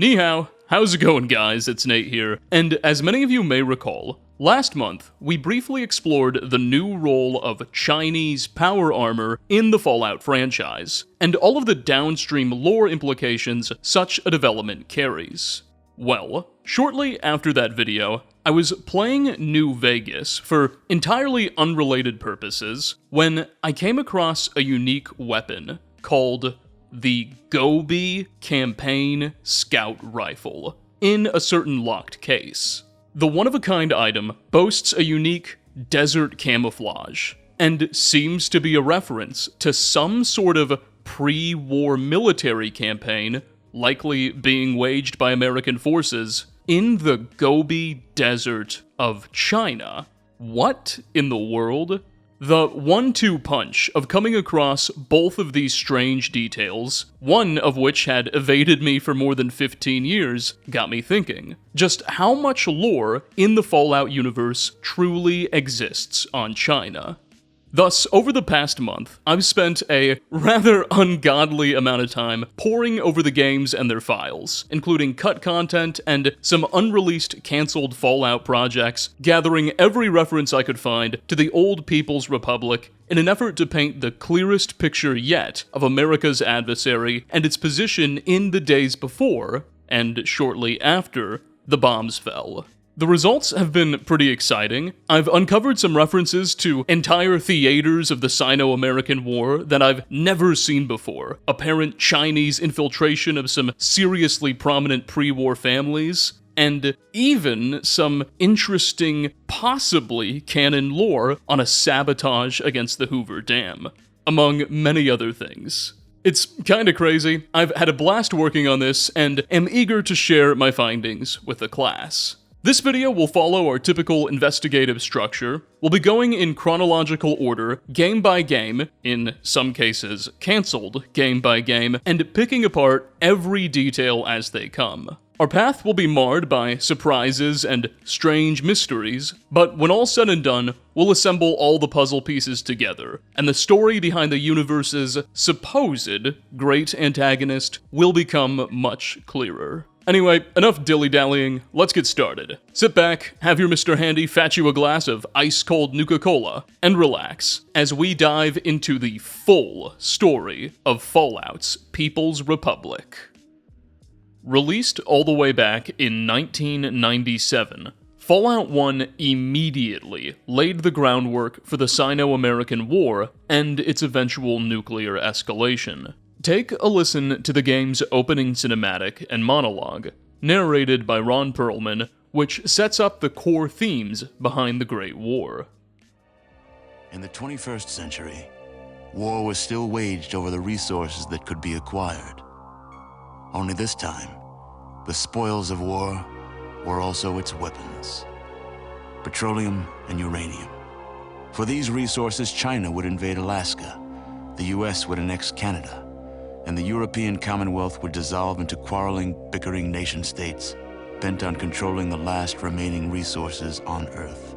Ni hao, how's it going guys? It's Nate here, and as many of you may recall, last month we briefly explored the new role of Chinese power armor in the Fallout franchise, and all of the downstream lore implications such a development carries. Well, shortly after that video, I was playing New Vegas for entirely unrelated purposes when I came across a unique weapon called the Gobi Campaign Scout Rifle in a certain locked case. The one-of-a-kind item boasts a unique desert camouflage and seems to be a reference to some sort of pre-war military campaign likely being waged by American forces in the Gobi Desert of China. What in the world? The 1-2 punch of coming across both of these strange details, one of which had evaded me for more than 15 years, got me thinking just how much lore in the Fallout universe truly exists on China. Thus, over the past month, I've spent a rather ungodly amount of time poring over the games and their files, including cut content and some unreleased cancelled Fallout projects, gathering every reference I could find to the old People's Republic in an effort to paint the clearest picture yet of America's adversary and its position in the days before, and shortly after, the bombs fell. The results have been pretty exciting. I've uncovered some references to entire theaters of the Sino-American War that I've never seen before, apparent Chinese infiltration of some seriously prominent pre-war families, and even some interesting, possibly canon lore on a sabotage against the Hoover Dam, among many other things. It's kinda crazy. I've had a blast working on this, and am eager to share my findings with the class. This video will follow our typical investigative structure. We'll be going in chronological order, game by game, in some cases cancelled game by game, and picking apart every detail as they come. Our path will be marred by surprises and strange mysteries, but when all said and done, we'll assemble all the puzzle pieces together, and the story behind the universe's supposed great antagonist will become much clearer. Anyway, enough dilly-dallying, let's get started. Sit back, have your Mr. Handy fetch you a glass of ice-cold Nuka-Cola, and relax as we dive into the full story of Fallout's People's Republic. Released all the way back in 1997, Fallout 1 immediately laid the groundwork for the Sino-American War and its eventual nuclear escalation. Take a listen to the game's opening cinematic and monologue, narrated by Ron Perlman, which sets up the core themes behind the Great War. In the 21st century, war was still waged over the resources that could be acquired. Only this time, the spoils of war were also its weapons: petroleum and uranium. For these resources, China would invade Alaska, the US would annex Canada, and the European Commonwealth would dissolve into quarreling, bickering nation-states, bent on controlling the last remaining resources on Earth.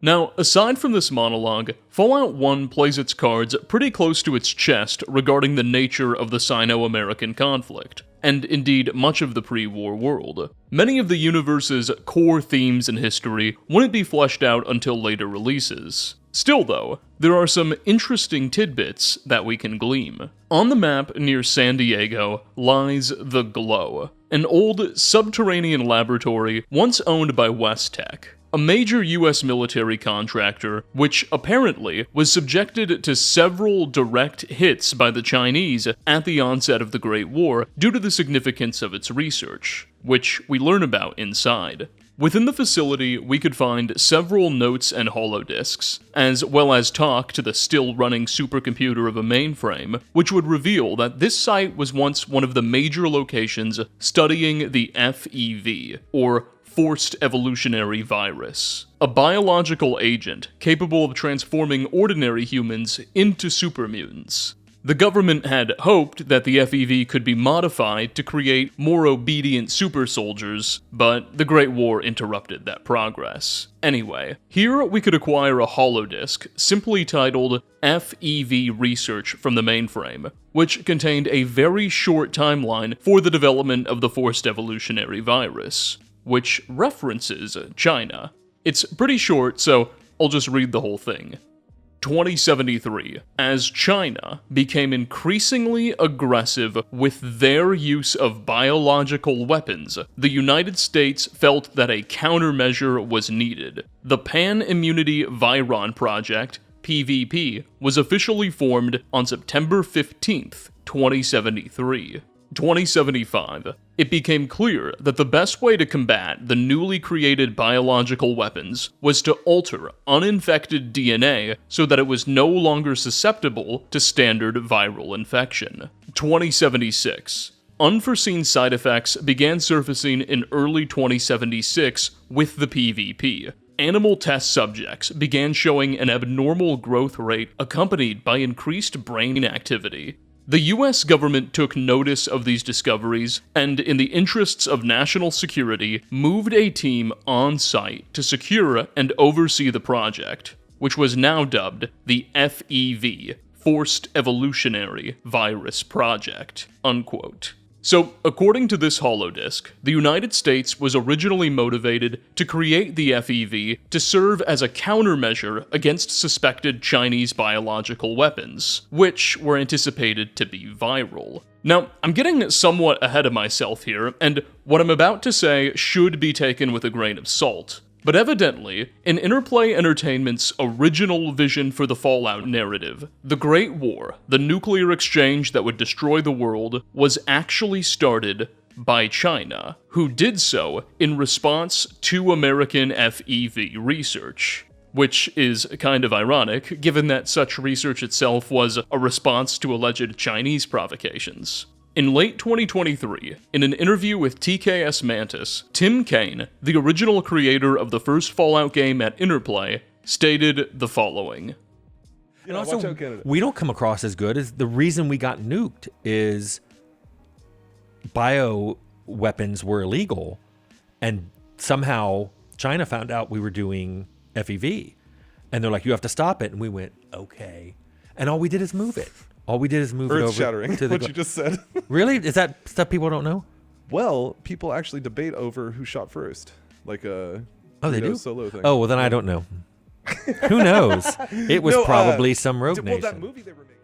Now, aside from this monologue, Fallout 1 plays its cards pretty close to its chest regarding the nature of the Sino-American conflict, and indeed much of the pre-war world. Many of the universe's core themes and history wouldn't be fleshed out until later releases. Still though, there are some interesting tidbits that we can glean. On the map near San Diego lies the Glow, an old subterranean laboratory once owned by Westech, a major US military contractor which apparently was subjected to several direct hits by the Chinese at the onset of the Great War due to the significance of its research, which we learn about inside. Within the facility, we could find several notes and holodisks, as well as talk to the still-running supercomputer of a mainframe, which would reveal that this site was once one of the major locations studying the FEV, or Forced Evolutionary Virus, a biological agent capable of transforming ordinary humans into supermutants. The government had hoped that the FEV could be modified to create more obedient super soldiers, but the Great War interrupted that progress. Anyway, here we could acquire a holodisk simply titled FEV Research from the mainframe, which contained a very short timeline for the development of the forced evolutionary virus, which references China. It's pretty short, so I'll just read the whole thing. 2073, as China became increasingly aggressive with their use of biological weapons, the United States felt that a countermeasure was needed. The Pan-Immunity Viron Project, PVP, was officially formed on September 15th, 2073. 2075, it became clear that the best way to combat the newly created biological weapons was to alter uninfected DNA so that it was no longer susceptible to standard viral infection. 2076, unforeseen side effects began surfacing in early 2076 with the PvP. Animal test subjects began showing an abnormal growth rate accompanied by increased brain activity. The US government took notice of these discoveries and, in the interests of national security, moved a team on site to secure and oversee the project, which was now dubbed the FEV, Forced Evolutionary Virus Project, unquote. So, according to this holodisk, the United States was originally motivated to create the FEV to serve as a countermeasure against suspected Chinese biological weapons, which were anticipated to be viral. Now, I'm getting somewhat ahead of myself here, and what I'm about to say should be taken with a grain of salt. But evidently, in Interplay Entertainment's original vision for the Fallout narrative, the Great War, the nuclear exchange that would destroy the world, was actually started by China, who did so in response to American FEV research. Which is kind of ironic, given that such research itself was a response to alleged Chinese provocations. In late 2023, in an interview with TKS Mantis, Tim Kaine, the original creator of the first Fallout game at Interplay, stated the following. And also, we don't come across as good as the reason we got nuked is bio weapons were illegal, and somehow China found out we were doing FEV, and they're like, you have to stop it, and we went, okay. And all we did is move it. All we did is move it over. Earth-shattering, what you just said. Really? Is that stuff people don't know? Well, people actually debate over who shot first, like a they do? solo thing. Oh, well, then I don't know. Who knows? It was probably some rogue nation. Well, that movie they were making.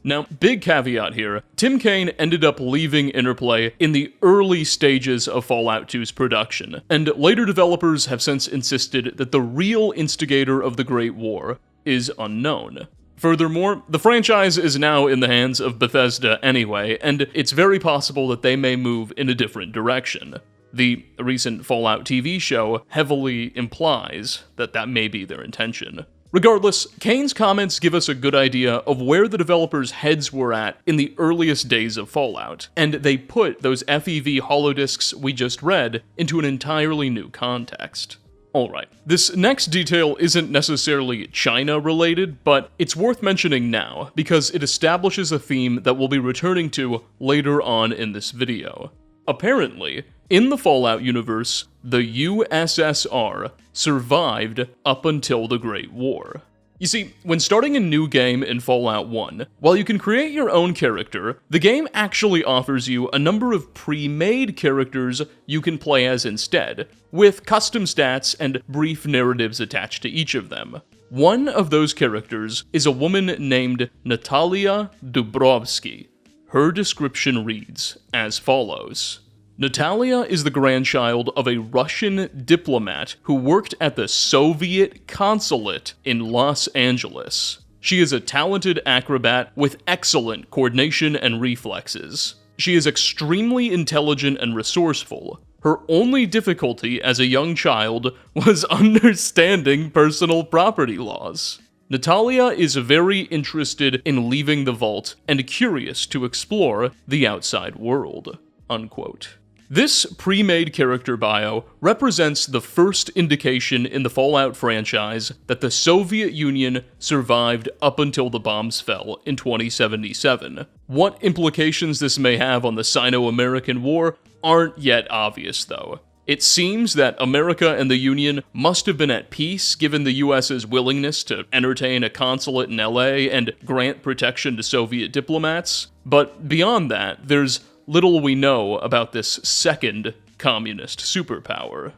Now, big caveat here, Tim Kaine ended up leaving Interplay in the early stages of Fallout 2's production, and later developers have since insisted that the real instigator of the Great War is unknown. Furthermore, the franchise is now in the hands of Bethesda anyway, and it's very possible that they may move in a different direction. The recent Fallout TV show heavily implies that that may be their intention. Regardless, Kaine's comments give us a good idea of where the developers' heads were at in the earliest days of Fallout, and they put those FEV holodisks we just read into an entirely new context. Alright, this next detail isn't necessarily China-related, but it's worth mentioning now, because it establishes a theme that we'll be returning to later on in this video. Apparently, in the Fallout universe, the USSR survived up until the Great War. You see, when starting a new game in Fallout 1, while you can create your own character, the game actually offers you a number of pre-made characters you can play as instead, with custom stats and brief narratives attached to each of them. One of those characters is a woman named Natalia Dubrovsky. Her description reads as follows. Natalia is the grandchild of a Russian diplomat who worked at the Soviet consulate in Los Angeles. She is a talented acrobat with excellent coordination and reflexes. She is extremely intelligent and resourceful. Her only difficulty as a young child was understanding personal property laws. Natalia is very interested in leaving the vault and curious to explore the outside world. Unquote. This pre-made character bio represents the first indication in the Fallout franchise that the Soviet Union survived up until the bombs fell in 2077. What implications this may have on the Sino-American War aren't yet obvious, though. It seems that America and the Union must have been at peace given the US's willingness to entertain a consulate in LA and grant protection to Soviet diplomats, but beyond that, there's little we know about this second communist superpower.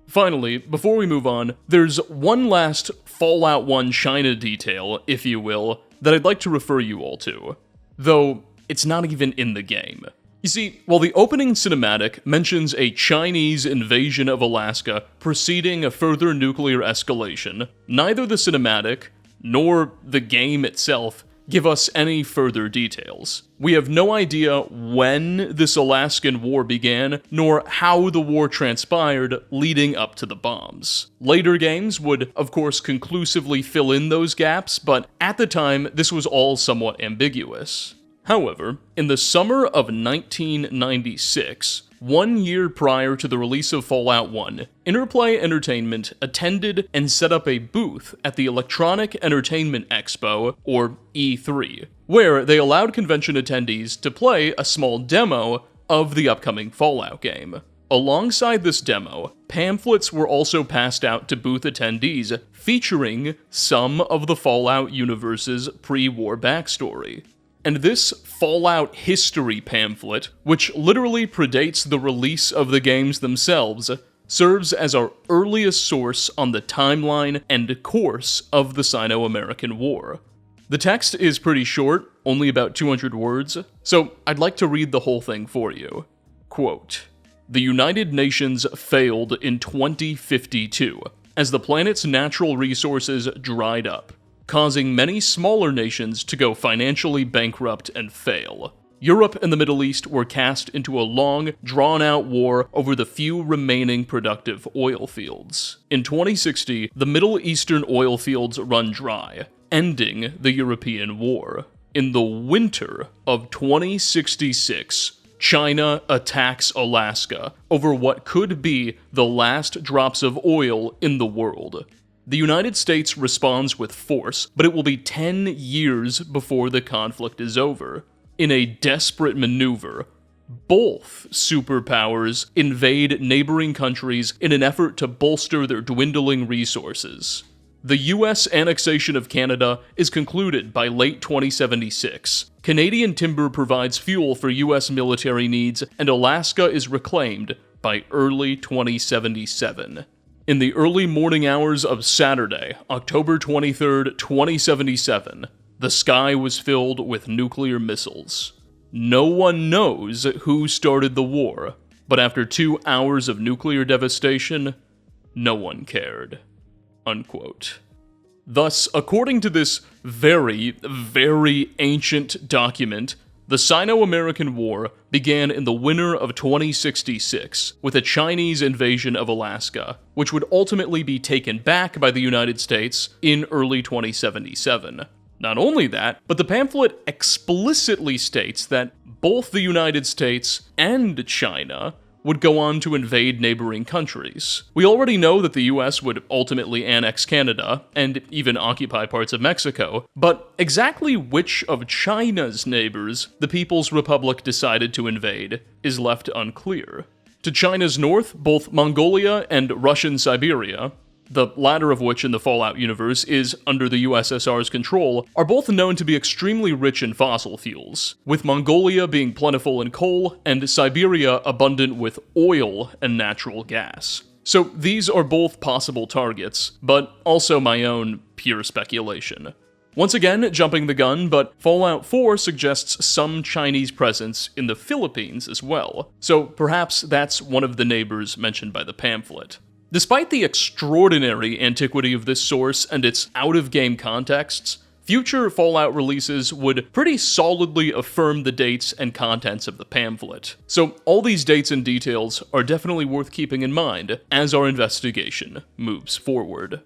Finally, before we move on, there's one last Fallout 1 China detail, if you will, that I'd like to refer you all to, though it's not even in the game. You see, while the opening cinematic mentions a Chinese invasion of Alaska preceding a further nuclear escalation, neither the cinematic nor the game itself give us any further details. We have no idea when this Alaskan war began, nor how the war transpired leading up to the bombs. Later games would, of course, conclusively fill in those gaps, but at the time, this was all somewhat ambiguous. However, in the summer of 1996, 1 year prior to the release of Fallout 1, Interplay Entertainment attended and set up a booth at the Electronic Entertainment Expo, or E3, where they allowed convention attendees to play a small demo of the upcoming Fallout game. Alongside this demo, pamphlets were also passed out to booth attendees featuring some of the Fallout universe's pre-war backstory. And this Fallout history pamphlet, which literally predates the release of the games themselves, serves as our earliest source on the timeline and course of the Sino-American War. The text is pretty short, only about 200 words, so I'd like to read the whole thing for you. Quote, "The United Nations failed in 2052 as the planet's natural resources dried up, causing many smaller nations to go financially bankrupt and fail. Europe and the Middle East were cast into a long, drawn-out war over the few remaining productive oil fields. In 2060, the Middle Eastern oil fields run dry, ending the European War. In the winter of 2066, China attacks Alaska over what could be the last drops of oil in the world. The United States responds with force, but it will be 10 years before the conflict is over. In a desperate maneuver, both superpowers invade neighboring countries in an effort to bolster their dwindling resources. The US annexation of Canada is concluded by late 2076. Canadian timber provides fuel for US military needs, and Alaska is reclaimed by early 2077. In the early morning hours of Saturday, October 23rd, 2077, the sky was filled with nuclear missiles. No one knows who started the war, but after 2 hours of nuclear devastation, no one cared." Unquote. Thus, according to this very, very ancient document, the Sino-American War began in the winter of 2066 with a Chinese invasion of Alaska, which would ultimately be taken back by the United States in early 2077. Not only that, but the pamphlet explicitly states that both the United States and China would go on to invade neighboring countries. We already know that the US would ultimately annex Canada, and even occupy parts of Mexico, but exactly which of China's neighbors the People's Republic decided to invade is left unclear. To China's north, both Mongolia and Russian Siberia, the latter of which in the Fallout universe is under the USSR's control, are both known to be extremely rich in fossil fuels, with Mongolia being plentiful in coal and Siberia abundant with oil and natural gas. So these are both possible targets, but also my own pure speculation. Once again, jumping the gun, but Fallout 4 suggests some Chinese presence in the Philippines as well, so perhaps that's one of the neighbors mentioned by the pamphlet. Despite the extraordinary antiquity of this source and its out-of-game contexts, future Fallout releases would pretty solidly affirm the dates and contents of the pamphlet. So all these dates and details are definitely worth keeping in mind as our investigation moves forward.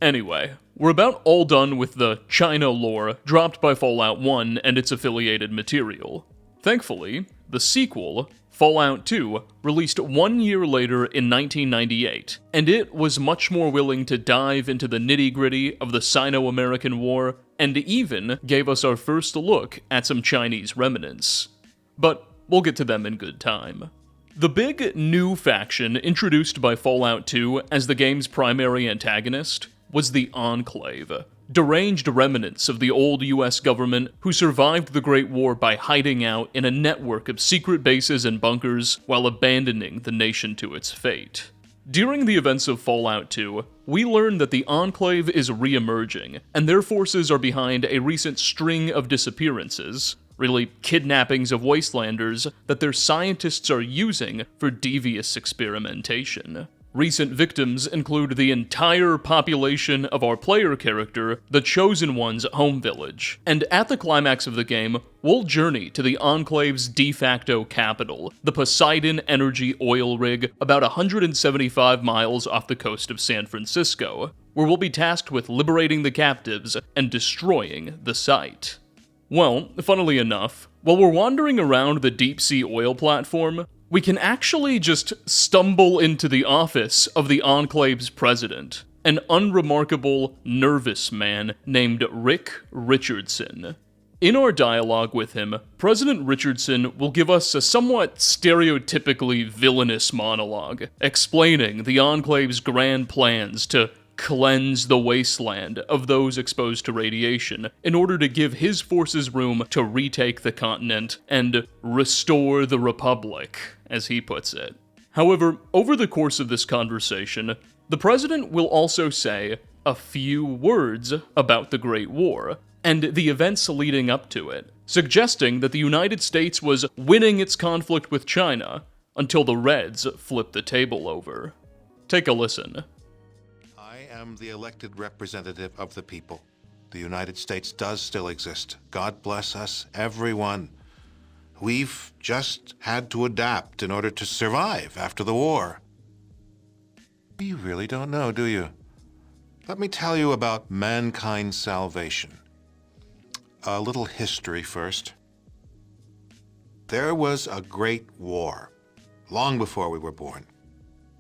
Anyway, we're about all done with the China lore dropped by Fallout 1 and its affiliated material. Thankfully, The sequel, Fallout 2, released 1 year later in 1998, and it was much more willing to dive into the nitty-gritty of the Sino-American War, and even gave us our first look at some Chinese remnants. But we'll get to them in good time. The big new faction introduced by Fallout 2 as the game's primary antagonist was the Enclave, deranged remnants of the old US government who survived the Great War by hiding out in a network of secret bases and bunkers while abandoning the nation to its fate. During the events of Fallout 2, we learn that the Enclave is re-emerging, and their forces are behind a recent string of disappearances, really kidnappings of wastelanders that their scientists are using for devious experimentation. Recent victims include the entire population of our player character, the Chosen One's home village. And at the climax of the game, we'll journey to the Enclave's de facto capital, the Poseidon Energy oil rig, about 175 miles off the coast of San Francisco, where we'll be tasked with liberating the captives and destroying the site. Well, funnily enough, while we're wandering around the deep-sea oil platform, we can actually just stumble into the office of the Enclave's president, an unremarkable, nervous man named Rick Richardson. In our dialogue with him, President Richardson will give us a somewhat stereotypically villainous monologue, explaining the Enclave's grand plans to cleanse the wasteland of those exposed to radiation in order to give his forces room to retake the continent and restore the Republic, as he puts it. However, over the course of this conversation, the president will also say a few words about the Great War and the events leading up to it, suggesting that the United States was winning its conflict with China until the Reds flipped the table over. Take a listen. I am the elected representative of the people. The United States does still exist. God bless us, everyone. We've just had to adapt in order to survive after the war. You really don't know, do you? Let me tell you about mankind's salvation. A little history first. There was a great war, long before we were born.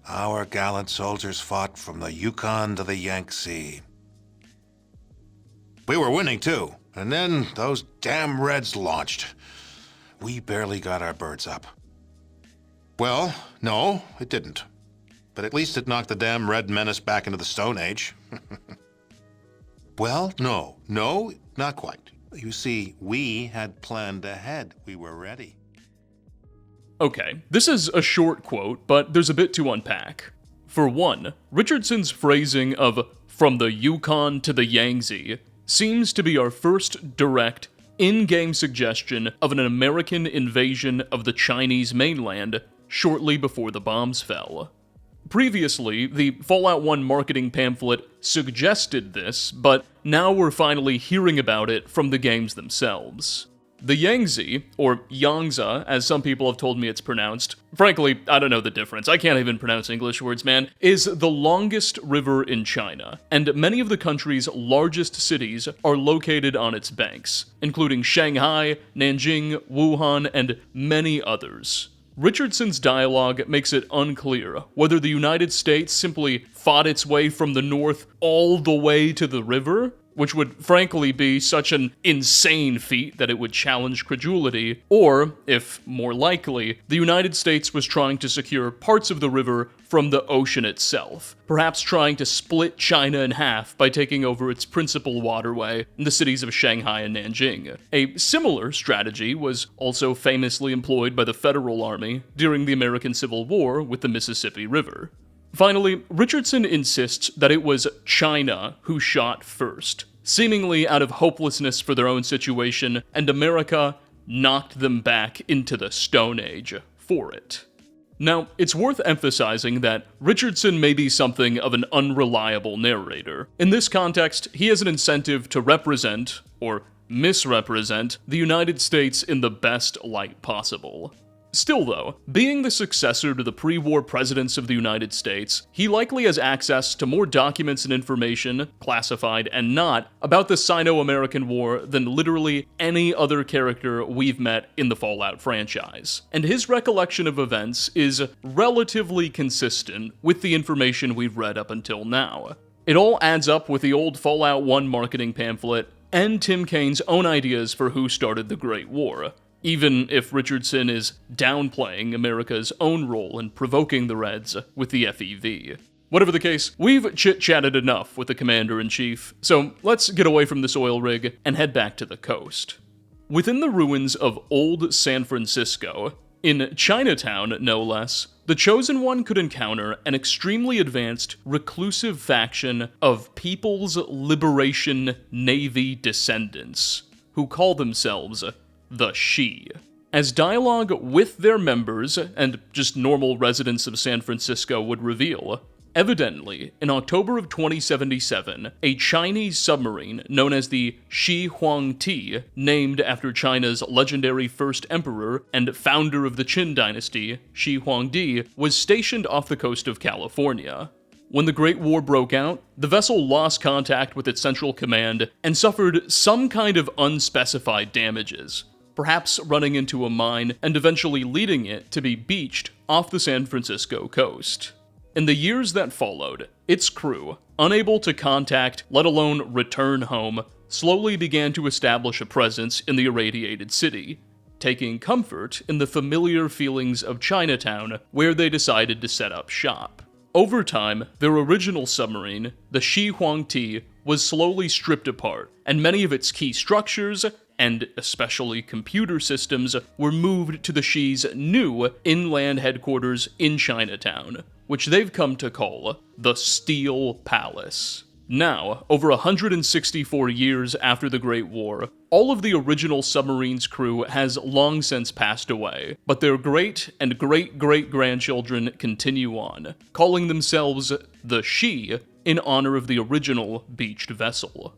Our gallant soldiers fought from the Yukon to the Yangtze. We were winning, too. And then those damn Reds launched. We barely got our birds up. Well, no, it didn't. But at least it knocked the damn Red Menace back into the Stone Age. Well, no, not quite. You see, we had planned ahead. We were ready. Okay, this is a short quote, but there's a bit to unpack. For one, Richardson's phrasing of "from the Yukon to the Yangtze" seems to be our first direct, in-game suggestion of an American invasion of the Chinese mainland shortly before the bombs fell. Previously, the Fallout 1 marketing pamphlet suggested this, but now we're finally hearing about it from the games themselves. The Yangtze, or Yangtze, as some people have told me it's pronounced, frankly, I don't know the difference, I can't even pronounce English words, man, is the longest river in China, and many of the country's largest cities are located on its banks, including Shanghai, Nanjing, Wuhan, and many others. Richardson's dialogue makes it unclear whether the United States simply fought its way from the north all the way to the river, which would frankly be such an insane feat that it would challenge credulity, or, if more likely, the United States was trying to secure parts of the river from the ocean itself, perhaps trying to split China in half by taking over its principal waterway in the cities of Shanghai and Nanjing. A similar strategy was also famously employed by the Federal Army during the American Civil War with the Mississippi River. Finally, Richardson insists that it was China who shot first, seemingly out of hopelessness for their own situation, and America knocked them back into the Stone Age for it. Now, it's worth emphasizing that Richardson may be something of an unreliable narrator. In this context, he has an incentive to represent, or misrepresent, the United States in the best light possible. Still though, being the successor to the pre-war presidents of the United States, he likely has access to more documents and information, classified and not, about the Sino-American War than literally any other character we've met in the Fallout franchise. And his recollection of events is relatively consistent with the information we've read up until now. It all adds up with the old Fallout 1 marketing pamphlet and Tim Kane's own ideas for who started the Great War, even if Richardson is downplaying America's own role in provoking the Reds with the FEV. Whatever the case, we've chit-chatted enough with the Commander-in-Chief, so let's get away from this oil rig and head back to the coast. Within the ruins of old San Francisco, in Chinatown no less, the Chosen One could encounter an extremely advanced, reclusive faction of People's Liberation Navy descendants, who call themselves the She. As dialogue with their members, and just normal residents of San Francisco would reveal, evidently, in October of 2077, a Chinese submarine known as the Shi Huangti, named after China's legendary first emperor and founder of the Qin dynasty, Shi Huangdi, was stationed off the coast of California. When the Great War broke out, the vessel lost contact with its central command and suffered some kind of unspecified damages, perhaps running into a mine and eventually leading it to be beached off the San Francisco coast. In the years that followed, its crew, unable to contact, let alone return home, slowly began to establish a presence in the irradiated city, taking comfort in the familiar feelings of Chinatown, where they decided to set up shop. Over time, their original submarine, the Shi Huangti, was slowly stripped apart, and many of its key structures, and especially computer systems, were moved to the Shi's new inland headquarters in Chinatown, which they've come to call the Steel Palace. Now, over 164 years after the Great War, all of the original submarine's crew has long since passed away, but their great and great-great-grandchildren continue on, calling themselves the Shi in honor of the original beached vessel.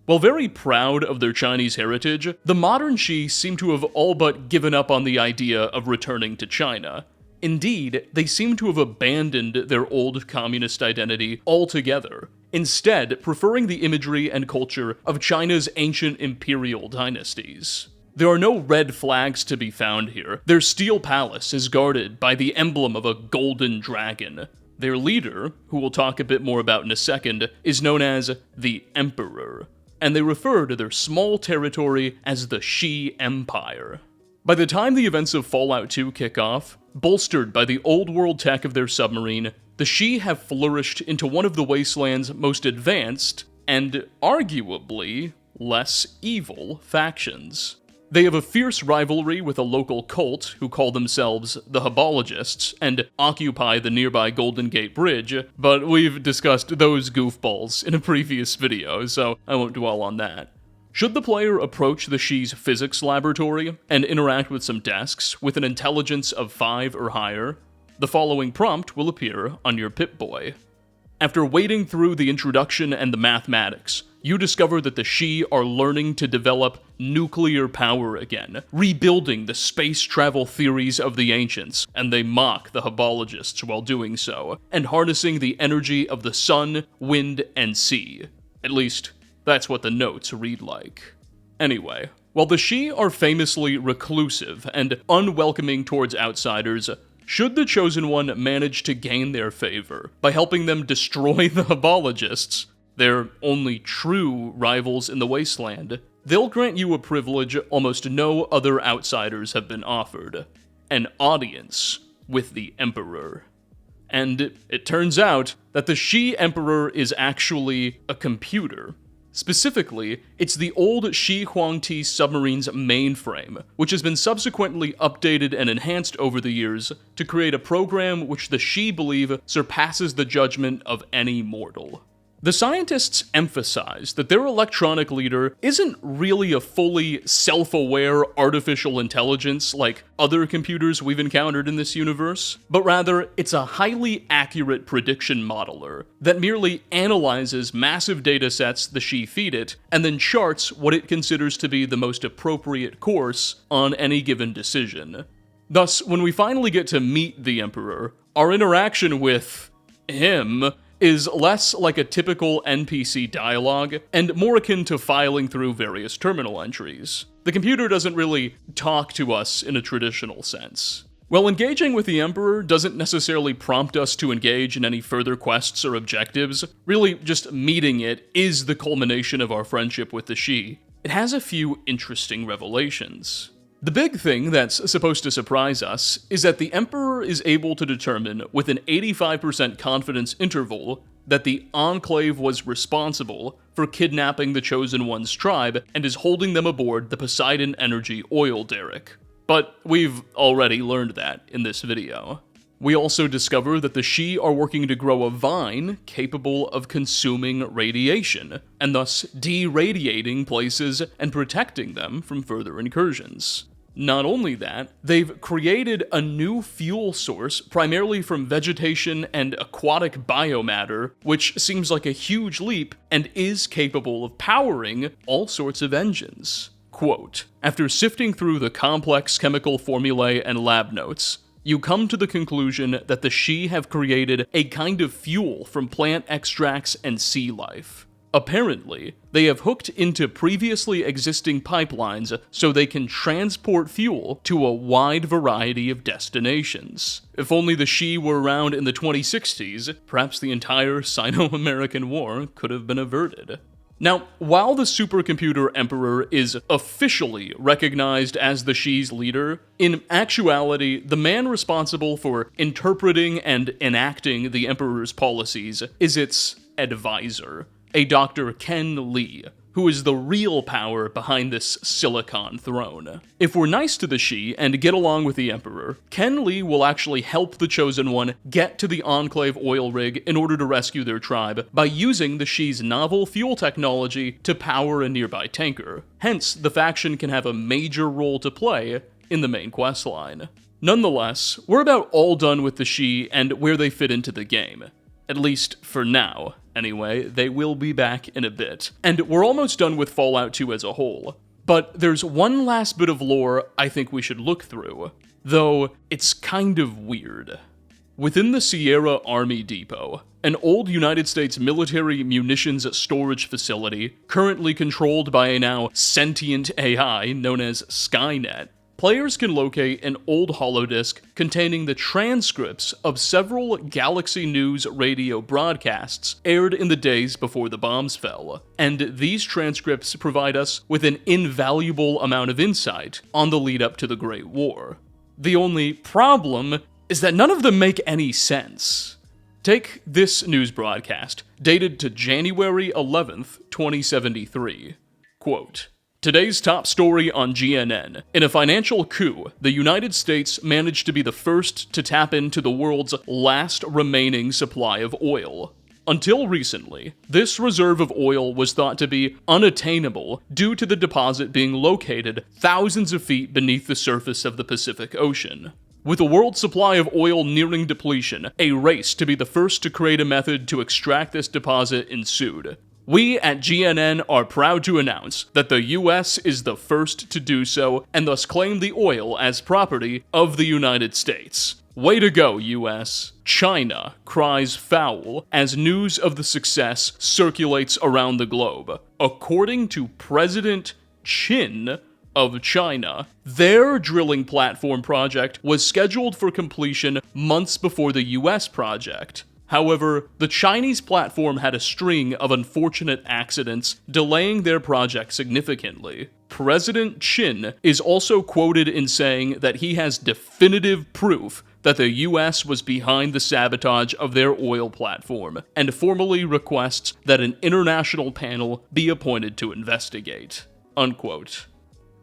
While very proud of their Chinese heritage, the modern Shi seem to have all but given up on the idea of returning to China. Indeed, they seem to have abandoned their old communist identity altogether, instead preferring the imagery and culture of China's ancient imperial dynasties. There are no red flags to be found here. Their steel palace is guarded by the emblem of a golden dragon. Their leader, who we'll talk a bit more about in a second, is known as the Emperor, and they refer to their small territory as the Shi Empire. By the time the events of Fallout 2 kick off, bolstered by the old world tech of their submarine, the Shi have flourished into one of the Wasteland's most advanced, and arguably less evil, factions. They have a fierce rivalry with a local cult who call themselves the Habologists and occupy the nearby Golden Gate Bridge, but we've discussed those goofballs in a previous video, so I won't dwell on that. Should the player approach the Shi's physics laboratory and interact with some desks with an intelligence of 5 or higher, the following prompt will appear on your Pip-Boy. After wading through the introduction and the mathematics, you discover that the Shi are learning to develop nuclear power again, rebuilding the space travel theories of the ancients, and they mock the Habologists while doing so, and harnessing the energy of the sun, wind, and sea. At least, that's what the notes read like. Anyway, while the Shi are famously reclusive and unwelcoming towards outsiders, should the Chosen One manage to gain their favor by helping them destroy the Habologists, their only true rivals in the Wasteland, they'll grant you a privilege almost no other outsiders have been offered: an audience with the Emperor. And it turns out that the Shi Emperor is actually a computer. Specifically, it's the old Shi Huangti submarine's mainframe, which has been subsequently updated and enhanced over the years to create a program which the Shi believe surpasses the judgment of any mortal. The scientists emphasize that their electronic leader isn't really a fully self-aware artificial intelligence like other computers we've encountered in this universe, but rather it's a highly accurate prediction modeler that merely analyzes massive datasets the Shi feed it, and then charts what it considers to be the most appropriate course on any given decision. Thus, when we finally get to meet the Emperor, our interaction with him is less like a typical NPC dialogue and more akin to filing through various terminal entries. The computer doesn't really talk to us in a traditional sense. While engaging with the Emperor doesn't necessarily prompt us to engage in any further quests or objectives, really just meeting it is the culmination of our friendship with the Shi. It has a few interesting revelations. The big thing that's supposed to surprise us is that the Emperor is able to determine with an 85% confidence interval that the Enclave was responsible for kidnapping the Chosen One's tribe and is holding them aboard the Poseidon Energy oil derrick. But we've already learned that in this video. We also discover that the Shi are working to grow a vine capable of consuming radiation, and thus de-radiating places and protecting them from further incursions. Not only that, they've created a new fuel source primarily from vegetation and aquatic biomatter, which seems like a huge leap and is capable of powering all sorts of engines. Quote, "After sifting through the complex chemical formulae and lab notes, you come to the conclusion that the Shi have created a kind of fuel from plant extracts and sea life. Apparently, they have hooked into previously existing pipelines so they can transport fuel to a wide variety of destinations. If only the Shi were around in the 2060s, perhaps the entire Sino-American War could have been averted." Now, while the supercomputer Emperor is officially recognized as the Shi's leader, in actuality, the man responsible for interpreting and enacting the Emperor's policies is its advisor, a Dr. Ken Lee, who is the real power behind this silicon throne. If we're nice to the Shi and get along with the Emperor, Ken Lee will actually help the Chosen One get to the Enclave oil rig in order to rescue their tribe by using the Shi's novel fuel technology to power a nearby tanker. Hence, the faction can have a major role to play in the main questline. Nonetheless, we're about all done with the Shi and where they fit into the game. At least for now. Anyway, they will be back in a bit. And we're almost done with Fallout 2 as a whole. But there's one last bit of lore I think we should look through, though it's kind of weird. Within the Sierra Army Depot, an old United States military munitions storage facility, currently controlled by a now sentient AI known as Skynet, players can locate an old holodisk containing the transcripts of several Galaxy News radio broadcasts aired in the days before the bombs fell, and these transcripts provide us with an invaluable amount of insight on the lead up to the Great War. The only problem is that none of them make any sense. Take this news broadcast, dated to January 11th, 2073. Quote, "Today's top story on GNN. In a financial coup, the United States managed to be the first to tap into the world's last remaining supply of oil. Until recently, this reserve of oil was thought to be unattainable due to the deposit being located thousands of feet beneath the surface of the Pacific Ocean. With the world's supply of oil nearing depletion, a race to be the first to create a method to extract this deposit ensued. We at GNN are proud to announce that the US is the first to do so and thus claim the oil as property of the United States. Way to go, US. China cries foul as news of the success circulates around the globe. According to President Qin of China, their drilling platform project was scheduled for completion months before the US project. However, the Chinese platform had a string of unfortunate accidents, delaying their project significantly. President Qin is also quoted in saying that he has definitive proof that the US was behind the sabotage of their oil platform, and formally requests that an international panel be appointed to investigate." Unquote.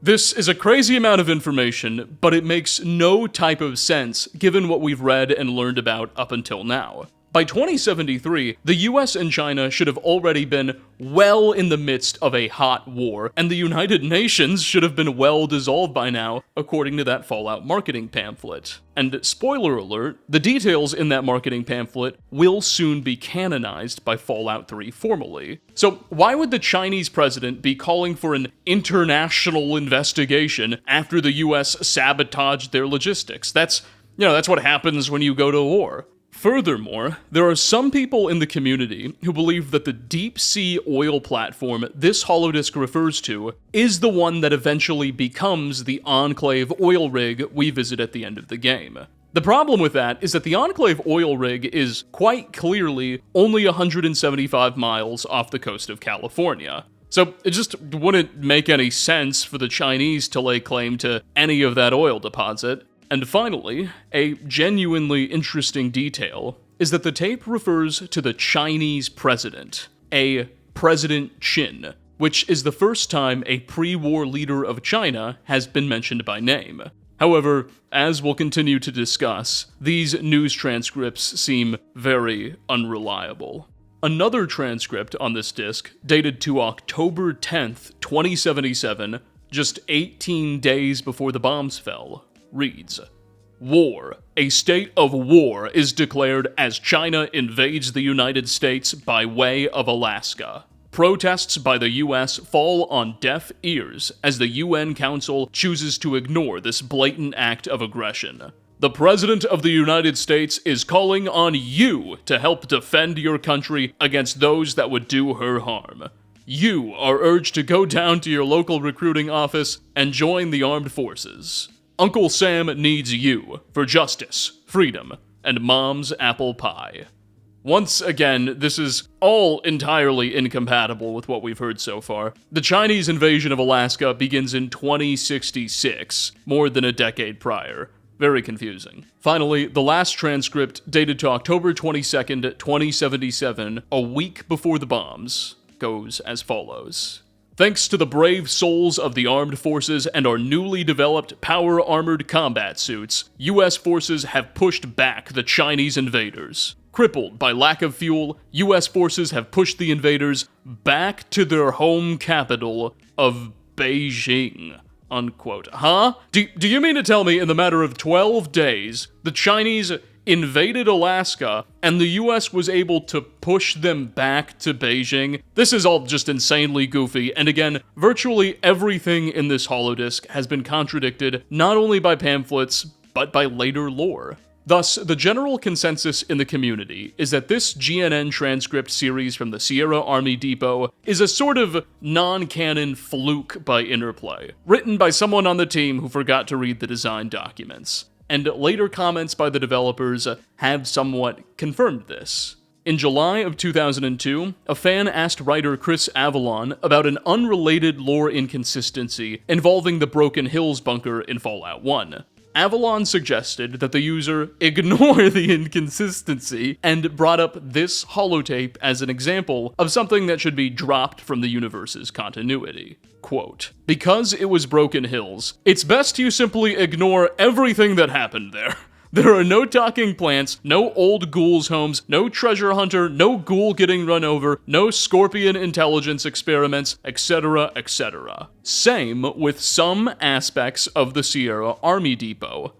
This is a crazy amount of information, but it makes no type of sense given what we've read and learned about up until now. By 2073, the US and China should have already been well in the midst of a hot war, and the United Nations should have been well dissolved by now, according to that Fallout marketing pamphlet. And spoiler alert, the details in that marketing pamphlet will soon be canonized by Fallout 3 formally. So why would the Chinese president be calling for an international investigation after the US sabotaged their logistics? That's what happens when you go to war. Furthermore, there are some people in the community who believe that the deep-sea oil platform this holodisk refers to is the one that eventually becomes the Enclave oil rig we visit at the end of the game. The problem with that is that the Enclave oil rig is quite clearly only 175 miles off the coast of California. So it just wouldn't make any sense for the Chinese to lay claim to any of that oil deposit. And finally, a genuinely interesting detail is that the tape refers to the Chinese president, a President Qin, which is the first time a pre-war leader of China has been mentioned by name. However, as we'll continue to discuss, these news transcripts seem very unreliable. Another transcript on this disc, dated to October 10th, 2077, just 18 days before the bombs fell, reads, "War. A state of war is declared as China invades the United States by way of Alaska. Protests by the US fall on deaf ears as the UN Council chooses to ignore this blatant act of aggression. The President of the United States is calling on you to help defend your country against those that would do her harm. You are urged to go down to your local recruiting office and join the armed forces. Uncle Sam needs you for justice, freedom, and Mom's apple pie." Once again, this is all entirely incompatible with what we've heard so far. The Chinese invasion of Alaska begins in 2066, more than a decade prior. Very confusing. Finally, the last transcript, dated to October 22nd, 2077, a week before the bombs, goes as follows. "Thanks to the brave souls of the armed forces and our newly developed power-armored combat suits, US forces have pushed back the Chinese invaders. Crippled by lack of fuel, US forces have pushed the invaders back to their home capital of Beijing." Unquote. Huh? Do you mean to tell me in the matter of 12 days, the Chinese invaded Alaska, and the US was able to push them back to Beijing? This is all just insanely goofy, and again, virtually everything in this holodisk has been contradicted not only by pamphlets, but by later lore. Thus, the general consensus in the community is that this GNN transcript series from the Sierra Army Depot is a sort of non-canon fluke by Interplay, written by someone on the team who forgot to read the design documents. And later comments by the developers have somewhat confirmed this. In July of 2002, a fan asked writer Chris Avalon about an unrelated lore inconsistency involving the Broken Hills bunker in Fallout 1. Avalon suggested that the user ignore the inconsistency and brought up this holotape as an example of something that should be dropped from the universe's continuity. Quote, "Because it was Broken Hills, it's best you simply ignore everything that happened there. There are no talking plants, no old ghouls' homes, no treasure hunter, no ghoul getting run over, no scorpion intelligence experiments, etc., etc. Same with some aspects of the Sierra Army Depot.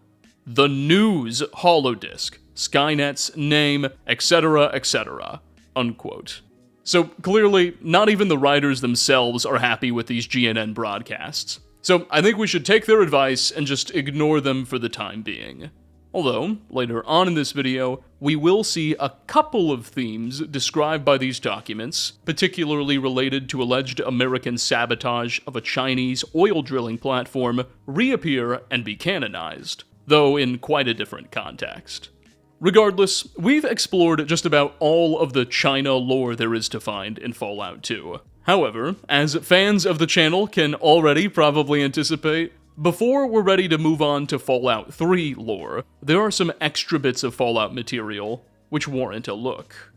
The news holodisk, Skynet's name, etc., etc." Unquote. So clearly, not even the writers themselves are happy with these GNN broadcasts. So I think we should take their advice and just ignore them for the time being. Although, later on in this video, we will see a couple of themes described by these documents, particularly related to alleged American sabotage of a Chinese oil drilling platform, reappear and be canonized, though in quite a different context. Regardless, we've explored just about all of the China lore there is to find in Fallout 2. However, as fans of the channel can already probably anticipate, before we're ready to move on to Fallout 3 lore, there are some extra bits of Fallout material which warrant a look.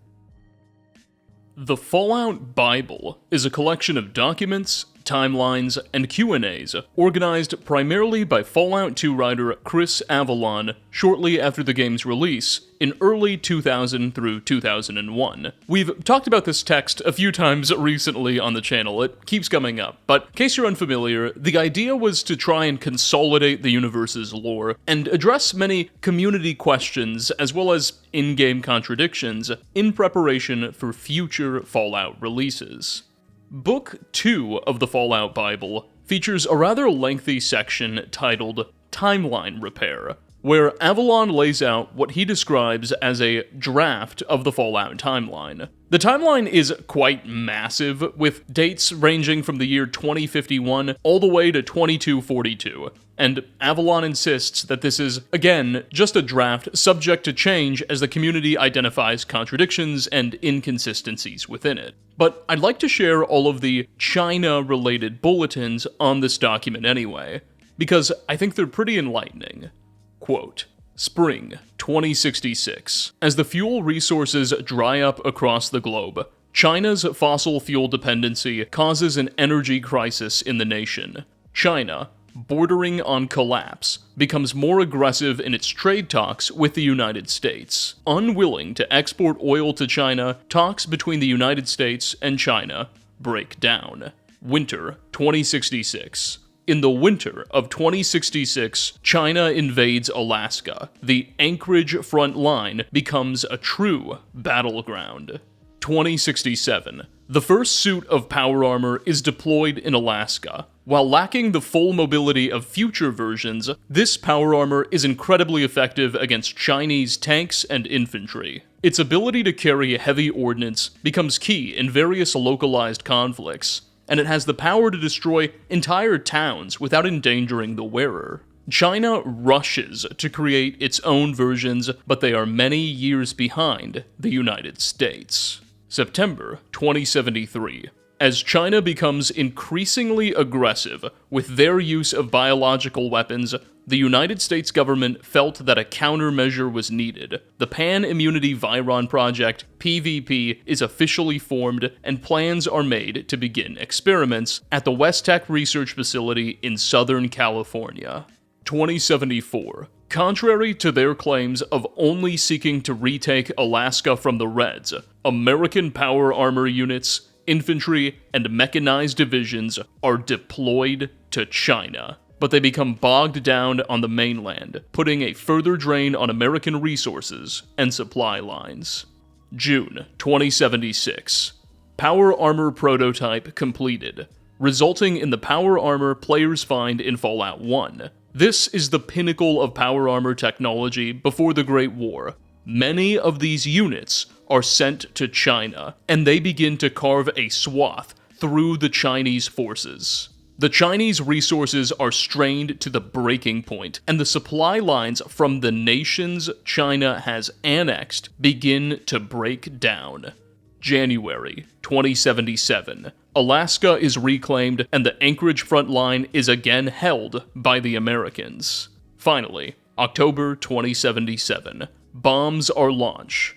The Fallout Bible is a collection of documents, timelines, and Q&As, organized primarily by Fallout 2 writer Chris Avellone shortly after the game's release in early 2000 through 2001. We've talked about this text a few times recently on the channel, it keeps coming up, but in case you're unfamiliar, the idea was to try and consolidate the universe's lore and address many community questions as well as in-game contradictions in preparation for future Fallout releases. Book 2 of the Fallout Bible features a rather lengthy section titled Timeline Repair, where Avellone lays out what he describes as a draft of the Fallout timeline. The timeline is quite massive, with dates ranging from the year 2051 all the way to 2242, and Avellone insists that this is, again, just a draft subject to change as the community identifies contradictions and inconsistencies within it. But I'd like to share all of the China-related bulletins on this document anyway, because I think they're pretty enlightening. Quote, Spring 2066. As the fuel resources dry up across the globe, China's fossil fuel dependency causes an energy crisis in the nation. China, bordering on collapse, becomes more aggressive in its trade talks with the United States. Unwilling to export oil to China, talks between the United States and China break down. Winter 2066. In the winter of 2066, China invades Alaska. The Anchorage front line becomes a true battleground. 2067. The first suit of power armor is deployed in Alaska. While lacking the full mobility of future versions, this power armor is incredibly effective against Chinese tanks and infantry. Its ability to carry heavy ordnance becomes key in various localized conflicts, and it has the power to destroy entire towns without endangering the wearer. China rushes to create its own versions, but they are many years behind the United States. September 2073. As China becomes increasingly aggressive with their use of biological weapons, the United States government felt that a countermeasure was needed. The Pan-Immunity Viron Project, PvP, is officially formed, and plans are made to begin experiments at the West Tech Research Facility in Southern California. 2074. Contrary to their claims of only seeking to retake Alaska from the Reds, American power armor units, infantry, and mechanized divisions are deployed to China, but they become bogged down on the mainland, putting a further drain on American resources and supply lines. June 2076. Power armor prototype completed, resulting in the power armor players find in Fallout 1. This is the pinnacle of power armor technology before the Great War. Many of these units are sent to China, and they begin to carve a swath through the Chinese forces. The Chinese resources are strained to the breaking point, and the supply lines from the nations China has annexed begin to break down. January 2077. Alaska is reclaimed, and the Anchorage front line is again held by the Americans. Finally, October 2077. Bombs are launched.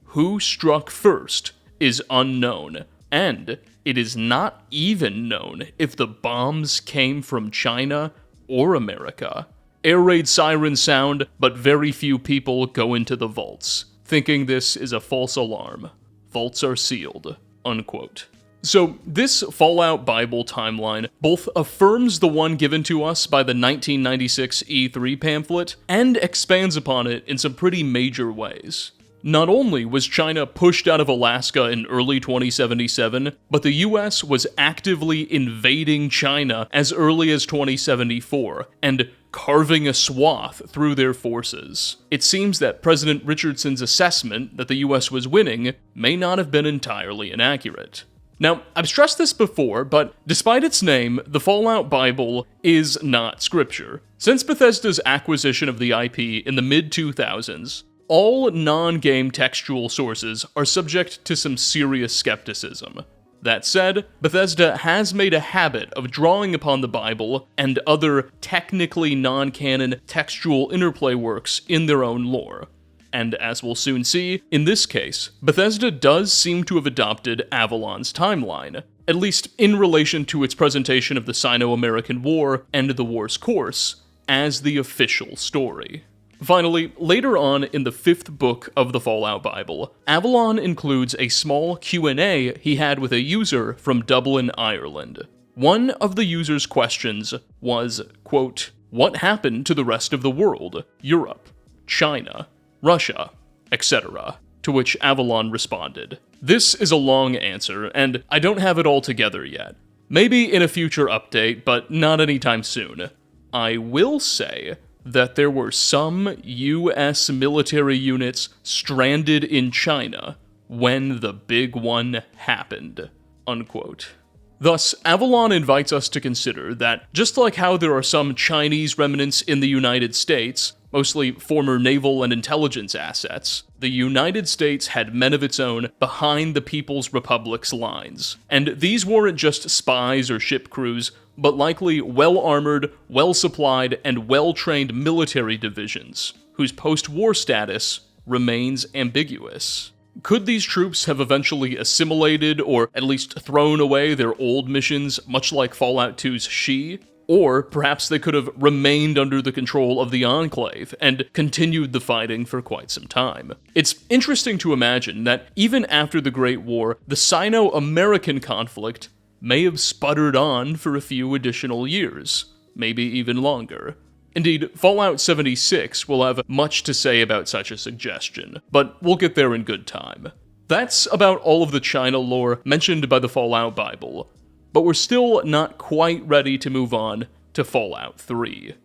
Who struck first is unknown, and it is not even known if the bombs came from China or America. Air raid sirens sound, but very few people go into the vaults, thinking this is a false alarm. Vaults are sealed. Unquote. So this Fallout Bible timeline both affirms the one given to us by the 1996 E3 pamphlet and expands upon it in some pretty major ways. Not only was China pushed out of Alaska in early 2077, but the US was actively invading China as early as 2074, and carving a swath through their forces. It seems that President Richardson's assessment that the US was winning may not have been entirely inaccurate. Now, I've stressed this before, but despite its name, the Fallout Bible is not scripture. Since Bethesda's acquisition of the IP in the mid-2000s, all non-game textual sources are subject to some serious skepticism. That said, Bethesda has made a habit of drawing upon the Bible and other technically non-canon textual interplay works in their own lore. And as we'll soon see, in this case, Bethesda does seem to have adopted Avalon's timeline, at least in relation to its presentation of the Sino-American War and the war's course, as the official story. Finally, later on in the 5th book of the Fallout Bible, Avalon includes a small Q&A he had with a user from Dublin, Ireland. One of the user's questions was, quote, "What happened to the rest of the world? Europe, China, Russia, etc.?" To which Avalon responded, "This is a long answer, and I don't have it all together yet. Maybe in a future update, but not anytime soon. I will say that there were some US military units stranded in China when the big one happened." Unquote. Thus, Avalon invites us to consider that just like how there are some Chinese remnants in the United States, mostly former naval and intelligence assets, the United States had men of its own behind the People's Republic's lines. And these weren't just spies or ship crews, but likely well-armored, well-supplied, and well-trained military divisions, whose post-war status remains ambiguous. Could these troops have eventually assimilated or at least thrown away their old missions, much like Fallout 2's She? Or perhaps they could have remained under the control of the Enclave and continued the fighting for quite some time. It's interesting to imagine that even after the Great War, the Sino-American conflict may have sputtered on for a few additional years, maybe even longer. Indeed, Fallout 76 will have much to say about such a suggestion, but we'll get there in good time. That's about all of the China lore mentioned by the Fallout Bible, but we're still not quite ready to move on to Fallout 3.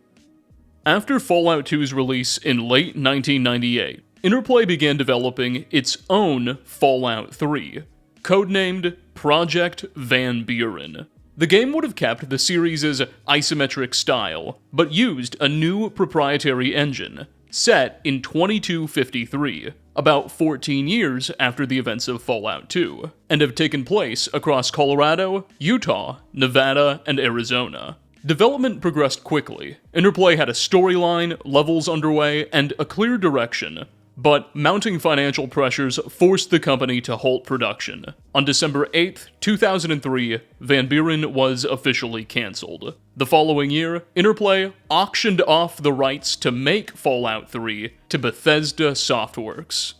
After Fallout 2's release in late 1998, Interplay began developing its own Fallout 3, codenamed Project Van Buren. The game would have kept the series' isometric style, but used a new proprietary engine, set in 2253, about 14 years after the events of Fallout 2, and have taken place across Colorado, Utah, Nevada, and Arizona. Development progressed quickly. Interplay had a storyline, levels underway, and a clear direction, but mounting financial pressures forced the company to halt production. On December 8, 2003, Van Buren was officially cancelled. The following year, Interplay auctioned off the rights to make Fallout 3 to Bethesda Softworks.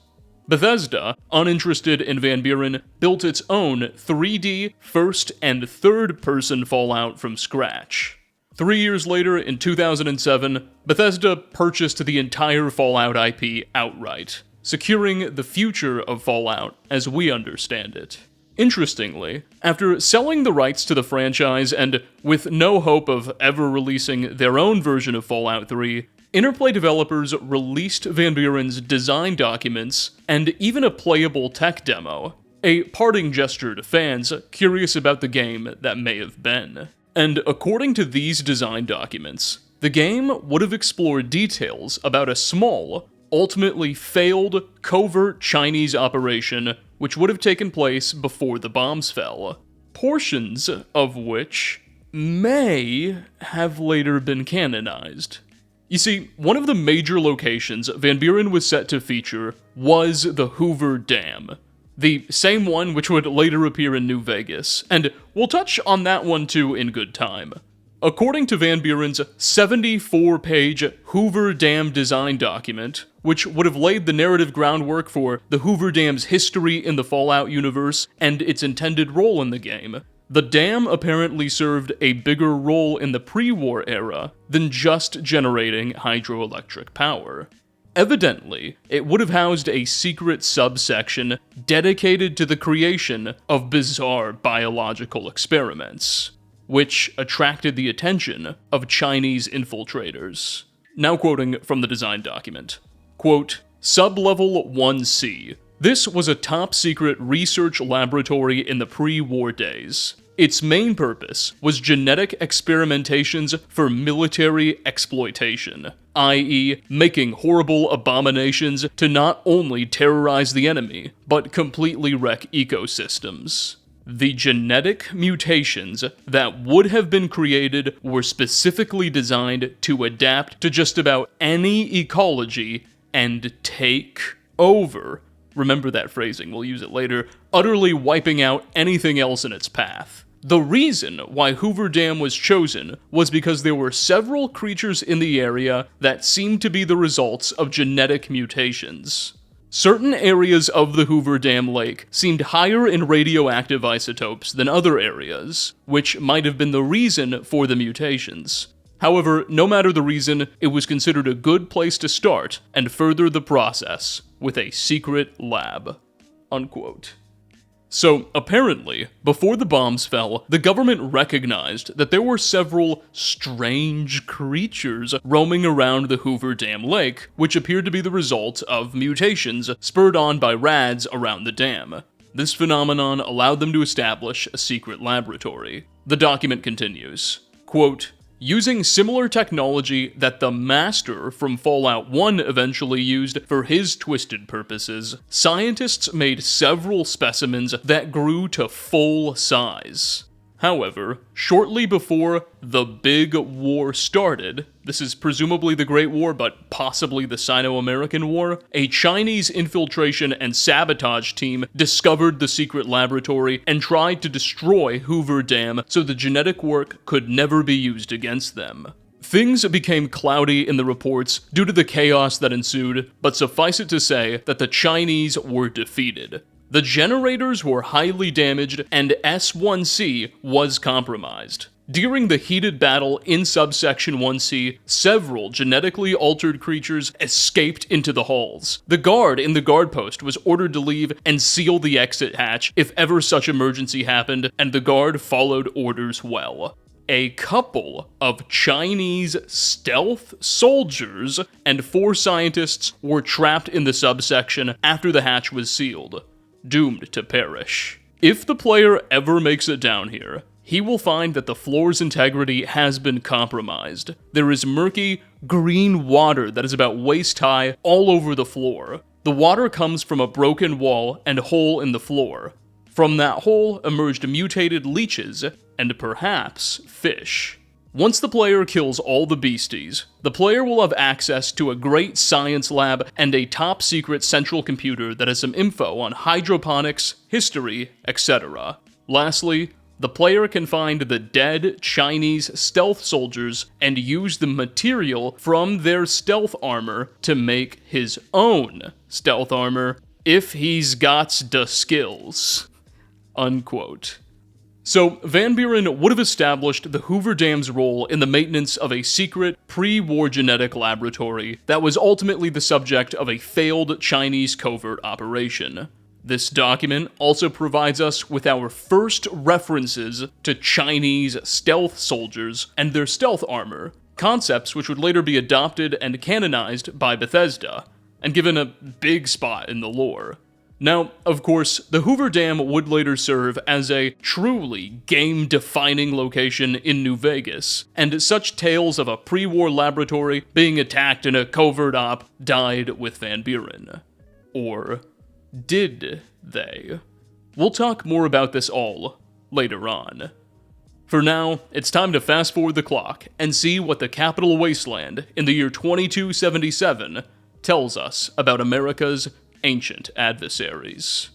Bethesda, uninterested in Van Buren, built its own 3D first and third-person Fallout from scratch. 3 years later, in 2007, Bethesda purchased the entire Fallout IP outright, securing the future of Fallout as we understand it. Interestingly, after selling the rights to the franchise and with no hope of ever releasing their own version of Fallout 3, Interplay developers released Van Buren's design documents and even a playable tech demo, a parting gesture to fans curious about the game that may have been. And according to these design documents, the game would have explored details about a small, ultimately failed, covert Chinese operation which would have taken place before the bombs fell, portions of which may have later been canonized. You see, one of the major locations Van Buren was set to feature was the Hoover Dam, the same one which would later appear in New Vegas, and we'll touch on that one too in good time. According to Van Buren's 74-page Hoover Dam design document, which would have laid the narrative groundwork for the Hoover Dam's history in the Fallout universe and its intended role in the game, the dam apparently served a bigger role in the pre-war era than just generating hydroelectric power. Evidently, it would have housed a secret subsection dedicated to the creation of bizarre biological experiments, which attracted the attention of Chinese infiltrators. Now quoting from the design document, quote, "Sublevel 1C. This was a top-secret research laboratory in the pre-war days. Its main purpose was genetic experimentations for military exploitation, i.e., making horrible abominations to not only terrorize the enemy, but completely wreck ecosystems. The genetic mutations that would have been created were specifically designed to adapt to just about any ecology and take over. Remember that phrasing, we'll use it later, utterly wiping out anything else in its path. The reason why Hoover Dam was chosen was because there were several creatures in the area that seemed to be the results of genetic mutations. Certain areas of the Hoover Dam Lake seemed higher in radioactive isotopes than other areas, which might have been the reason for the mutations. However, no matter the reason, it was considered a good place to start and further the process with a secret lab. Unquote. So, apparently, before the bombs fell, the government recognized that there were several strange creatures roaming around the Hoover Dam Lake, which appeared to be the result of mutations spurred on by rads around the dam. This phenomenon allowed them to establish a secret laboratory. The document continues, quote, using similar technology that the Master from Fallout 1 eventually used for his twisted purposes, scientists made several specimens that grew to full size. However, shortly before the Big War started, this is presumably the Great War, but possibly the Sino-American War, a Chinese infiltration and sabotage team discovered the secret laboratory and tried to destroy Hoover Dam so the genetic work could never be used against them. Things became cloudy in the reports due to the chaos that ensued, but suffice it to say that the Chinese were defeated. The generators were highly damaged, and S1C was compromised. During the heated battle in subsection 1C, several genetically altered creatures escaped into the halls. The guard in the guard post was ordered to leave and seal the exit hatch if ever such emergency happened, and the guard followed orders well. A couple of Chinese stealth soldiers and 4 scientists were trapped in the subsection after the hatch was sealed, doomed to perish. If the player ever makes it down here, he will find that the floor's integrity has been compromised. There is murky, green water that is about waist high all over the floor. The water comes from a broken wall and hole in the floor. From that hole emerged mutated leeches and perhaps fish. Once the player kills all the beasties, the player will have access to a great science lab and a top-secret central computer that has some info on hydroponics, history, etc. Lastly, the player can find the dead Chinese stealth soldiers and use the material from their stealth armor to make his own stealth armor if he's got the skills. Unquote. So, Van Buren would have established the Hoover Dam's role in the maintenance of a secret, pre-war genetic laboratory that was ultimately the subject of a failed Chinese covert operation. This document also provides us with our first references to Chinese stealth soldiers and their stealth armor, concepts which would later be adopted and canonized by Bethesda, and given a big spot in the lore. Now, of course, the Hoover Dam would later serve as a truly game-defining location in New Vegas, and such tales of a pre-war laboratory being attacked in a covert op died with Van Buren. Or did they? We'll talk more about this all later on. For now, it's time to fast forward the clock and see what the Capital Wasteland in the year 2277 tells us about America's ancient adversaries.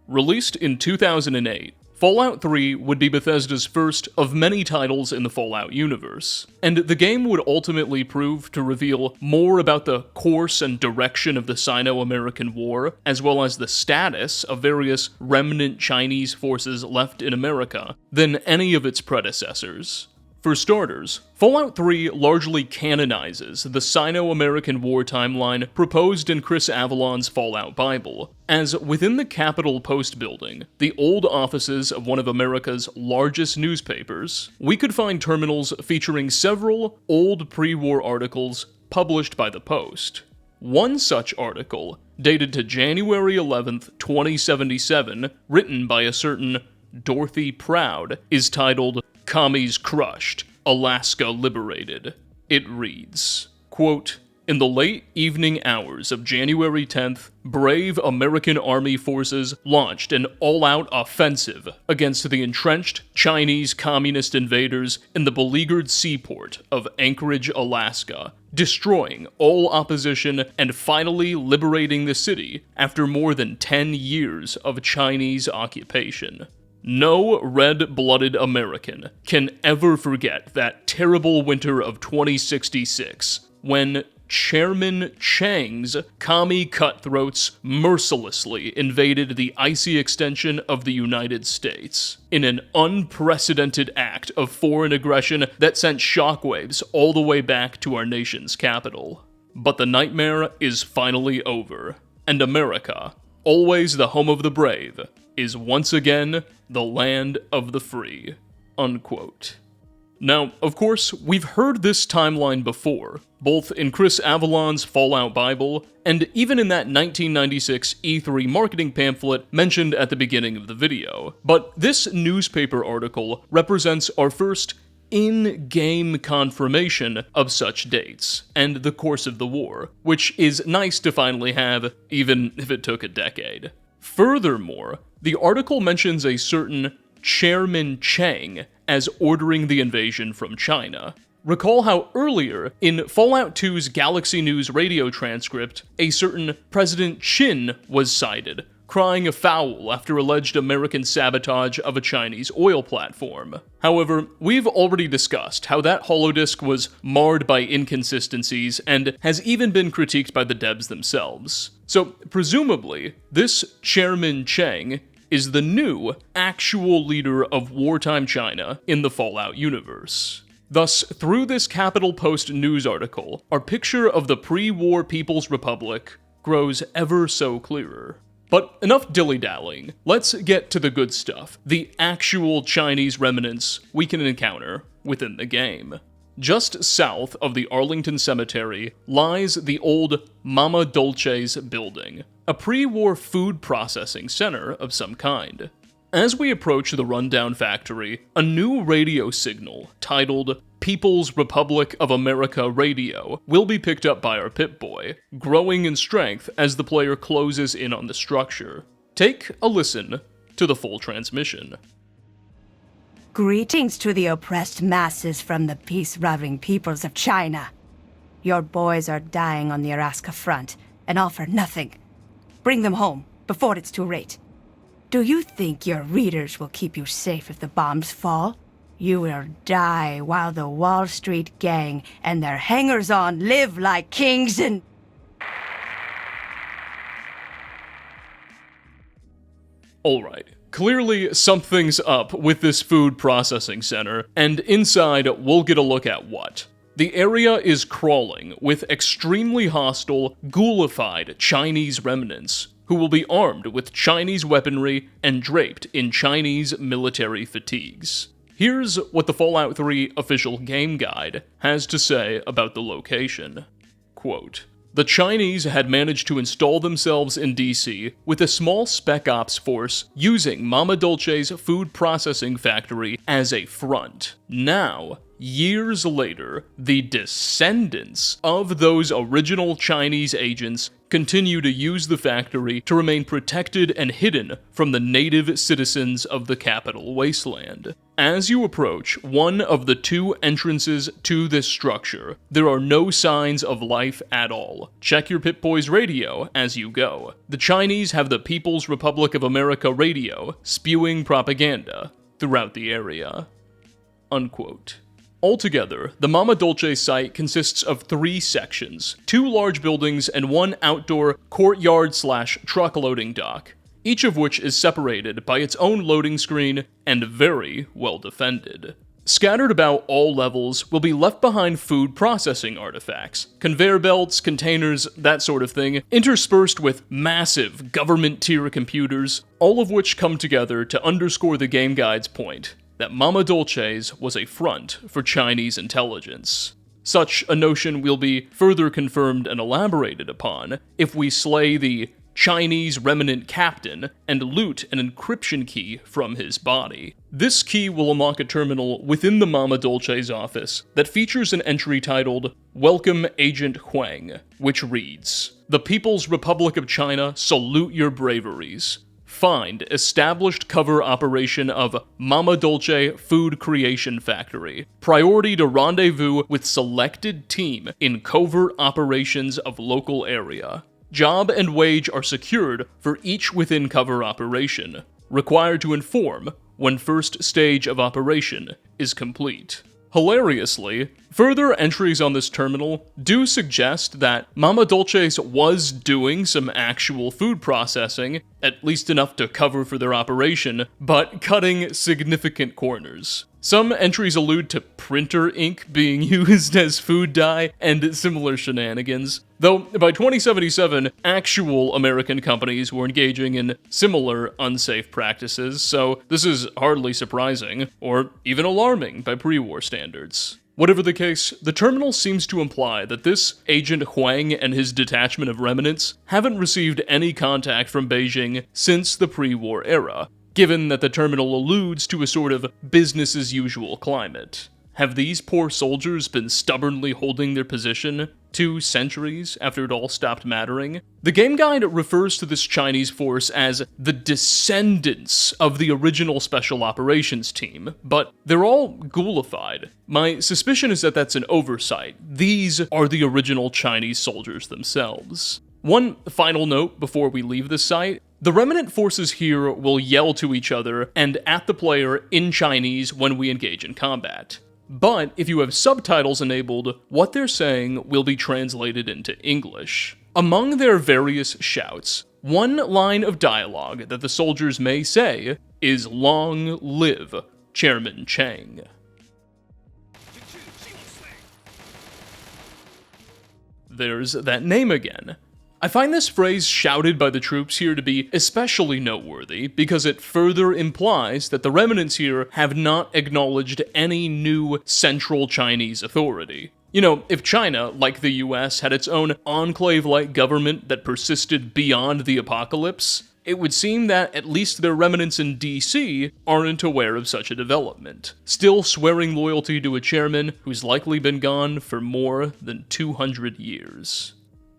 Released in 2008, Fallout 3 would be Bethesda's first of many titles in the Fallout universe, and the game would ultimately prove to reveal more about the course and direction of the Sino-American War, as well as the status of various remnant Chinese forces left in America, than any of its predecessors. For starters, Fallout 3 largely canonizes the Sino-American War timeline proposed in Chris Avalon's Fallout Bible, as within the Capitol Post building, the old offices of one of America's largest newspapers, we could find terminals featuring several old pre-war articles published by the Post. One such article, dated to January 11th, 2077, written by a certain Dorothy Proud, is titled "Commies Crushed, Alaska Liberated." It reads, quote, In the late evening hours of January 10th, brave American Army forces launched an all-out offensive against the entrenched Chinese communist invaders in the beleaguered seaport of Anchorage, Alaska, destroying all opposition and finally liberating the city after more than 10 years of Chinese occupation. No red-blooded American can ever forget that terrible winter of 2066, when Chairman Chiang's commie cutthroats mercilessly invaded the icy extension of the United States in an unprecedented act of foreign aggression that sent shockwaves all the way back to our nation's capital. But the nightmare is finally over, and America, always the home of the brave, is once again the land of the free. Unquote. Now, of course, we've heard this timeline before, both in Chris Avalon's Fallout Bible, and even in that 1996 E3 marketing pamphlet mentioned at the beginning of the video. But this newspaper article represents our first in-game confirmation of such dates, and the course of the war, which is nice to finally have, even if it took a decade. Furthermore, the article mentions a certain Chairman Chiang as ordering the invasion from China. Recall how earlier, in Fallout 2's Galaxy News radio transcript, a certain President Chin was cited, crying foul after alleged American sabotage of a Chinese oil platform. However, we've already discussed how that holodisk was marred by inconsistencies and has even been critiqued by the devs themselves. So, presumably, this Chairman Chiang is the new, actual leader of wartime China in the Fallout universe. Thus, through this Capital Post news article, our picture of the pre-war People's Republic grows ever so clearer. But enough dilly-dallying, let's get to the good stuff, the actual Chinese remnants we can encounter within the game. Just south of the Arlington Cemetery lies the old Mama Dolce's building, a pre-war food processing center of some kind. As we approach the rundown factory, a new radio signal titled People's Republic of America Radio will be picked up by our Pip-Boy, growing in strength as the player closes in on the structure. Take a listen to the full transmission. Greetings to the oppressed masses from the peace-loving peoples of China. Your boys are dying on the Alaska front, and all for nothing. Bring them home, before it's too late. Do you think your readers will keep you safe if the bombs fall? You will die while the Wall Street gang and their hangers-on live like kings and... Alright. Clearly, something's up with this food processing center, and inside, we'll get a look at what. The area is crawling with extremely hostile, ghoulified Chinese remnants, who will be armed with Chinese weaponry and draped in Chinese military fatigues. Here's what the Fallout 3 official game guide has to say about the location. Quote, "The Chinese had managed to install themselves in DC with a small spec ops force using Mama Dolce's food processing factory as a front. Now, years later, the descendants of those original Chinese agents continue to use the factory to remain protected and hidden from the native citizens of the capital wasteland. As you approach one of the two entrances to this structure, there are no signs of life at all. Check your Pip-Boy's radio as you go. The Chinese have the People's Republic of America radio spewing propaganda throughout the area." Unquote. Altogether, the Mama Dolce site consists of 3 sections, 2 large buildings and 1 outdoor courtyard/truck loading dock, each of which is separated by its own loading screen and very well defended. Scattered about all levels will be left behind food processing artifacts, conveyor belts, containers, that sort of thing, interspersed with massive government-tier computers, all of which come together to underscore the game guide's point that Mama Dolce's was a front for Chinese intelligence. Such a notion will be further confirmed and elaborated upon if we slay the Chinese remnant captain and loot an encryption key from his body. This key will unlock a terminal within the Mama Dolce's office that features an entry titled Welcome Agent Huang, which reads, "The People's Republic of China salute your braveries. Find established cover operation of Mama Dolce Food Creation Factory. Priority to rendezvous with selected team in covert operations of local area. Job and wage are secured for each within cover operation. Required to inform when first stage of operation is complete." Hilariously, further entries on this terminal do suggest that Mama Dolce's was doing some actual food processing, at least enough to cover for their operation, but cutting significant corners. Some entries allude to printer ink being used as food dye and similar shenanigans, though by 2077, actual American companies were engaging in similar unsafe practices, so this is hardly surprising, or even alarming by pre-war standards. Whatever the case, the terminal seems to imply that this Agent Huang and his detachment of remnants haven't received any contact from Beijing since the pre-war era, given that the terminal alludes to a sort of business-as-usual climate. Have these poor soldiers been stubbornly holding their position 2 centuries after it all stopped mattering? The game guide refers to this Chinese force as the descendants of the original Special Operations Team, but they're all ghoulified. My suspicion is that that's an oversight. These are the original Chinese soldiers themselves. One final note before we leave this site. The remnant forces here will yell to each other and at the player in Chinese when we engage in combat. But if you have subtitles enabled, what they're saying will be translated into English. Among their various shouts, one line of dialogue that the soldiers may say is "Long live Chairman Chang." There's that name again. I find this phrase shouted by the troops here to be especially noteworthy because it further implies that the remnants here have not acknowledged any new central Chinese authority. You know, if China, like the US, had its own enclave-like government that persisted beyond the apocalypse, it would seem that at least their remnants in DC aren't aware of such a development, still swearing loyalty to a chairman who's likely been gone for more than 200 years.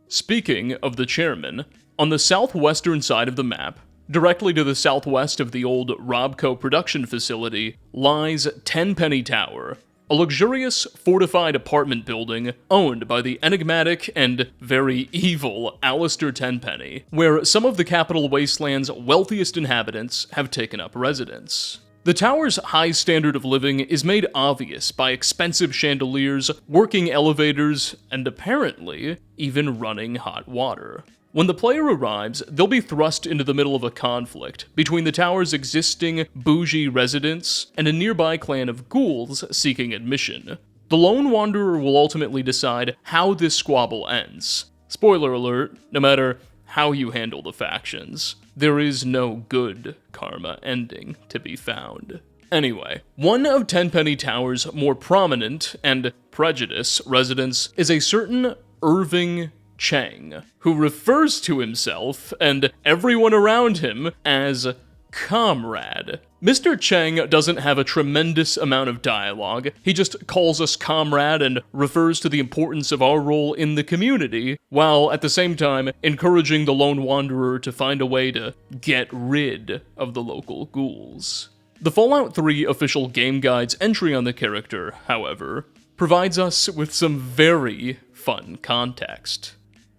Speaking of the chairman, on the southwestern side of the map, directly to the southwest of the old Robco production facility, lies Tenpenny Tower, a luxurious fortified apartment building owned by the enigmatic and very evil Alistair Tenpenny, where some of the capital wasteland's wealthiest inhabitants have taken up residence. The tower's high standard of living is made obvious by expensive chandeliers, working elevators, and apparently even running hot water. When the player arrives, they'll be thrust into the middle of a conflict between the tower's existing bougie residents and a nearby clan of ghouls seeking admission. The lone wanderer will ultimately decide how this squabble ends. Spoiler alert, no matter how you handle the factions, there is no good karma ending to be found. Anyway, one of Tenpenny Tower's more prominent and prejudiced residents is a certain Irving Chang, who refers to himself and everyone around him as Comrade. Mr. Chang doesn't have a tremendous amount of dialogue. He just calls us comrade and refers to the importance of our role in the community, while at the same time encouraging the lone wanderer to find a way to get rid of the local ghouls. The Fallout 3 official game guide's entry on the character, however, provides us with some very fun context.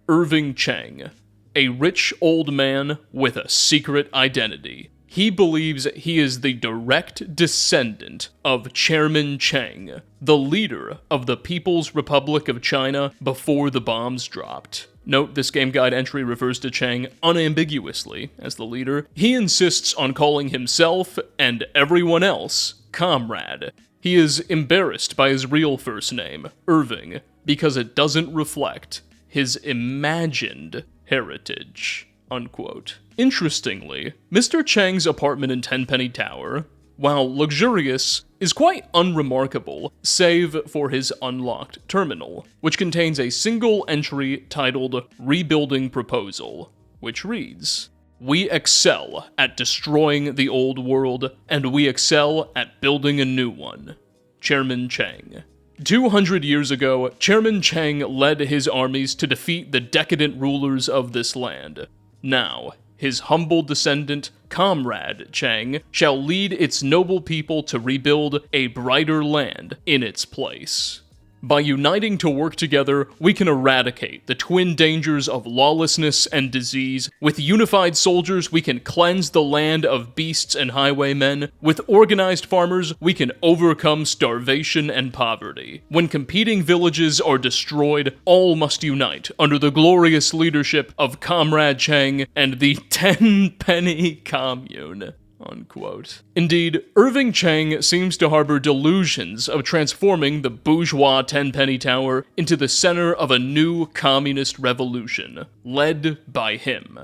Irving Chang, a rich old man with a secret identity. He believes he is the direct descendant of Chairman Chang, the leader of the People's Republic of China before the bombs dropped. Note, this game guide entry refers to Chang unambiguously as the leader. He insists on calling himself and everyone else Comrade. He is embarrassed by his real first name, Irving, because it doesn't reflect his imagined heritage, unquote. Interestingly, Mr. Chang's apartment in Tenpenny Tower, while luxurious, is quite unremarkable, save for his unlocked terminal, which contains a single entry titled Rebuilding Proposal, which reads, "We excel at destroying the old world, and we excel at building a new one. Chairman Chang." 200 years ago, Chairman Chang led his armies to defeat the decadent rulers of this land. Now, his humble descendant, Comrade Chang, shall lead its noble people to rebuild a brighter land in its place. By uniting to work together, we can eradicate the twin dangers of lawlessness and disease. With unified soldiers, we can cleanse the land of beasts and highwaymen. With organized farmers, we can overcome starvation and poverty. When competing villages are destroyed, all must unite under the glorious leadership of Comrade Chang and the 10-penny commune. Unquote. Indeed, Irving Chang seems to harbor delusions of transforming the bourgeois 10-penny tower into the center of a new communist revolution, led by him.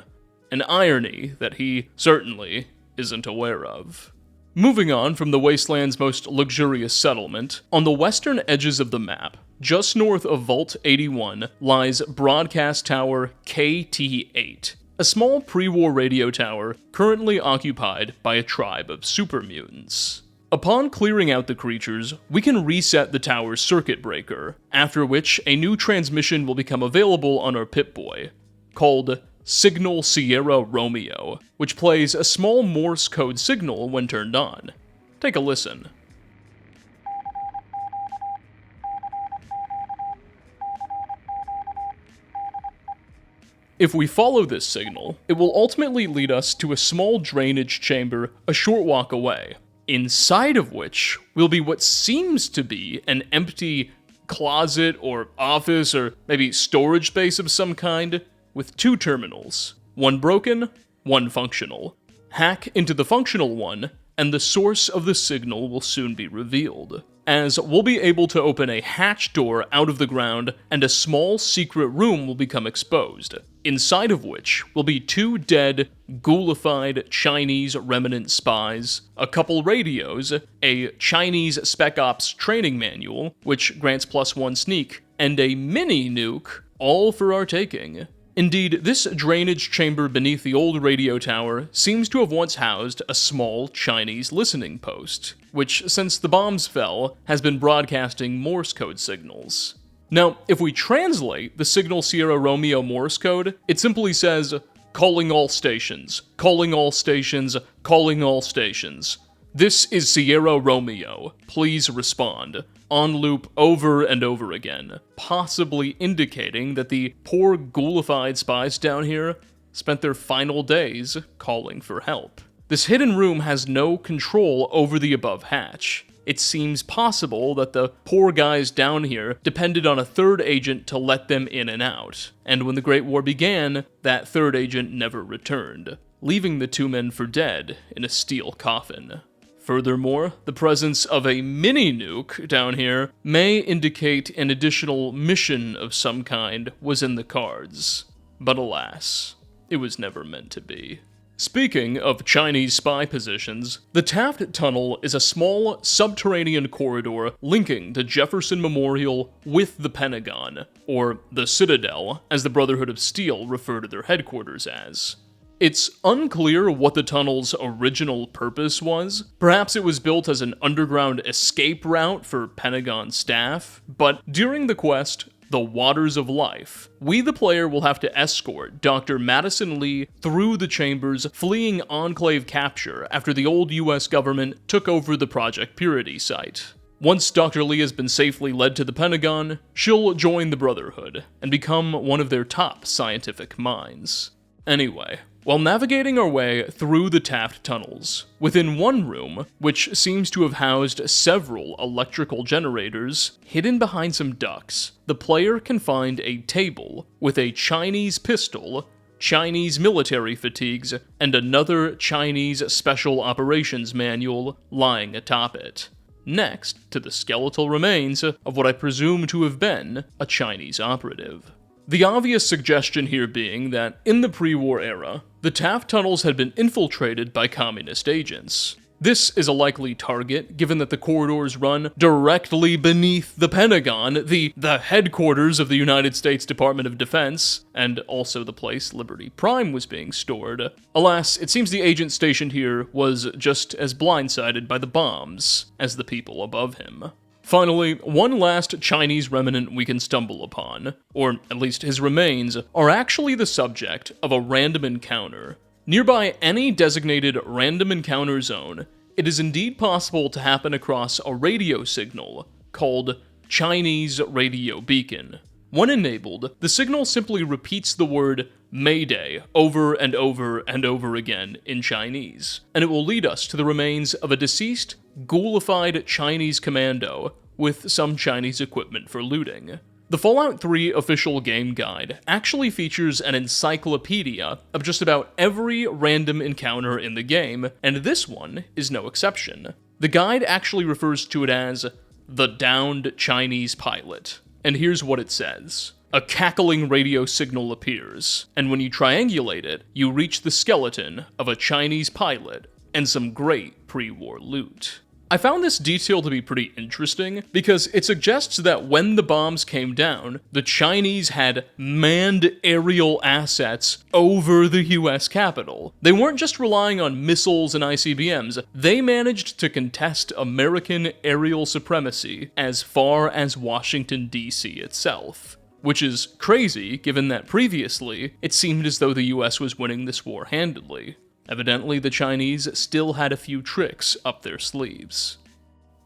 An irony that he certainly isn't aware of. Moving on from the wasteland's most luxurious settlement, on the western edges of the map, just north of Vault 81, lies Broadcast Tower KT-8. A small pre-war radio tower currently occupied by a tribe of super mutants. Upon clearing out the creatures, we can reset the tower's circuit breaker, after which a new transmission will become available on our Pip-Boy, called Signal Sierra Romeo, which plays a small Morse code signal when turned on. Take a listen. If we follow this signal, it will ultimately lead us to a small drainage chamber a short walk away, inside of which will be what seems to be an empty closet or office or maybe storage space of some kind, with two terminals, one broken, one functional. Hack into the functional one, and the source of the signal will soon be revealed, as we'll be able to open a hatch door out of the ground and a small secret room will become exposed, inside of which will be two dead, ghoulified Chinese remnant spies, a couple radios, a Chinese Spec Ops training manual, which grants +1 sneak, and a mini nuke, all for our taking. Indeed, this drainage chamber beneath the old radio tower seems to have once housed a small Chinese listening post, which, since the bombs fell, has been broadcasting Morse code signals. Now, if we translate the Signal Sierra Romeo Morse code, it simply says, "Calling all stations, calling all stations, calling all stations. This is Sierra Romeo. Please respond." On loop over and over again, possibly indicating that the poor ghoulified spies down here spent their final days calling for help. This hidden room has no control over the above hatch. It seems possible that the poor guys down here depended on a third agent to let them in and out, and when the Great War began, that third agent never returned, leaving the two men for dead in a steel coffin. Furthermore, the presence of a mini-nuke down here may indicate an additional mission of some kind was in the cards. But alas, it was never meant to be. Speaking of Chinese spy positions, the Taft Tunnel is a small subterranean corridor linking the Jefferson Memorial with the Pentagon, or the Citadel, as the Brotherhood of Steel refer to their headquarters as. It's unclear what the tunnel's original purpose was. Perhaps it was built as an underground escape route for Pentagon staff, but during the quest, The Waters of Life, we the player will have to escort Dr. Madison Lee through the chambers, fleeing Enclave capture after the old US government took over the Project Purity site. Once Dr. Lee has been safely led to the Pentagon, she'll join the Brotherhood and become one of their top scientific minds. Anyway, while navigating our way through the Taft tunnels, within one room, which seems to have housed several electrical generators, hidden behind some ducts, the player can find a table with a Chinese pistol, Chinese military fatigues, and another Chinese Special Operations manual lying atop it, next to the skeletal remains of what I presume to have been a Chinese operative. The obvious suggestion here being that, in the pre-war era, the Taft tunnels had been infiltrated by communist agents. This is a likely target, given that the corridors run directly beneath the Pentagon, the headquarters of the United States Department of Defense, and also the place Liberty Prime was being stored. Alas, it seems the agent stationed here was just as blindsided by the bombs as the people above him. Finally, one last Chinese remnant we can stumble upon, or at least his remains, are actually the subject of a random encounter. Nearby any designated random encounter zone, it is indeed possible to happen across a radio signal called Chinese Radio Beacon. When enabled, the signal simply repeats the word Mayday over and over and over again in Chinese, and it will lead us to the remains of a deceased, ghoulified Chinese commando with some Chinese equipment for looting. The Fallout 3 official game guide actually features an encyclopedia of just about every random encounter in the game, and this one is no exception. The guide actually refers to it as the downed Chinese pilot, and here's what it says. A cackling radio signal appears, and when you triangulate it, you reach the skeleton of a Chinese pilot and some great pre-war loot. I found this detail to be pretty interesting because it suggests that when the bombs came down, the Chinese had manned aerial assets over the US Capitol. They weren't just relying on missiles and ICBMs, they managed to contest American aerial supremacy as far as Washington, D.C. itself. Which is crazy, given that previously, it seemed as though the US was winning this war handedly. Evidently, the Chinese still had a few tricks up their sleeves.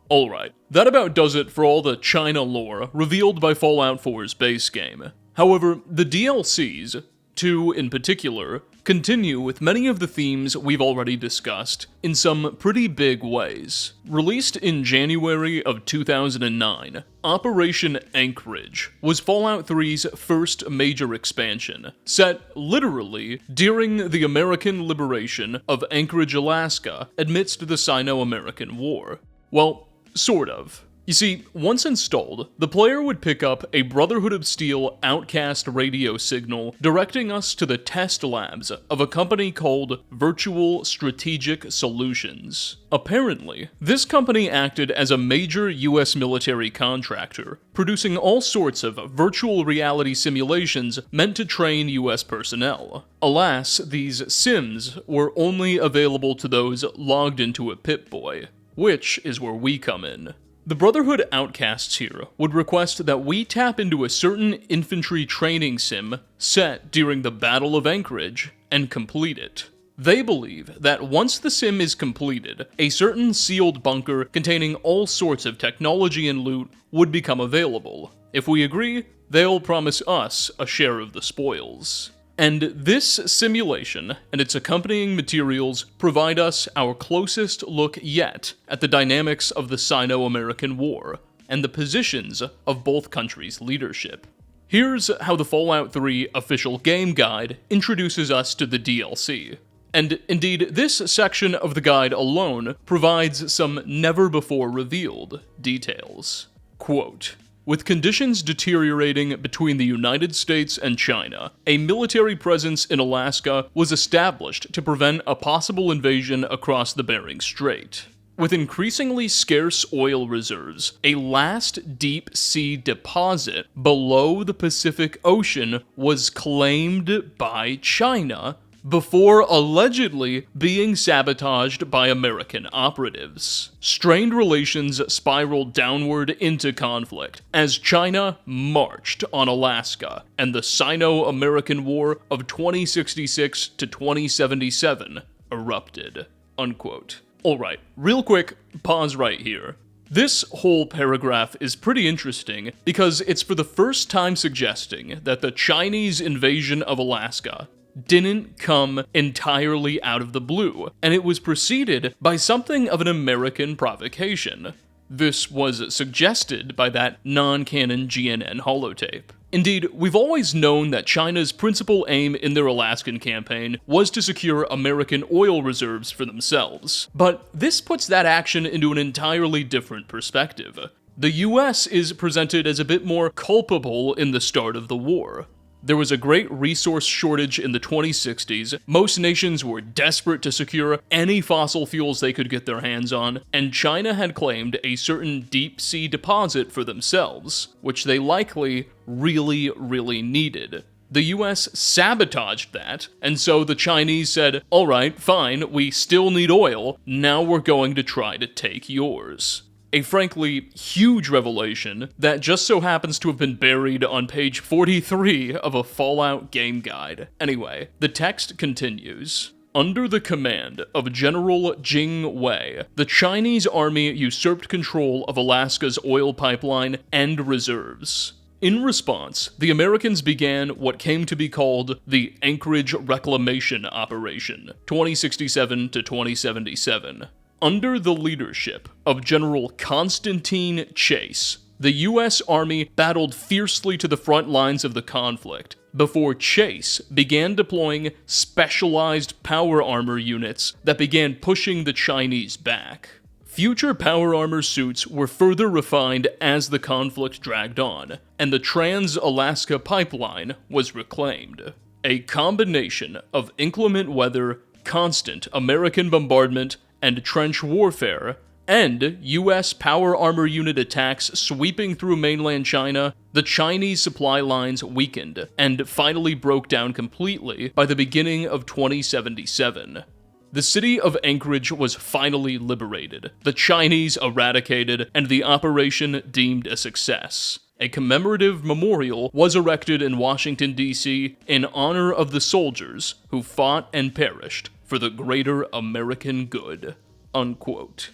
Alright, that about does it for all the China lore revealed by Fallout 4's base game. However, the DLCs, 2 in particular, continue with many of the themes we've already discussed in some pretty big ways. Released in January of 2009, Operation Anchorage was Fallout 3's first major expansion, set literally during the American liberation of Anchorage, Alaska, amidst the Sino-American War. Well, sort of. You see, once installed, the player would pick up a Brotherhood of Steel outcast radio signal directing us to the test labs of a company called Virtual Strategic Solutions. Apparently, this company acted as a major US military contractor, producing all sorts of virtual reality simulations meant to train US personnel. Alas, these sims were only available to those logged into a Pip-Boy, which is where we come in. The Brotherhood outcasts here would request that we tap into a certain infantry training sim set during the Battle of Anchorage and complete it. They believe that once the sim is completed, a certain sealed bunker containing all sorts of technology and loot would become available. If we agree, they'll promise us a share of the spoils. And this simulation and its accompanying materials provide us our closest look yet at the dynamics of the Sino-American War and the positions of both countries' leadership. Here's how the Fallout 3 official game guide introduces us to the DLC. And indeed, this section of the guide alone provides some never-before-revealed details. Quote, with conditions deteriorating between the United States and China, a military presence in Alaska was established to prevent a possible invasion across the Bering Strait. With increasingly scarce oil reserves, a last deep-sea deposit below the Pacific Ocean was claimed by China before allegedly being sabotaged by American operatives. Strained relations spiraled downward into conflict as China marched on Alaska, and the Sino-American War of 2066 to 2077 erupted. Unquote. Alright, real quick, pause right here. This whole paragraph is pretty interesting because it's for the first time suggesting that the Chinese invasion of Alaska didn't come entirely out of the blue, and it was preceded by something of an American provocation. This was suggested by that non-canon GNN holotape. Indeed, we've always known that China's principal aim in their Alaskan campaign was to secure American oil reserves for themselves. But this puts that action into an entirely different perspective. The US is presented as a bit more culpable in the start of the war. There was a great resource shortage in the 2060s, most nations were desperate to secure any fossil fuels they could get their hands on, and China had claimed a certain deep-sea deposit for themselves, which they likely really needed. The US sabotaged that, and so the Chinese said, alright, fine, we still need oil, now we're going to try to take yours. A frankly huge revelation that just so happens to have been buried on page 43 of a Fallout game guide. Anyway, the text continues. Under the command of General Jing Wei, the Chinese army usurped control of Alaska's oil pipeline and reserves. In response, the Americans began what came to be called the Anchorage Reclamation Operation, 2067 to 2077. Under the leadership of General Constantine Chase, the U.S. Army battled fiercely to the front lines of the conflict before Chase began deploying specialized power armor units that began pushing the Chinese back. Future power armor suits were further refined as the conflict dragged on, and the Trans-Alaska Pipeline was reclaimed. A combination of inclement weather, constant American bombardment, and trench warfare, and U.S. power armor unit attacks sweeping through mainland China, the Chinese supply lines weakened and finally broke down completely by the beginning of 2077. The city of Anchorage was finally liberated, the Chinese eradicated, and the operation deemed a success. A commemorative memorial was erected in Washington, D.C. in honor of the soldiers who fought and perished for the greater American good." Unquote.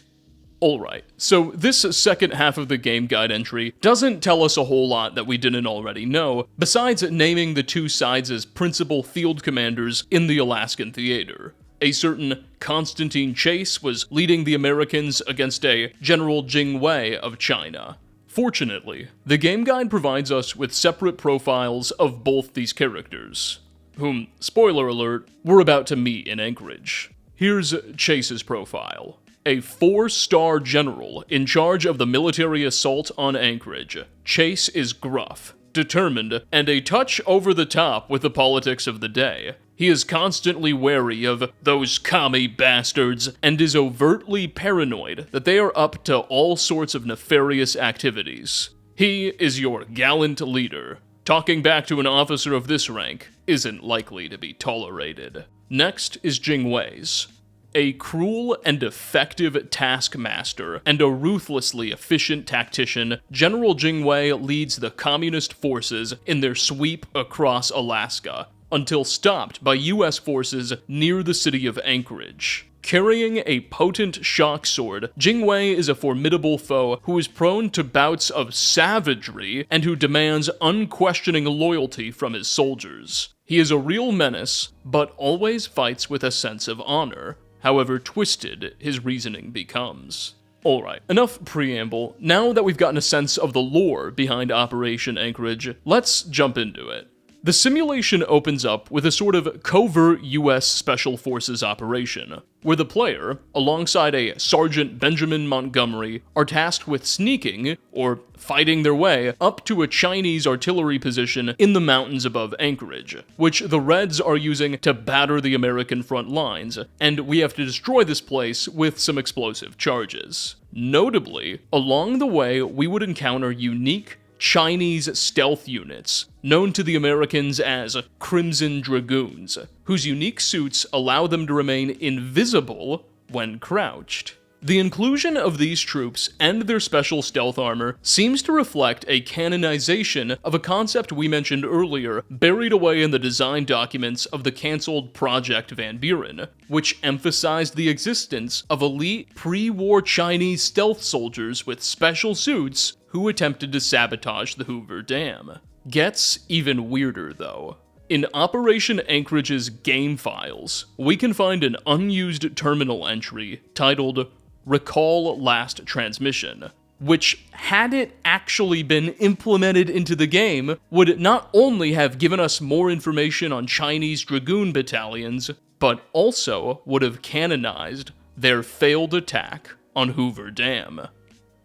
Alright, so this second half of the game guide entry doesn't tell us a whole lot that we didn't already know, besides naming the two sides as principal field commanders in the Alaskan theater. A certain Constantine Chase was leading the Americans against a General Jing Wei of China. Fortunately, the game guide provides us with separate profiles of both these characters, whom, spoiler alert, we're about to meet in Anchorage. Here's Chase's profile. A 4-star general in charge of the military assault on Anchorage. Chase is gruff, determined, and a touch over the top with the politics of the day. He is constantly wary of those commie bastards and is overtly paranoid that they are up to all sorts of nefarious activities. He is your gallant leader. Talking back to an officer of this rank isn't likely to be tolerated. Next is Jing Wei's. A cruel and effective taskmaster and a ruthlessly efficient tactician, General Jing Wei leads the communist forces in their sweep across Alaska, until stopped by U.S. forces near the city of Anchorage. Carrying a potent shock sword, Jing Wei is a formidable foe who is prone to bouts of savagery and who demands unquestioning loyalty from his soldiers. He is a real menace, but always fights with a sense of honor, however twisted his reasoning becomes. Alright, enough preamble. Now that we've gotten a sense of the lore behind Operation Anchorage, let's jump into it. The simulation opens up with a sort of covert US Special Forces operation, where the player, alongside a Sergeant Benjamin Montgomery, are tasked with sneaking, or fighting their way, up to a Chinese artillery position in the mountains above Anchorage, which the Reds are using to batter the American front lines, and we have to destroy this place with some explosive charges. Notably, along the way we would encounter unique Chinese stealth units, known to the Americans as Crimson Dragoons, whose unique suits allow them to remain invisible when crouched. The inclusion of these troops and their special stealth armor seems to reflect a canonization of a concept we mentioned earlier, buried away in the design documents of the cancelled Project Van Buren, which emphasized the existence of elite pre-war Chinese stealth soldiers with special suits who attempted to sabotage the Hoover Dam. Gets even weirder, though. In Operation Anchorage's game files, we can find an unused terminal entry titled Recall Last Transmission, which, had it actually been implemented into the game, would not only have given us more information on Chinese Dragoon battalions, but also would have canonized their failed attack on Hoover Dam.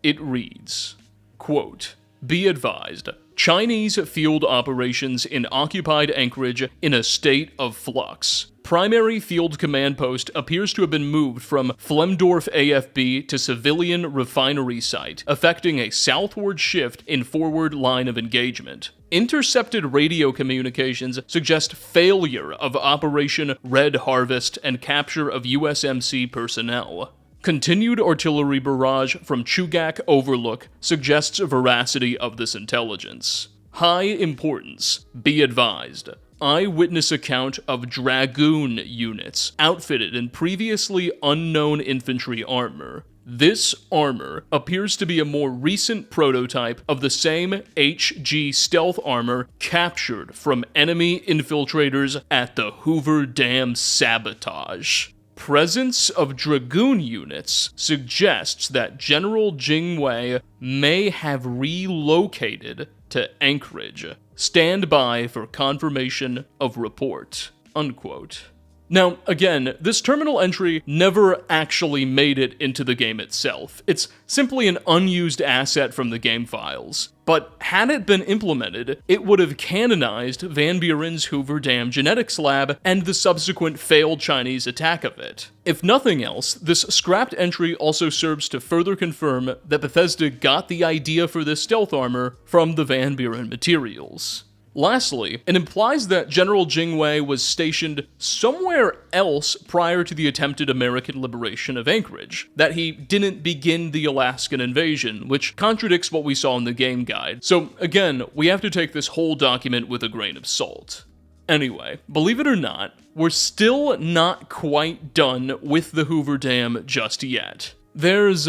It reads, quote, "Be advised, Chinese field operations in occupied Anchorage in a state of flux. Primary field command post appears to have been moved from Flemdorf AFB to civilian refinery site, affecting a southward shift in forward line of engagement. Intercepted radio communications suggest failure of Operation Red Harvest and capture of USMC personnel. Continued artillery barrage from Chugak Overlook suggests veracity of this intelligence. High importance. Be advised. Eyewitness account of Dragoon units outfitted in previously unknown infantry armor. This armor appears to be a more recent prototype of the same HG stealth armor captured from enemy infiltrators at the Hoover Dam sabotage. Presence of Dragoon units suggests that General Jingwei may have relocated to Anchorage. Stand by for confirmation of report. Unquote. Now, again, this terminal entry never actually made it into the game itself. It's simply an unused asset from the game files. But had it been implemented, it would have canonized Van Buren's Hoover Dam genetics lab and the subsequent failed Chinese attack of it. If nothing else, this scrapped entry also serves to further confirm that Bethesda got the idea for this stealth armor from the Van Buren materials. Lastly, it implies that General Jingwei was stationed somewhere else prior to the attempted American liberation of Anchorage, that he didn't begin the Alaskan invasion, which contradicts what we saw in the game guide. So again, we have to take this whole document with a grain of salt. Anyway, believe it or not, we're still not quite done with the Hoover Dam just yet. There's,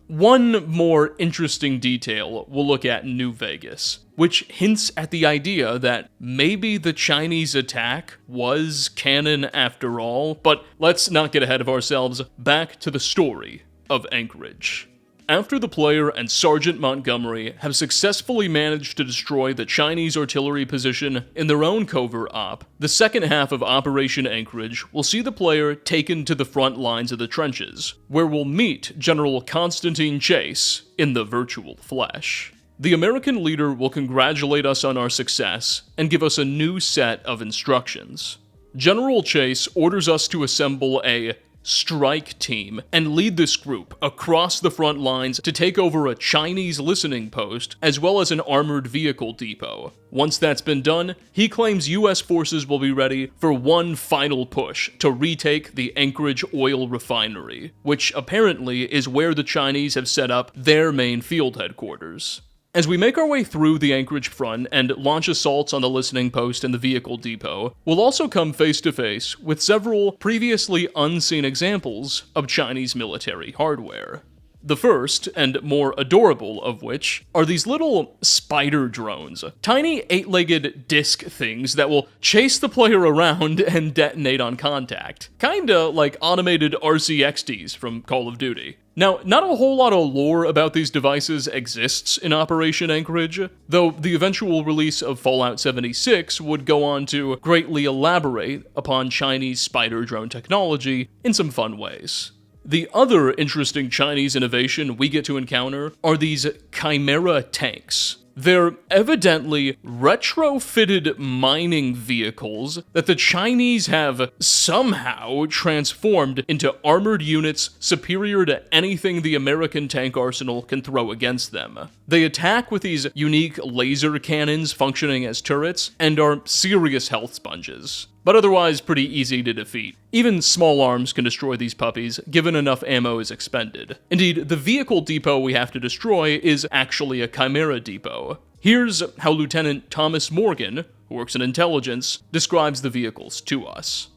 one more interesting detail we'll look at in New Vegas, which hints at the idea that maybe the Chinese attack was canon after all, but let's not get ahead of ourselves. Back to the story of Anchorage. After the player and Sergeant Montgomery have successfully managed to destroy the Chinese artillery position in their own covert op, the second half of Operation Anchorage will see the player taken to the front lines of the trenches, where we'll meet General Constantine Chase in the virtual flesh. The American leader will congratulate us on our success and give us a new set of instructions. General Chase orders us to assemble a strike team and lead this group across the front lines to take over a Chinese listening post as well as an armored vehicle depot. Once that's been done, he claims US forces will be ready for one final push to retake the Anchorage oil refinery, which apparently is where the Chinese have set up their main field headquarters. As we make our way through the Anchorage front and launch assaults on the listening post and the vehicle depot, we'll also come face to face with several previously unseen examples of Chinese military hardware. The first, and more adorable of which, are these little spider drones, tiny 8-legged disc things that will chase the player around and detonate on contact. Kinda like automated RCXDs from Call of Duty. Now, not a whole lot of lore about these devices exists in Operation Anchorage, though the eventual release of Fallout 76 would go on to greatly elaborate upon Chinese spider drone technology in some fun ways. The other interesting Chinese innovation we get to encounter are these Chimera tanks. They're evidently retrofitted mining vehicles that the Chinese have somehow transformed into armored units superior to anything the American tank arsenal can throw against them. They attack with these unique laser cannons functioning as turrets and are serious health sponges, but otherwise pretty easy to defeat. Even small arms can destroy these puppies, given enough ammo is expended. Indeed, the vehicle depot we have to destroy is actually a Chimera depot. Here's how Lieutenant Thomas Morgan, who works in intelligence, describes the vehicles to us.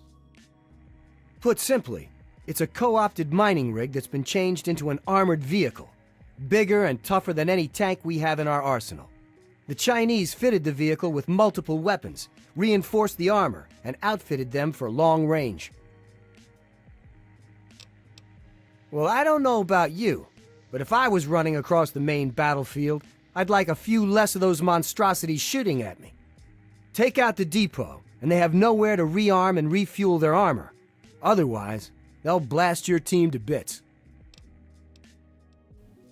Put simply, it's a co-opted mining rig that's been changed into an armored vehicle, bigger and tougher than any tank we have in our arsenal. The Chinese fitted the vehicle with multiple weapons, reinforced the armor, and outfitted them for long range. Well, I don't know about you, but if I was running across the main battlefield, I'd like a few less of those monstrosities shooting at me. Take out the depot, and they have nowhere to rearm and refuel their armor. Otherwise, they'll blast your team to bits.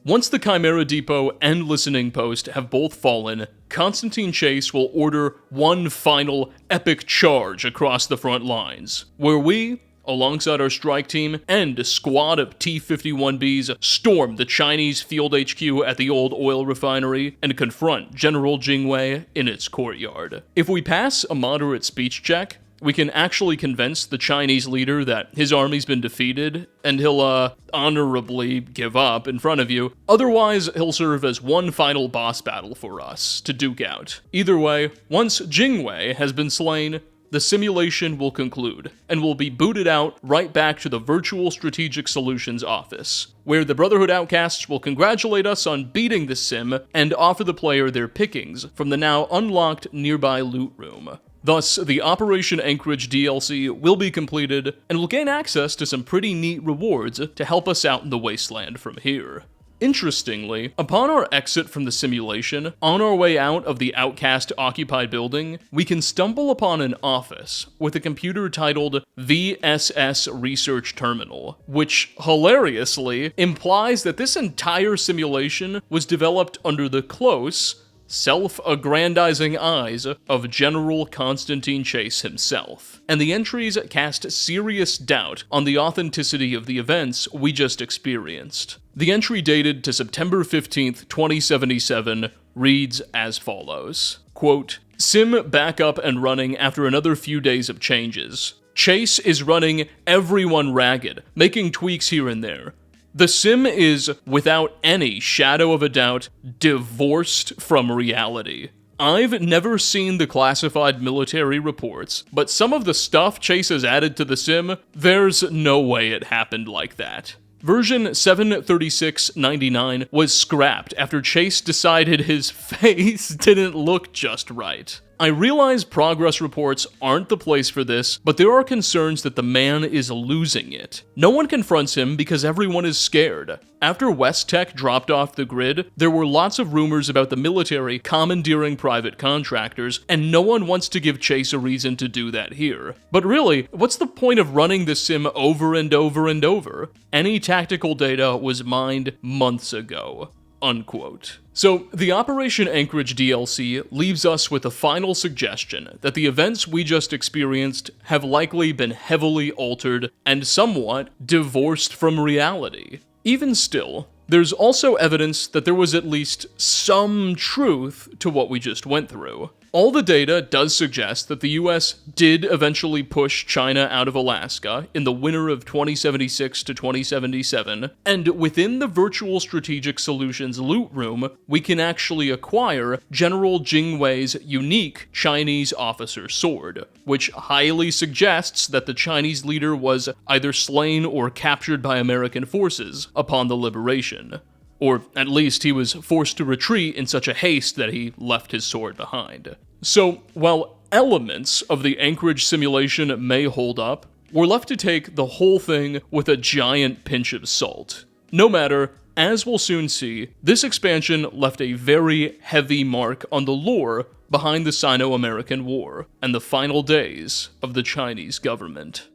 Once the Chimera Depot and listening post have both fallen, Constantine Chase will order one final epic charge across the front lines, where we, alongside our strike team and a squad of T-51Bs, storm the Chinese field HQ at the old oil refinery and confront General Jingwei in its courtyard. If we pass a moderate speech check, we can actually convince the Chinese leader that his army's been defeated, and he'll, honorably give up in front of you. Otherwise, he'll serve as one final boss battle for us to duke out. Either way, once Jingwei has been slain, the simulation will conclude, and will be booted out right back to the Virtual Strategic Solutions office, where the Brotherhood Outcasts will congratulate us on beating the sim and offer the player their pickings from the now unlocked nearby loot room. Thus, the Operation Anchorage DLC will be completed, and we'll gain access to some pretty neat rewards to help us out in the wasteland from here. Interestingly, upon our exit from the simulation, on our way out of the Outcast-occupied building, we can stumble upon an office with a computer titled VSS Research Terminal, which, hilariously, implies that this entire simulation was developed under the close, self-aggrandizing eyes of General Constantine Chase himself, and the entries cast serious doubt on the authenticity of the events we just experienced. The entry dated to September 15th, 2077 reads as follows, quote, "Sim back up and running after another few days of changes. Chase is running everyone ragged, making tweaks here and there. The sim is, without any shadow of a doubt, divorced from reality. I've never seen the classified military reports, but some of the stuff Chase has added to the sim, there's no way it happened like that. Version 73699 was scrapped after Chase decided his face didn't look just right. I realize progress reports aren't the place for this, but there are concerns that the man is losing it. No one confronts him because everyone is scared. After West Tech dropped off the grid, there were lots of rumors about the military commandeering private contractors, and no one wants to give Chase a reason to do that here. But really, what's the point of running the sim over and over and over? Any tactical data was mined months ago." Unquote. So, the Operation Anchorage DLC leaves us with a final suggestion that the events we just experienced have likely been heavily altered and somewhat divorced from reality. Even still, there's also evidence that there was at least some truth to what we just went through. All the data does suggest that the US did eventually push China out of Alaska in the winter of 2076 to 2077, and within the Virtual Strategic Solutions loot room, we can actually acquire General Jingwei's unique Chinese officer sword, which highly suggests that the Chinese leader was either slain or captured by American forces upon the liberation. Or at least he was forced to retreat in such a haste that he left his sword behind. So, while elements of the Anchorage simulation may hold up, we're left to take the whole thing with a giant pinch of salt. No matter, as we'll soon see, this expansion left a very heavy mark on the lore behind the Sino-American War and the final days of the Chinese government.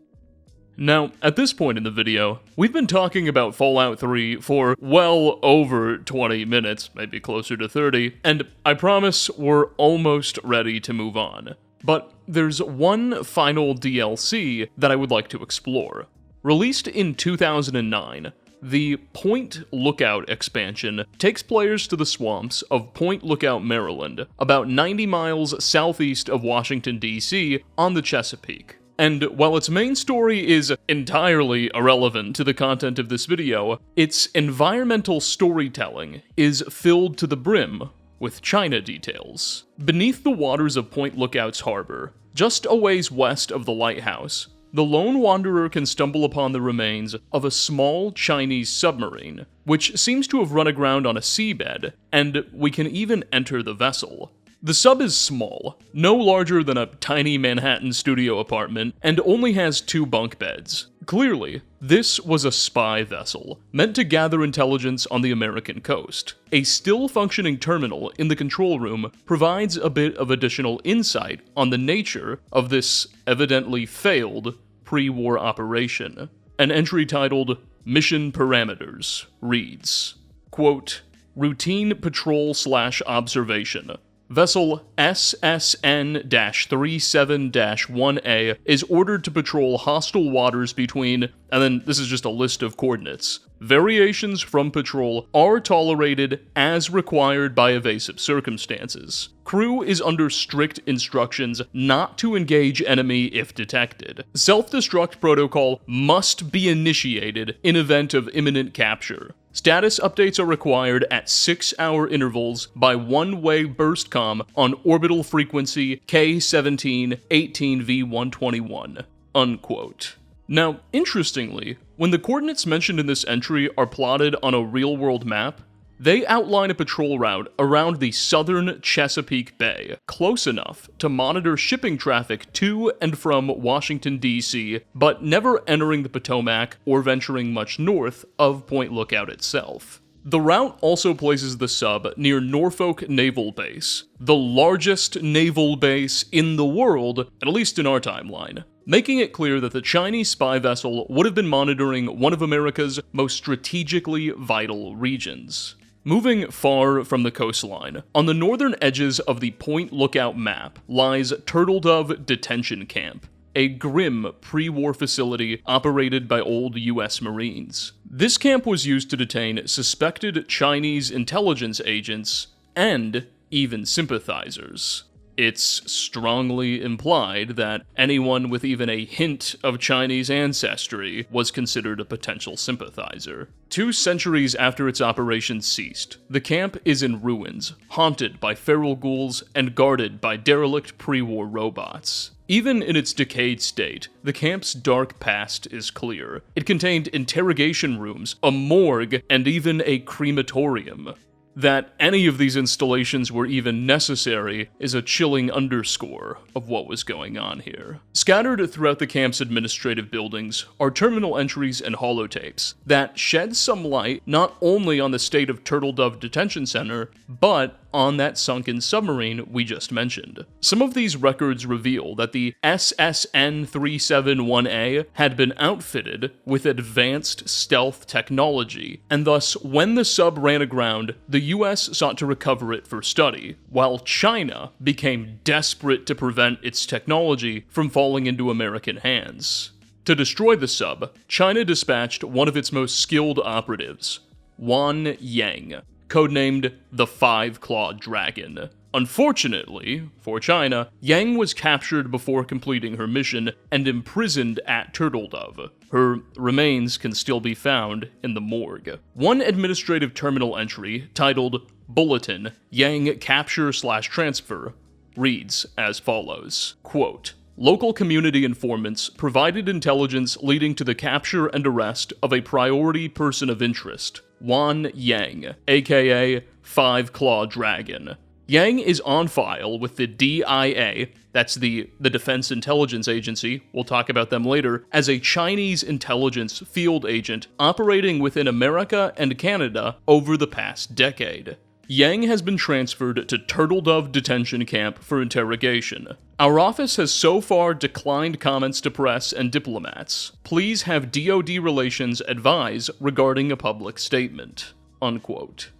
Now, at this point in the video, we've been talking about Fallout 3 for well over 20 minutes, maybe closer to 30, and I promise we're almost ready to move on. But there's one final DLC that I would like to explore. Released in 2009, the Point Lookout expansion takes players to the swamps of Point Lookout, Maryland, about 90 miles southeast of Washington, D.C., on the Chesapeake. And while its main story is entirely irrelevant to the content of this video, its environmental storytelling is filled to the brim with China details. Beneath the waters of Point Lookout's harbor, just a ways west of the lighthouse, the lone wanderer can stumble upon the remains of a small Chinese submarine, which seems to have run aground on a seabed, and we can even enter the vessel. The sub is small, no larger than a tiny Manhattan studio apartment, and only has 2 bunk beds. Clearly, this was a spy vessel, meant to gather intelligence on the American coast. A still-functioning terminal in the control room provides a bit of additional insight on the nature of this evidently failed pre-war operation. An entry titled "Mission Parameters" reads, Quote, routine patrol/observation. Vessel SSN-37-1A is ordered to patrol hostile waters between, and then this is just a list of coordinates. Variations from patrol are tolerated as required by evasive circumstances. Crew is under strict instructions not to engage enemy if detected. Self-destruct protocol must be initiated in event of imminent capture. Status updates are required at 6-hour intervals by one-way burstcom on orbital frequency K17 18V121. Unquote. Now, interestingly, when the coordinates mentioned in this entry are plotted on a real-world map, they outline a patrol route around the southern Chesapeake Bay, close enough to monitor shipping traffic to and from Washington, D.C., but never entering the Potomac or venturing much north of Point Lookout itself. The route also places the sub near Norfolk Naval Base, the largest naval base in the world, at least in our timeline, making it clear that the Chinese spy vessel would have been monitoring one of America's most strategically vital regions. Moving far from the coastline, on the northern edges of the Point Lookout map lies Turtle Dove Detention Camp, a grim pre-war facility operated by old US Marines. This camp was used to detain suspected Chinese intelligence agents and even sympathizers. It's strongly implied that anyone with even a hint of Chinese ancestry was considered a potential sympathizer. 2 centuries after its operations ceased, the camp is in ruins, haunted by feral ghouls and guarded by derelict pre-war robots. Even in its decayed state, the camp's dark past is clear. It contained interrogation rooms, a morgue, and even a crematorium. That any of these installations were even necessary is a chilling underscore of what was going on here. Scattered throughout the camp's administrative buildings are terminal entries and holotapes that shed some light not only on the state of Turtle Dove Detention Center, but on that sunken submarine we just mentioned. Some of these records reveal that the SSN-371A had been outfitted with advanced stealth technology, and thus when the sub ran aground, the US sought to recover it for study, while China became desperate to prevent its technology from falling into American hands. To destroy the sub, China dispatched one of its most skilled operatives, Wan Yang, codenamed the Five-Clawed Dragon. Unfortunately, for China, Yang was captured before completing her mission and imprisoned at Turtle Dove. Her remains can still be found in the morgue. One administrative terminal entry, titled Bulletin, Yang Capture/Transfer, reads as follows, quote, local community informants provided intelligence leading to the capture and arrest of a priority person of interest, Wan Yang, aka Five-Clawed Dragon. Yang is on file with the DIA, that's the Defense Intelligence Agency, we'll talk about them later, as a Chinese intelligence field agent operating within America and Canada over the past decade. Yang has been transferred to Turtle Dove Detention Camp for interrogation. Our office has so far declined comments to press and diplomats. Please have DoD Relations advise regarding a public statement. Unquote.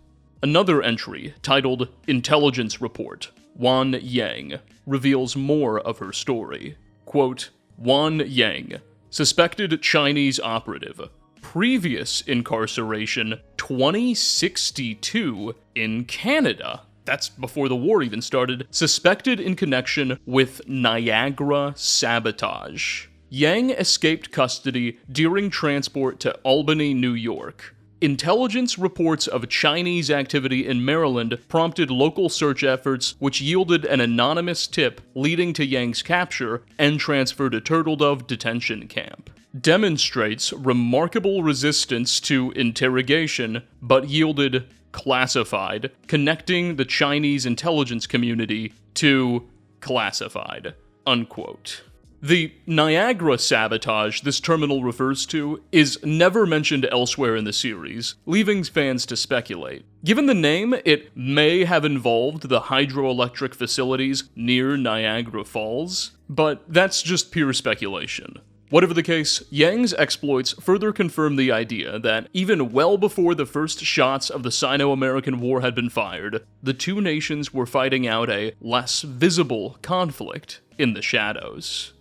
Another entry, titled Intelligence Report, Wan Yang, reveals more of her story. Quote, Wan Yang, suspected Chinese operative. Previous incarceration, 2062 in Canada. That's before the war even started. Suspected in connection with Niagara sabotage. Yang escaped custody during transport to Albany, New York. Intelligence reports of Chinese activity in Maryland prompted local search efforts, which yielded an anonymous tip leading to Yang's capture and transfer to Turtle Dove Detention Camp. Demonstrates remarkable resistance to interrogation, but yielded classified, connecting the Chinese intelligence community to classified. Unquote. The Niagara sabotage this terminal refers to is never mentioned elsewhere in the series, leaving fans to speculate. Given the name, it may have involved the hydroelectric facilities near Niagara Falls, but that's just pure speculation. Whatever the case, Yang's exploits further confirm the idea that even well before the first shots of the Sino-American War had been fired, the two nations were fighting out a less visible conflict in the shadows.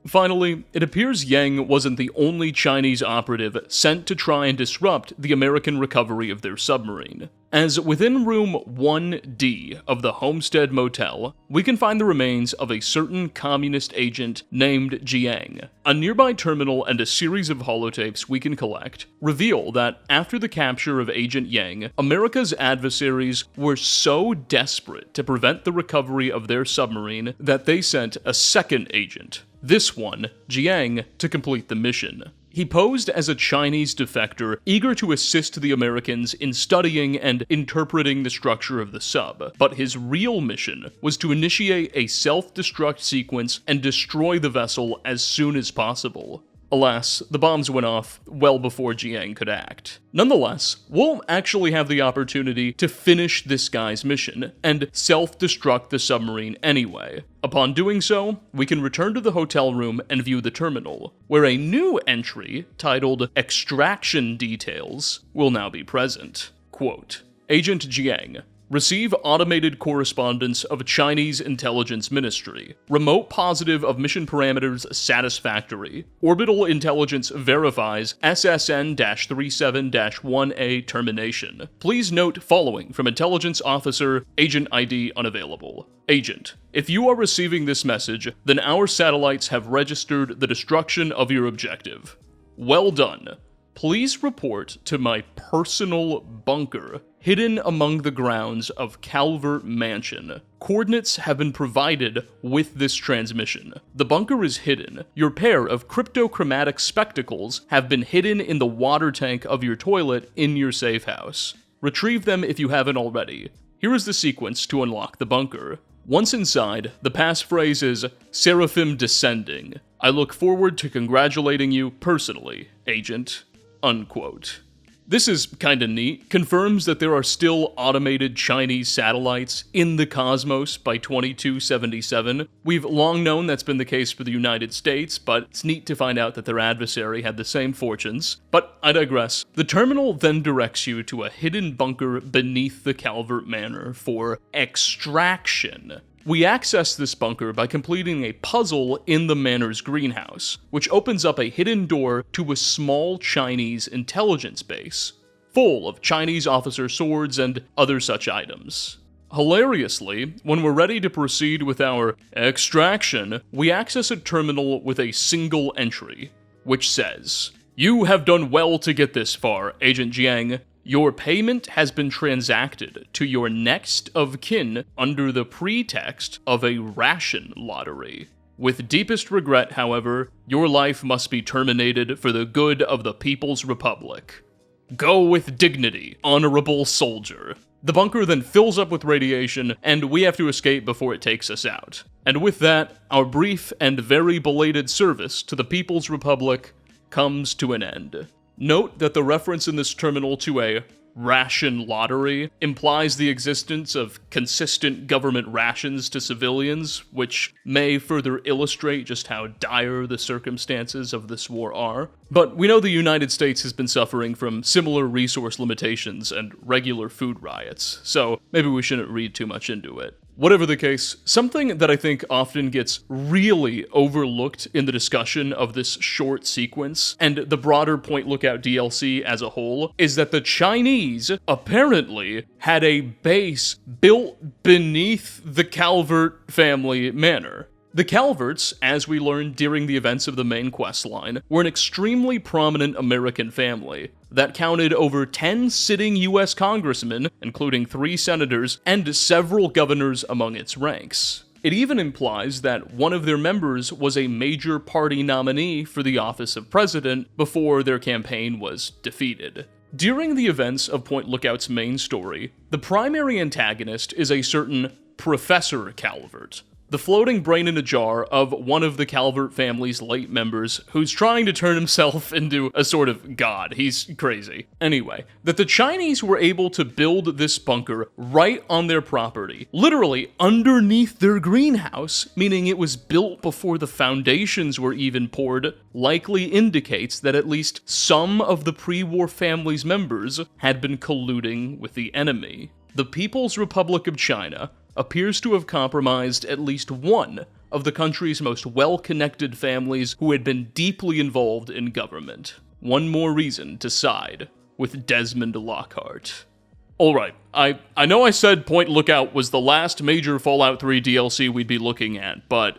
Finally, it appears Yang wasn't the only Chinese operative sent to try and disrupt the American recovery of their submarine, as within room 1D of the Homestead Motel, we can find the remains of a certain communist agent named Jiang. A nearby terminal and a series of holotapes we can collect reveal that after the capture of Agent Yang, America's adversaries were so desperate to prevent the recovery of their submarine that they sent a second agent, this one, Jiang, to complete the mission. He posed as a Chinese defector, eager to assist the Americans in studying and interpreting the structure of the sub, but his real mission was to initiate a self-destruct sequence and destroy the vessel as soon as possible. Alas, the bombs went off well before Jiang could act. Nonetheless, we'll actually have the opportunity to finish this guy's mission and self-destruct the submarine anyway. Upon doing so, we can return to the hotel room and view the terminal, where a new entry titled Extraction Details will now be present. Quote, Agent Jiang, receive automated correspondence of Chinese Intelligence Ministry. Remote positive of mission parameters satisfactory. Orbital intelligence verifies SSN-37-1A termination. Please note following from Intelligence Officer, Agent ID unavailable. Agent, if you are receiving this message, then our satellites have registered the destruction of your objective. Well done. Please report to my personal bunker, hidden among the grounds of Calvert Mansion. Coordinates have been provided with this transmission. The bunker is hidden. Your pair of cryptochromatic spectacles have been hidden in the water tank of your toilet in your safe house. Retrieve them if you haven't already. Here is the sequence to unlock the bunker. Once inside, the passphrase is Seraphim Descending. I look forward to congratulating you personally, Agent. Unquote. This is kinda neat, confirms that there are still automated Chinese satellites in the cosmos by 2277. We've long known that's been the case for the United States, but it's neat to find out that their adversary had the same fortunes. But I digress. The terminal then directs you to a hidden bunker beneath the Calvert Manor for extraction. We access this bunker by completing a puzzle in the manor's greenhouse, which opens up a hidden door to a small Chinese intelligence base, full of Chinese officer swords and other such items. Hilariously, when we're ready to proceed with our extraction, we access a terminal with a single entry, which says, You have done well to get this far, Agent Jiang. Your payment has been transacted to your next of kin under the pretext of a ration lottery. With deepest regret, however, your life must be terminated for the good of the People's Republic. Go with dignity, honorable soldier. The bunker then fills up with radiation, and we have to escape before it takes us out. And with that, our brief and very belated service to the People's Republic comes to an end. Note that the reference in this terminal to a ration lottery implies the existence of consistent government rations to civilians, which may further illustrate just how dire the circumstances of this war are. But we know the United States has been suffering from similar resource limitations and regular food riots, so maybe we shouldn't read too much into it. Whatever the case, something that I think often gets really overlooked in the discussion of this short sequence, and the broader Point Lookout DLC as a whole, is that the Chinese apparently had a base built beneath the Calvert family manor. The Calverts, as we learned during the events of the main questline, were an extremely prominent American family that counted over 10 sitting US congressmen, including 3 senators, and several governors among its ranks. It even implies that one of their members was a major party nominee for the office of president before their campaign was defeated. During the events of Point Lookout's main story, the primary antagonist is a certain Professor Calvert, the floating brain in a jar of one of the Calvert family's late members who's trying to turn himself into a sort of god. He's crazy. Anyway, that the Chinese were able to build this bunker right on their property, literally underneath their greenhouse, meaning it was built before the foundations were even poured, likely indicates that at least some of the pre-war family's members had been colluding with the enemy. The People's Republic of China appears to have compromised at least one of the country's most well-connected families who had been deeply involved in government. One more reason to side with Desmond Lockhart. Alright, I know I said Point Lookout was the last major Fallout 3 DLC we'd be looking at, but,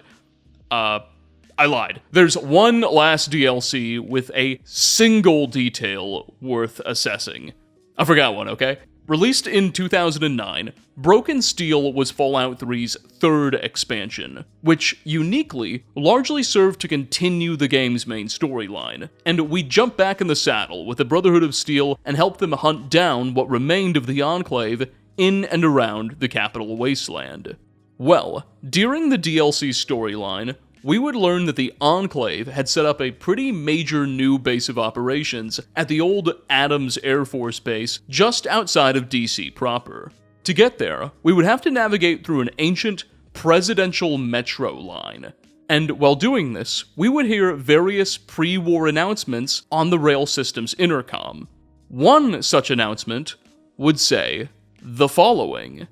I lied. There's one last DLC with a single detail worth assessing. I forgot one, okay? Released in 2009, Broken Steel was Fallout 3's third expansion, which uniquely largely served to continue the game's main storyline, and we jump back in the saddle with the Brotherhood of Steel and help them hunt down what remained of the Enclave in and around the Capital Wasteland. Well, during the DLC storyline, we would learn that the Enclave had set up a pretty major new base of operations at the old Adams Air Force Base just outside of DC proper. To get there, we would have to navigate through an ancient presidential metro line. And while doing this, we would hear various pre-war announcements on the rail system's intercom. One such announcement would say the following.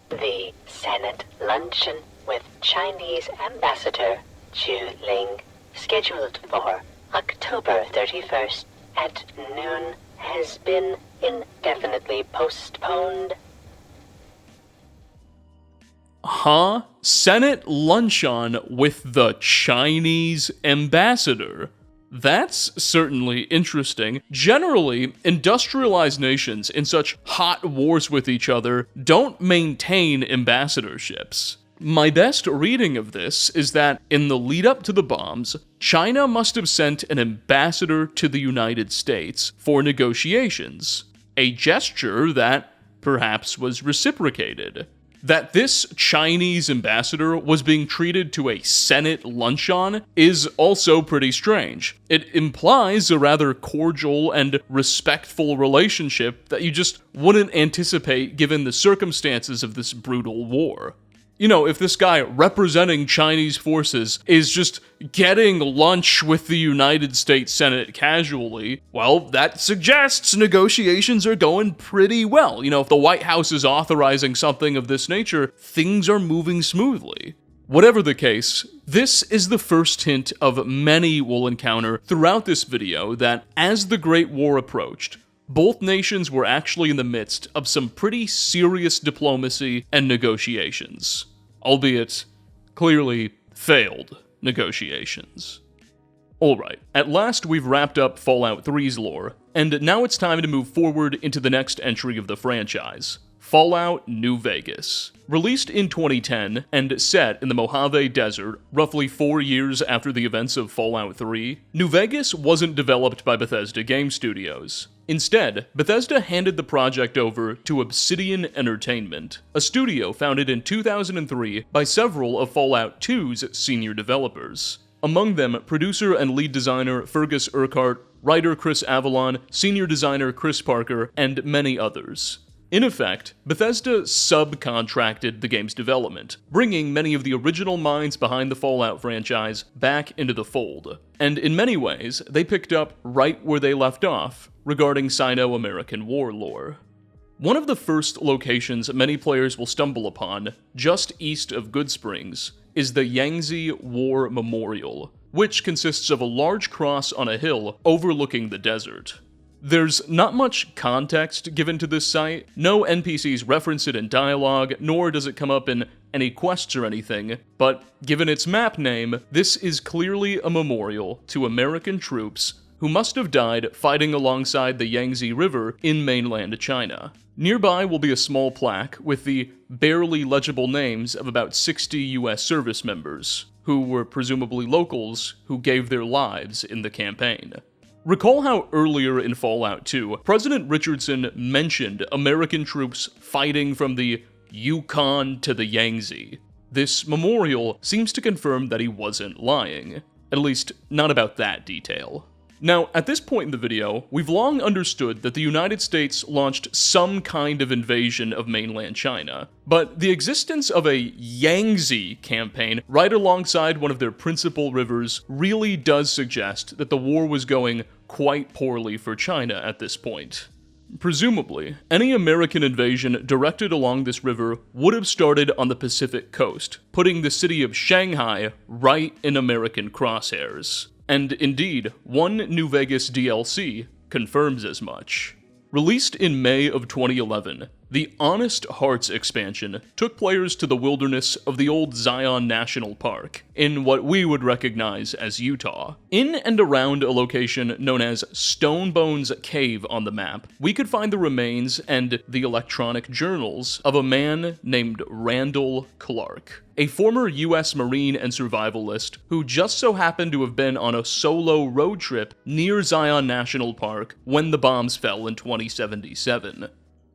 The Senate luncheon with Chinese Ambassador Zhu Ling, scheduled for October 31st at noon, has been indefinitely postponed. Huh? Senate luncheon with the Chinese ambassador? That's certainly interesting. Generally, industrialized nations in such hot wars with each other don't maintain ambassadorships. My best reading of this is that in the lead up to the bombs, China must have sent an ambassador to the United States for negotiations, a gesture that perhaps was reciprocated. That this Chinese ambassador was being treated to a Senate luncheon is also pretty strange. It implies a rather cordial and respectful relationship that you just wouldn't anticipate given the circumstances of this brutal war. You know, if this guy representing Chinese forces is just getting lunch with the United States Senate casually, well, that suggests negotiations are going pretty well. You know, if the White House is authorizing something of this nature, things are moving smoothly. Whatever the case, this is the first hint of many we'll encounter throughout this video that as the Great War approached, both nations were actually in the midst of some pretty serious diplomacy and negotiations, albeit clearly failed negotiations. Alright, at last we've wrapped up Fallout 3's lore, and now it's time to move forward into the next entry of the franchise, Fallout New Vegas. Released in 2010 and set in the Mojave Desert roughly 4 years after the events of Fallout 3, New Vegas wasn't developed by Bethesda Game Studios. Instead, Bethesda handed the project over to Obsidian Entertainment, a studio founded in 2003 by several of Fallout 2's senior developers. Among them, producer and lead designer Fergus Urquhart, writer Chris Avalon, senior designer Chris Parker, and many others. In effect, Bethesda subcontracted the game's development, bringing many of the original minds behind the Fallout franchise back into the fold. And in many ways, they picked up right where they left off regarding Sino-American war lore. One of the first locations many players will stumble upon, just east of Goodsprings, is the Yangtze War Memorial, which consists of a large cross on a hill overlooking the desert. There's not much context given to this site, no NPCs reference it in dialogue, nor does it come up in any quests or anything, but given its map name, this is clearly a memorial to American troops who must have died fighting alongside the Yangtze River in mainland China. Nearby will be a small plaque with the barely legible names of about 60 US service members, who were presumably locals who gave their lives in the campaign. Recall how earlier in Fallout 2, President Richardson mentioned American troops fighting from the Yukon to the Yangtze. This memorial seems to confirm that he wasn't lying, at least not about that detail. Now, at this point in the video, we've long understood that the United States launched some kind of invasion of mainland China, but the existence of a Yangtze campaign right alongside one of their principal rivers really does suggest that the war was going quite poorly for China at this point. Presumably, any American invasion directed along this river would have started on the Pacific coast, putting the city of Shanghai right in American crosshairs. And indeed, one New Vegas DLC confirms as much. Released in May of 2011, the Honest Hearts expansion took players to the wilderness of the old Zion National Park, in what we would recognize as Utah. In and around a location known as Stonebones Cave on the map, we could find the remains and the electronic journals of a man named Randall Clark, a former US Marine and survivalist who just so happened to have been on a solo road trip near Zion National Park when the bombs fell in 2077.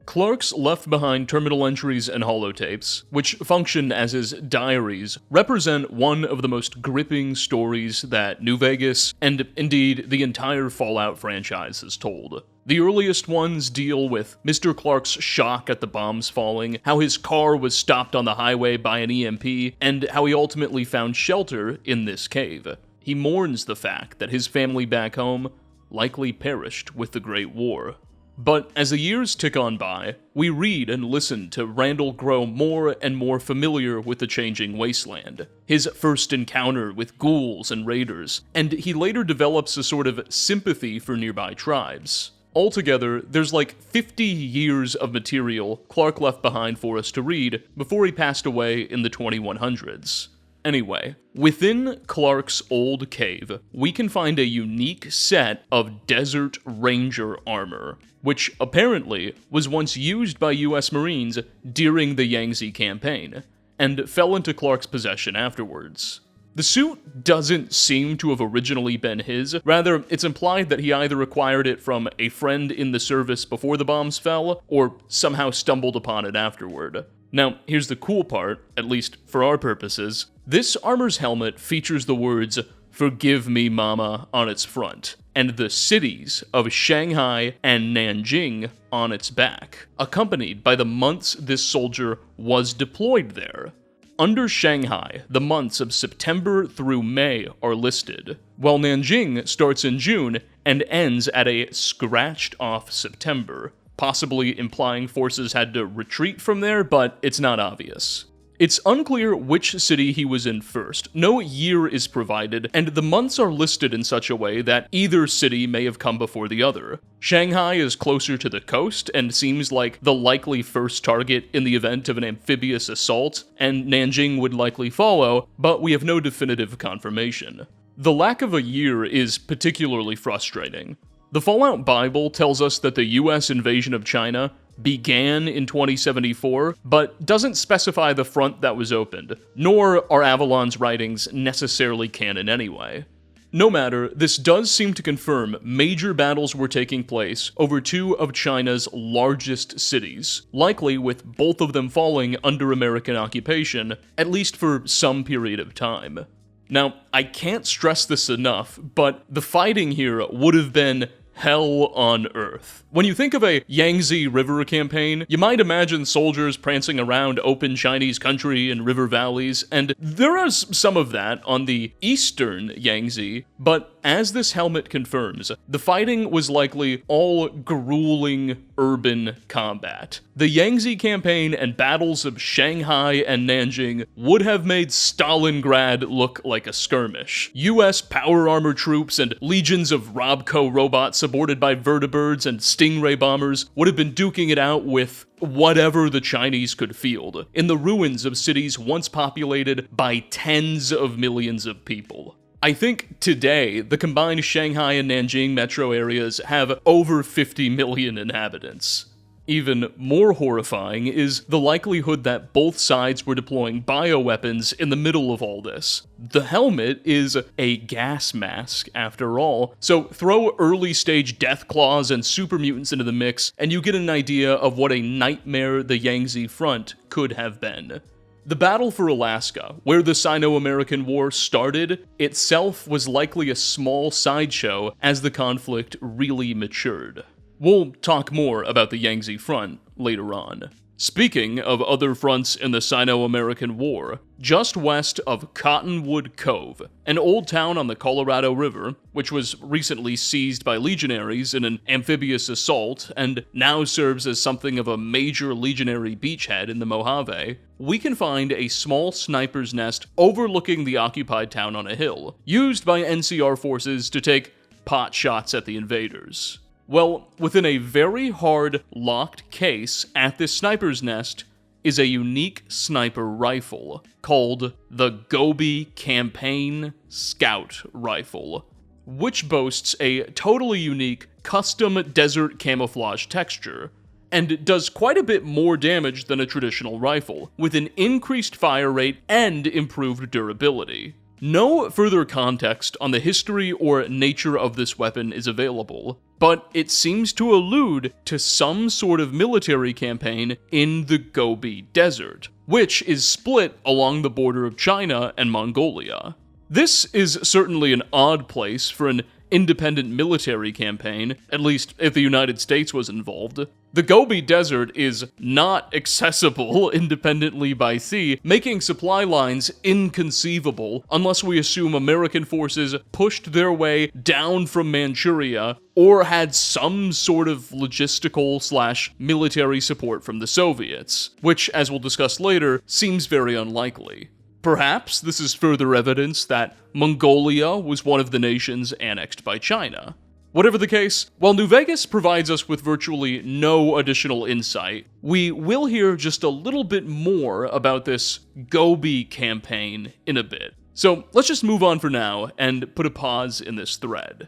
Clark's left behind terminal entries and holotapes, which function as his diaries, represent one of the most gripping stories that New Vegas, and indeed the entire Fallout franchise, has told. The earliest ones deal with Mr. Clark's shock at the bombs falling, how his car was stopped on the highway by an EMP, and how he ultimately found shelter in this cave. He mourns the fact that his family back home likely perished with the Great War. But as the years tick on by, we read and listen to Randall grow more and more familiar with the changing wasteland, his first encounter with ghouls and raiders, and he later develops a sort of sympathy for nearby tribes. Altogether, there's like 50 years of material Clark left behind for us to read before he passed away in the 2100s. Anyway, within Clark's old cave, we can find a unique set of Desert Ranger armor, which apparently was once used by US Marines during the Yangtze campaign, and fell into Clark's possession afterwards. The suit doesn't seem to have originally been his, rather it's implied that he either acquired it from a friend in the service before the bombs fell, or somehow stumbled upon it afterward. Now, here's the cool part, at least for our purposes. This armor's helmet features the words, "Forgive me, Mama," on its front, and the cities of Shanghai and Nanjing on its back, accompanied by the months this soldier was deployed there. Under Shanghai, the months of September through May are listed, while Nanjing starts in June and ends at a scratched-off September, possibly implying forces had to retreat from there, but it's not obvious. It's unclear which city he was in first, no year is provided, and the months are listed in such a way that either city may have come before the other. Shanghai is closer to the coast and seems like the likely first target in the event of an amphibious assault, and Nanjing would likely follow, but we have no definitive confirmation. The lack of a year is particularly frustrating. The Fallout Bible tells us that the US invasion of China began in 2074, but doesn't specify the front that was opened, nor are Avalon's writings necessarily canon anyway. No matter, this does seem to confirm major battles were taking place over two of China's largest cities, likely with both of them falling under American occupation, at least for some period of time. Now, I can't stress this enough, but the fighting here would have been hell on earth. When you think of a Yangtze River campaign, you might imagine soldiers prancing around open Chinese country and river valleys, and there is some of that on the eastern Yangtze, but as this helmet confirms, the fighting was likely all grueling urban combat. The Yangtze campaign and battles of Shanghai and Nanjing would have made Stalingrad look like a skirmish. US power armor troops and legions of Robco robots supported by vertibirds and Stingray bombers would have been duking it out with whatever the Chinese could field, in the ruins of cities once populated by tens of millions of people. I think today, the combined Shanghai and Nanjing metro areas have over 50 million inhabitants. Even more horrifying is the likelihood that both sides were deploying bioweapons in the middle of all this. The helmet is a gas mask, after all, so throw early-stage death claws and super mutants into the mix, and you get an idea of what a nightmare the Yangtze Front could have been. The battle for Alaska, where the Sino-American War started, itself was likely a small sideshow as the conflict really matured. We'll talk more about the Yangtze Front later on. Speaking of other fronts in the Sino-American War, just west of Cottonwood Cove, an old town on the Colorado River, which was recently seized by legionaries in an amphibious assault and now serves as something of a major legionary beachhead in the Mojave, we can find a small sniper's nest overlooking the occupied town on a hill, used by NCR forces to take pot shots at the invaders. Well, within a very hard, locked case at this sniper's nest is a unique sniper rifle called the Gobi Campaign Scout Rifle, which boasts a totally unique custom desert camouflage texture, and does quite a bit more damage than a traditional rifle, with an increased fire rate and improved durability. No further context on the history or nature of this weapon is available, but it seems to allude to some sort of military campaign in the Gobi Desert, which is split along the border of China and Mongolia. This is certainly an odd place for an independent military campaign, at least if the United States was involved. The Gobi Desert is not accessible independently by sea, making supply lines inconceivable unless we assume American forces pushed their way down from Manchuria or had some sort of logistical/military support from the Soviets, which, as we'll discuss later, seems very unlikely. Perhaps this is further evidence that Mongolia was one of the nations annexed by China. Whatever the case, while New Vegas provides us with virtually no additional insight, we will hear just a little bit more about this Gobi campaign in a bit. So let's just move on for now and put a pause in this thread.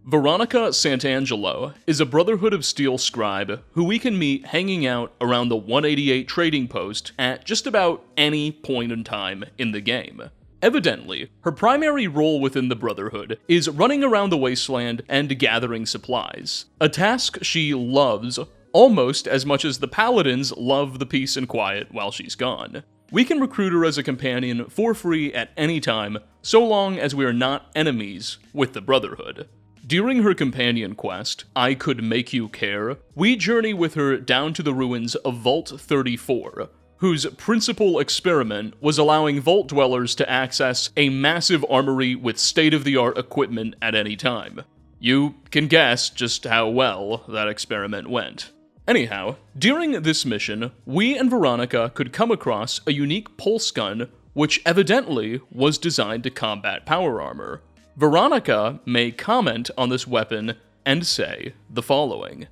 Veronica Santangelo is a Brotherhood of Steel scribe who we can meet hanging out around the 188 trading post at just about any point in time in the game. Evidently, her primary role within the Brotherhood is running around the wasteland and gathering supplies, a task she loves almost as much as the Paladins love the peace and quiet while she's gone. We can recruit her as a companion for free at any time, so long as we are not enemies with the Brotherhood. During her companion quest, I Could Make You Care, we journey with her down to the ruins of Vault 34, whose principal experiment was allowing Vault dwellers to access a massive armory with state-of-the-art equipment at any time. You can guess just how well that experiment went. Anyhow, during this mission, we and Veronica could come across a unique pulse gun which evidently was designed to combat power armor. Veronica may comment on this weapon and say the following.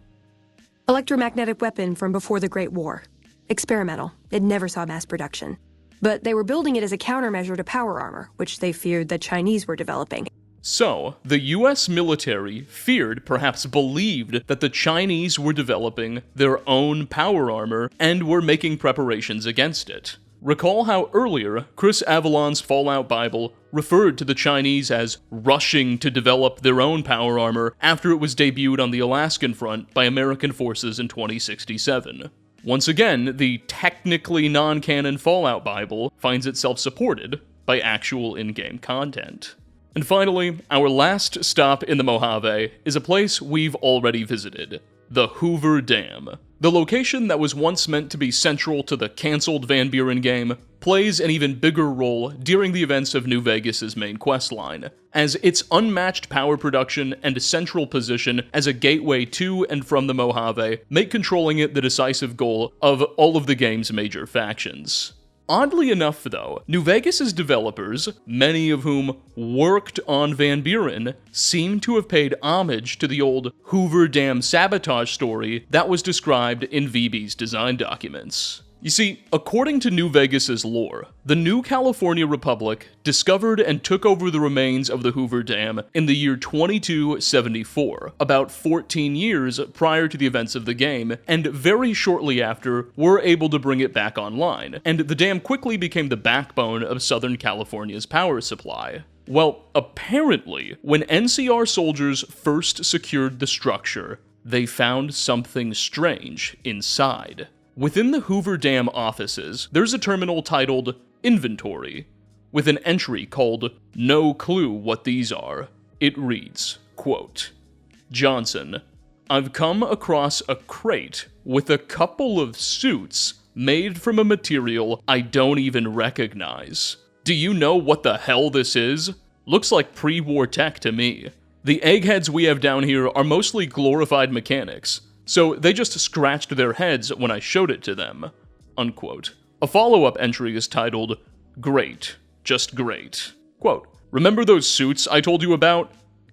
Electromagnetic weapon from before the Great War. Experimental. It never saw mass production. But they were building it as a countermeasure to power armor, which they feared the Chinese were developing. So, the US military feared, perhaps believed, that the Chinese were developing their own power armor and were making preparations against it. Recall how earlier, Chris Avalon's Fallout Bible referred to the Chinese as rushing to develop their own power armor after it was debuted on the Alaskan front by American forces in 2067. Once again, the technically non-canon Fallout Bible finds itself supported by actual in-game content. And finally, our last stop in the Mojave is a place we've already visited, the Hoover Dam. The location that was once meant to be central to the cancelled Van Buren game plays an even bigger role during the events of New Vegas' main questline, as its unmatched power production and central position as a gateway to and from the Mojave make controlling it the decisive goal of all of the game's major factions. Oddly enough, though, New Vegas' developers, many of whom worked on Van Buren, seem to have paid homage to the old Hoover Dam sabotage story that was described in VB's design documents. You see, according to New Vegas's lore, the New California Republic discovered and took over the remains of the Hoover Dam in the year 2274, about 14 years prior to the events of the game, and very shortly after were able to bring it back online, and the dam quickly became the backbone of Southern California's power supply. Well, apparently, when NCR soldiers first secured the structure, they found something strange inside. Within the Hoover Dam offices, there's a terminal titled Inventory, with an entry called No Clue What These Are. It reads, quote, Johnson, I've come across a crate with a couple of suits made from a material I don't even recognize. Do you know what the hell this is? Looks like pre-war tech to me. The eggheads we have down here are mostly glorified mechanics, so they just scratched their heads when I showed it to them. Unquote. A follow-up entry is titled, Great. Just great. Quote, remember those suits I told you about?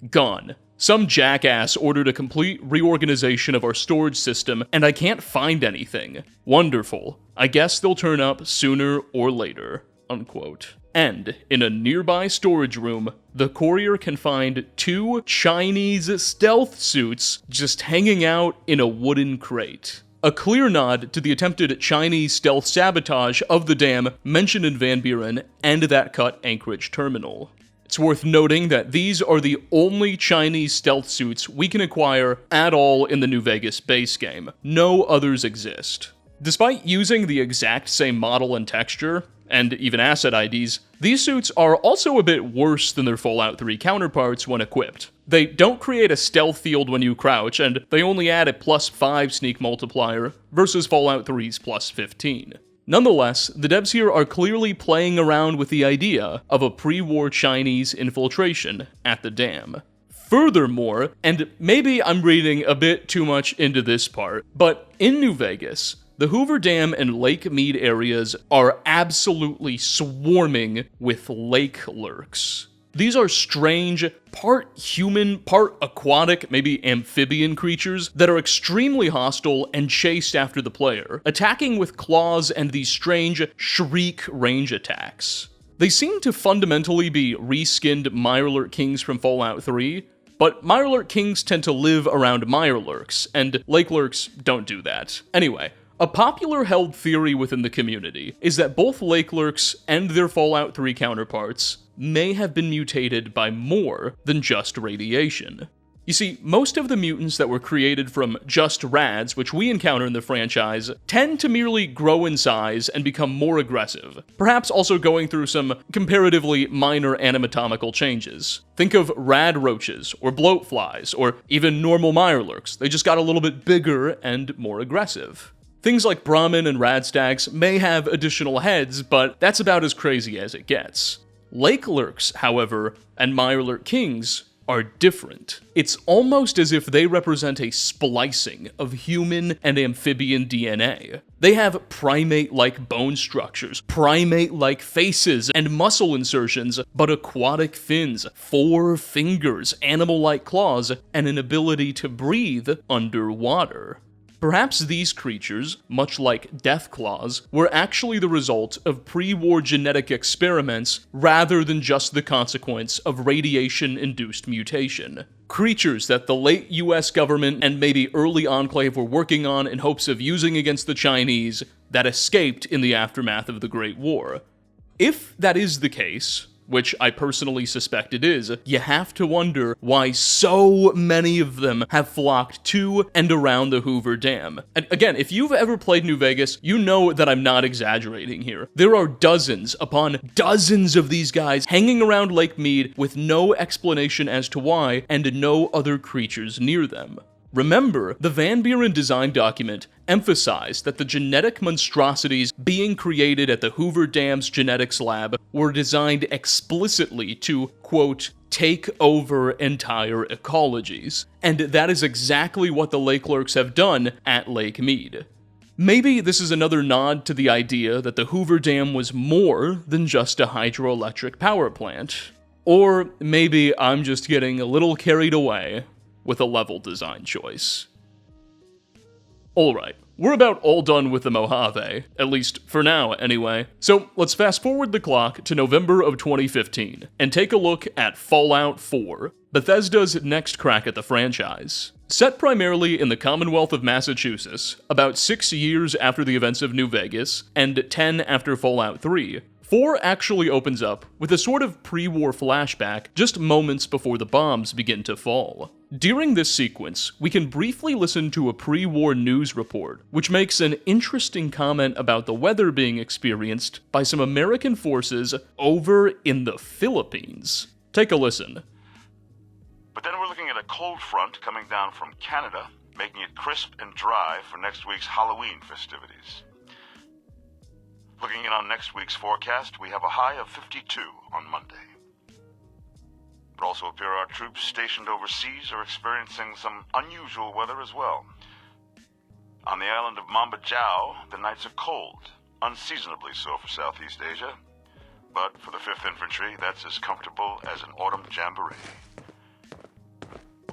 Gone. Some jackass ordered a complete reorganization of our storage system, and I can't find anything. Wonderful. I guess they'll turn up sooner or later. Unquote. And, in a nearby storage room, the courier can find 2 Chinese stealth suits just hanging out in a wooden crate. A clear nod to the attempted Chinese stealth sabotage of the dam mentioned in Van Buren and that cut Anchorage terminal. It's worth noting that these are the only Chinese stealth suits we can acquire at all in the New Vegas base game. No others exist. Despite using the exact same model and texture, and even asset IDs, these suits are also a bit worse than their Fallout 3 counterparts when equipped. They don't create a stealth field when you crouch, and they only add a +5 sneak multiplier versus Fallout 3's +15. Nonetheless, the devs here are clearly playing around with the idea of a pre-war Chinese infiltration at the dam. Furthermore, and maybe I'm reading a bit too much into this part, but in New Vegas, the Hoover Dam and Lake Mead areas are absolutely swarming with lake lurks. These are strange, part human, part aquatic, maybe amphibian creatures that are extremely hostile and chased after the player, attacking with claws and these strange shriek range attacks. They seem to fundamentally be reskinned Mirelurk Kings from Fallout 3, but Mirelurk Kings tend to live around Mirelurks, and Lake Lurks don't do that. Anyway, a popular held theory within the community is that both Lake Lurks and their Fallout 3 counterparts may have been mutated by more than just radiation. You see, most of the mutants that were created from just rads, which we encounter in the franchise, tend to merely grow in size and become more aggressive, perhaps also going through some comparatively minor anatomical changes. Think of rad roaches, or bloatflies, or even normal Mirelurks. They just got a little bit bigger and more aggressive. Things like Brahmin and Radstags may have additional heads, but that's about as crazy as it gets. Lake Lurks, however, and Mirelurk Kings are different. It's almost as if they represent a splicing of human and amphibian DNA. They have primate-like bone structures, primate-like faces and muscle insertions, but aquatic fins, 4 fingers, animal-like claws, and an ability to breathe underwater. Perhaps these creatures, much like Deathclaws, were actually the result of pre-war genetic experiments rather than just the consequence of radiation-induced mutation. Creatures that the late US government and maybe early Enclave were working on in hopes of using against the Chinese that escaped in the aftermath of the Great War. If that is the case, which I personally suspect it is, you have to wonder why so many of them have flocked to and around the Hoover Dam. And again, if you've ever played New Vegas, you know that I'm not exaggerating here. There are dozens upon dozens of these guys hanging around Lake Mead with no explanation as to why and no other creatures near them. Remember, the Van Buren design document emphasized that the genetic monstrosities being created at the Hoover Dam's genetics lab were designed explicitly to, quote, take over entire ecologies. And that is exactly what the Lake Lurks have done at Lake Mead. Maybe this is another nod to the idea that the Hoover Dam was more than just a hydroelectric power plant. Or maybe I'm just getting a little carried away with a level design choice. Alright, we're about all done with the Mojave, at least for now anyway. So let's fast forward the clock to November of 2015 and take a look at Fallout 4, Bethesda's next crack at the franchise. Set primarily in the Commonwealth of Massachusetts, about 6 years after the events of New Vegas, and 10 after Fallout 3, 4 actually opens up with a sort of pre-war flashback just moments before the bombs begin to fall. During this sequence, we can briefly listen to a pre-war news report, which makes an interesting comment about the weather being experienced by some American forces over in the Philippines. Take a listen. But then we're looking at a cold front coming down from Canada, making it crisp and dry for next week's Halloween festivities. Looking in on next week's forecast, we have a high of 52 on Monday. It also appears our troops stationed overseas are experiencing some unusual weather as well. On the island of Mambajau, the nights are cold, unseasonably so for Southeast Asia. But for the 5th Infantry, that's as comfortable as an autumn jamboree.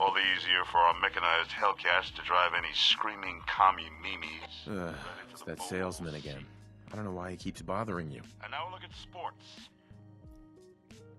All the easier for our mechanized Hellcats to drive any screaming commie memes. It's that salesman again. I don't know why he keeps bothering you. And now look at sports.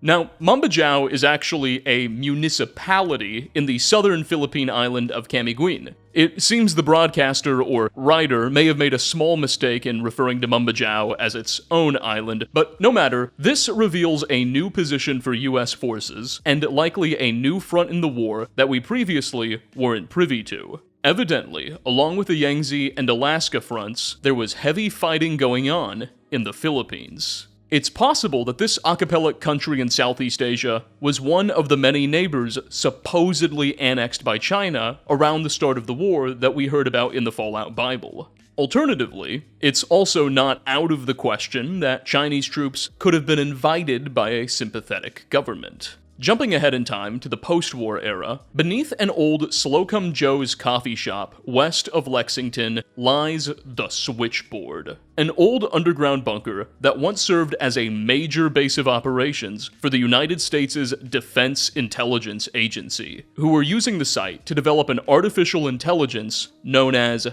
Now, Mambajau is actually a municipality in the southern Philippine island of Camiguin. It seems the broadcaster or writer may have made a small mistake in referring to Mambajau as its own island, but no matter, this reveals a new position for US forces, and likely a new front in the war that we previously weren't privy to. Evidently, along with the Yangtze and Alaska fronts, there was heavy fighting going on in the Philippines. It's possible that this archipelagic country in Southeast Asia was one of the many neighbors supposedly annexed by China around the start of the war that we heard about in the Fallout Bible. Alternatively, it's also not out of the question that Chinese troops could have been invited by a sympathetic government. Jumping ahead in time to the post-war era, beneath an old Slocum Joe's coffee shop west of Lexington lies the Switchboard, an old underground bunker that once served as a major base of operations for the United States' Defense Intelligence Agency, who were using the site to develop an artificial intelligence known as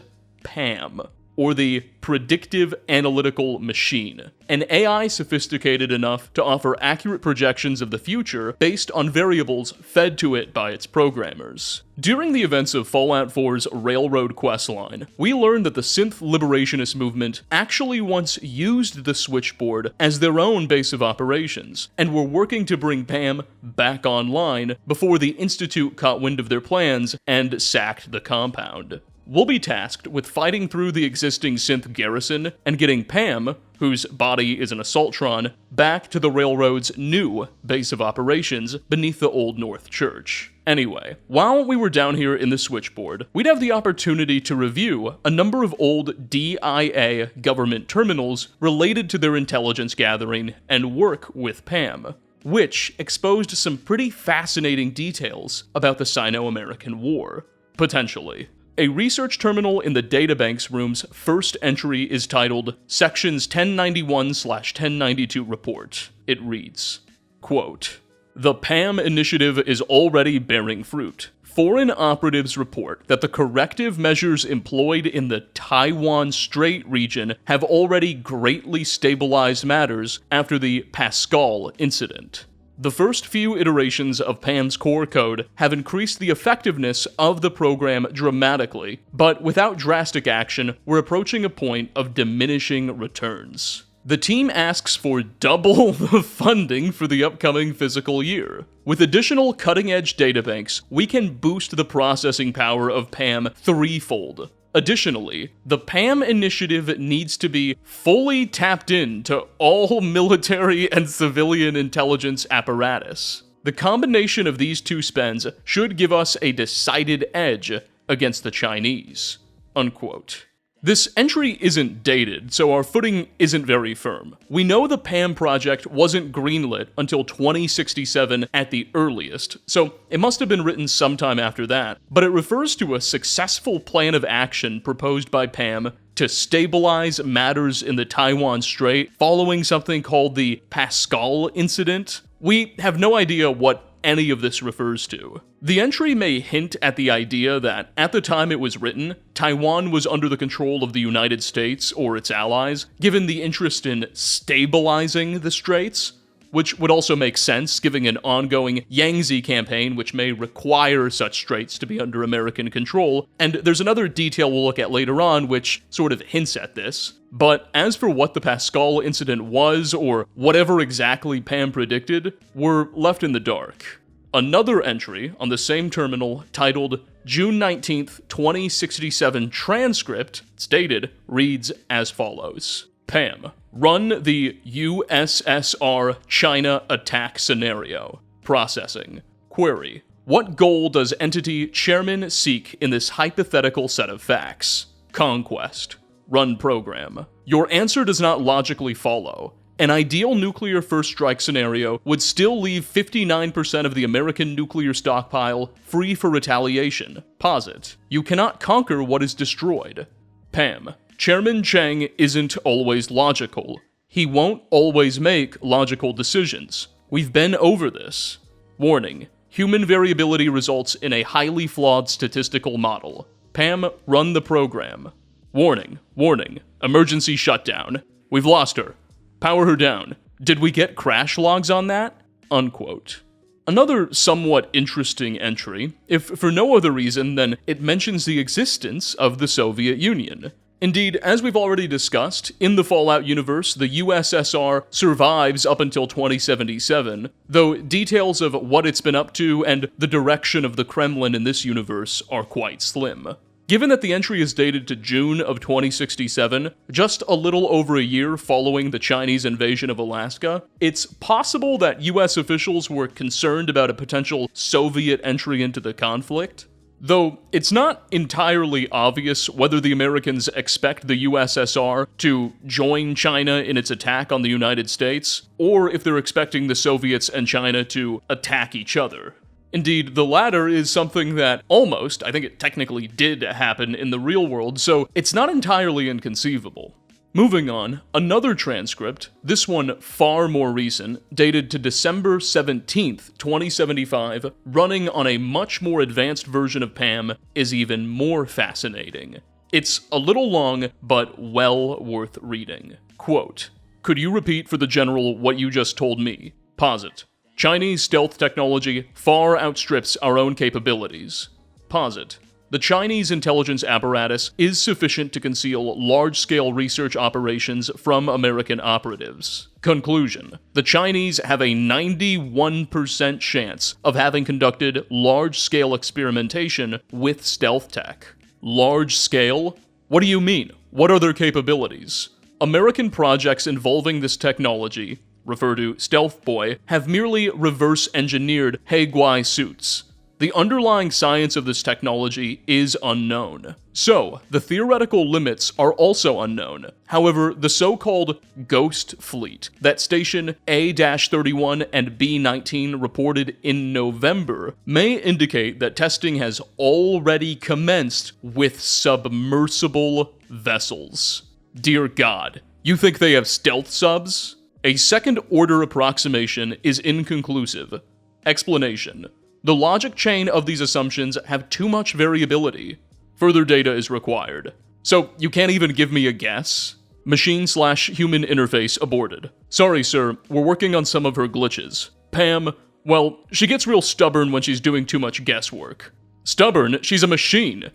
PAM, or the Predictive Analytical Machine, an AI sophisticated enough to offer accurate projections of the future based on variables fed to it by its programmers. During the events of Fallout 4's Railroad questline, we learned that the synth liberationist movement actually once used the Switchboard as their own base of operations, and were working to bring PAM back online before the Institute caught wind of their plans and sacked the compound. We'll be tasked with fighting through the existing synth garrison and getting PAM, whose body is an assaultron, back to the railroad's new base of operations beneath the Old North Church. Anyway, while we were down here in the Switchboard, we'd have the opportunity to review a number of old DIA government terminals related to their intelligence gathering and work with PAM, which exposed some pretty fascinating details about the Sino-American War, potentially. A research terminal in the databanks room's first entry is titled Sections 1091/1092 Report. It reads, quote, "The PAM initiative is already bearing fruit. Foreign operatives report that the corrective measures employed in the Taiwan Strait region have already greatly stabilized matters after the Pascal incident. The first few iterations of PAM's core code have increased the effectiveness of the program dramatically, but without drastic action, we're approaching a point of diminishing returns. The team asks for double the funding for the upcoming fiscal year. With additional cutting-edge databanks, we can boost the processing power of PAM threefold. Additionally, the PAM initiative needs to be fully tapped into all military and civilian intelligence apparatus. The combination of these two spends should give us a decided edge against the Chinese." Unquote. This entry isn't dated, so our footing isn't very firm. We know the PAM project wasn't greenlit until 2067 at the earliest, so it must have been written sometime after that, but it refers to a successful plan of action proposed by PAM to stabilize matters in the Taiwan Strait following something called the Pascal incident. We have no idea what any of this refers to. The entry may hint at the idea that, at the time it was written, Taiwan was under the control of the United States or its allies, given the interest in stabilizing the Straits, which would also make sense given an ongoing Yangtze campaign which may require such straits to be under American control, and there's another detail we'll look at later on which sort of hints at this. But as for what the Pascal incident was, or whatever exactly Pam predicted, we're left in the dark. Another entry on the same terminal, titled June 19th, 2067 transcript, stated, reads as follows. Pam, run the USSR China attack scenario. Processing. Query. What goal does entity chairman seek in this hypothetical set of facts? Conquest. Run program. Your answer does not logically follow. An ideal nuclear first strike scenario would still leave 59% of the American nuclear stockpile free for retaliation. Posit. You cannot conquer what is destroyed. Pam. Chairman Cheng isn't always logical. He won't always make logical decisions. We've been over this. Warning. Human variability results in a highly flawed statistical model. Pam, run the program. Warning. Warning. Emergency shutdown. We've lost her. Power her down. Did we get crash logs on that? Unquote. Another somewhat interesting entry, if for no other reason than it mentions the existence of the Soviet Union. Indeed, as we've already discussed, in the Fallout universe, the USSR survives up until 2077, though details of what it's been up to and the direction of the Kremlin in this universe are quite slim. Given that the entry is dated to June of 2067, just a little over a year following the Chinese invasion of Alaska, it's possible that US officials were concerned about a potential Soviet entry into the conflict. Though it's not entirely obvious whether the Americans expect the USSR to join China in its attack on the United States, or if they're expecting the Soviets and China to attack each other. Indeed, the latter is something that almost, I think it technically did happen in the real world, so it's not entirely inconceivable. Moving on, another transcript, this one far more recent, dated to December 17th, 2075, running on a much more advanced version of Pam, is even more fascinating. It's a little long, but well worth reading. Quote, could you repeat for the general what you just told me? Posit. Chinese stealth technology far outstrips our own capabilities. Posit. The Chinese intelligence apparatus is sufficient to conceal large-scale research operations from American operatives. Conclusion. The Chinese have a 91% chance of having conducted large-scale experimentation with stealth tech. Large-scale? What do you mean? What are their capabilities? American projects involving this technology, refer to Stealth Boy, have merely reverse-engineered Haiguai suits. The underlying science of this technology is unknown. So, the theoretical limits are also unknown. However, the so-called Ghost Fleet that Station A-31 and B-19 reported in November may indicate that testing has already commenced with submersible vessels. Dear God, you think they have stealth subs? A second-order approximation is inconclusive. Explanation. The logic chain of these assumptions have too much variability. Further data is required. So, you can't even give me a guess? Machine/human interface aborted. Sorry, sir, we're working on some of her glitches. Pam, well, she gets real stubborn when she's doing too much guesswork. Stubborn? She's a machine.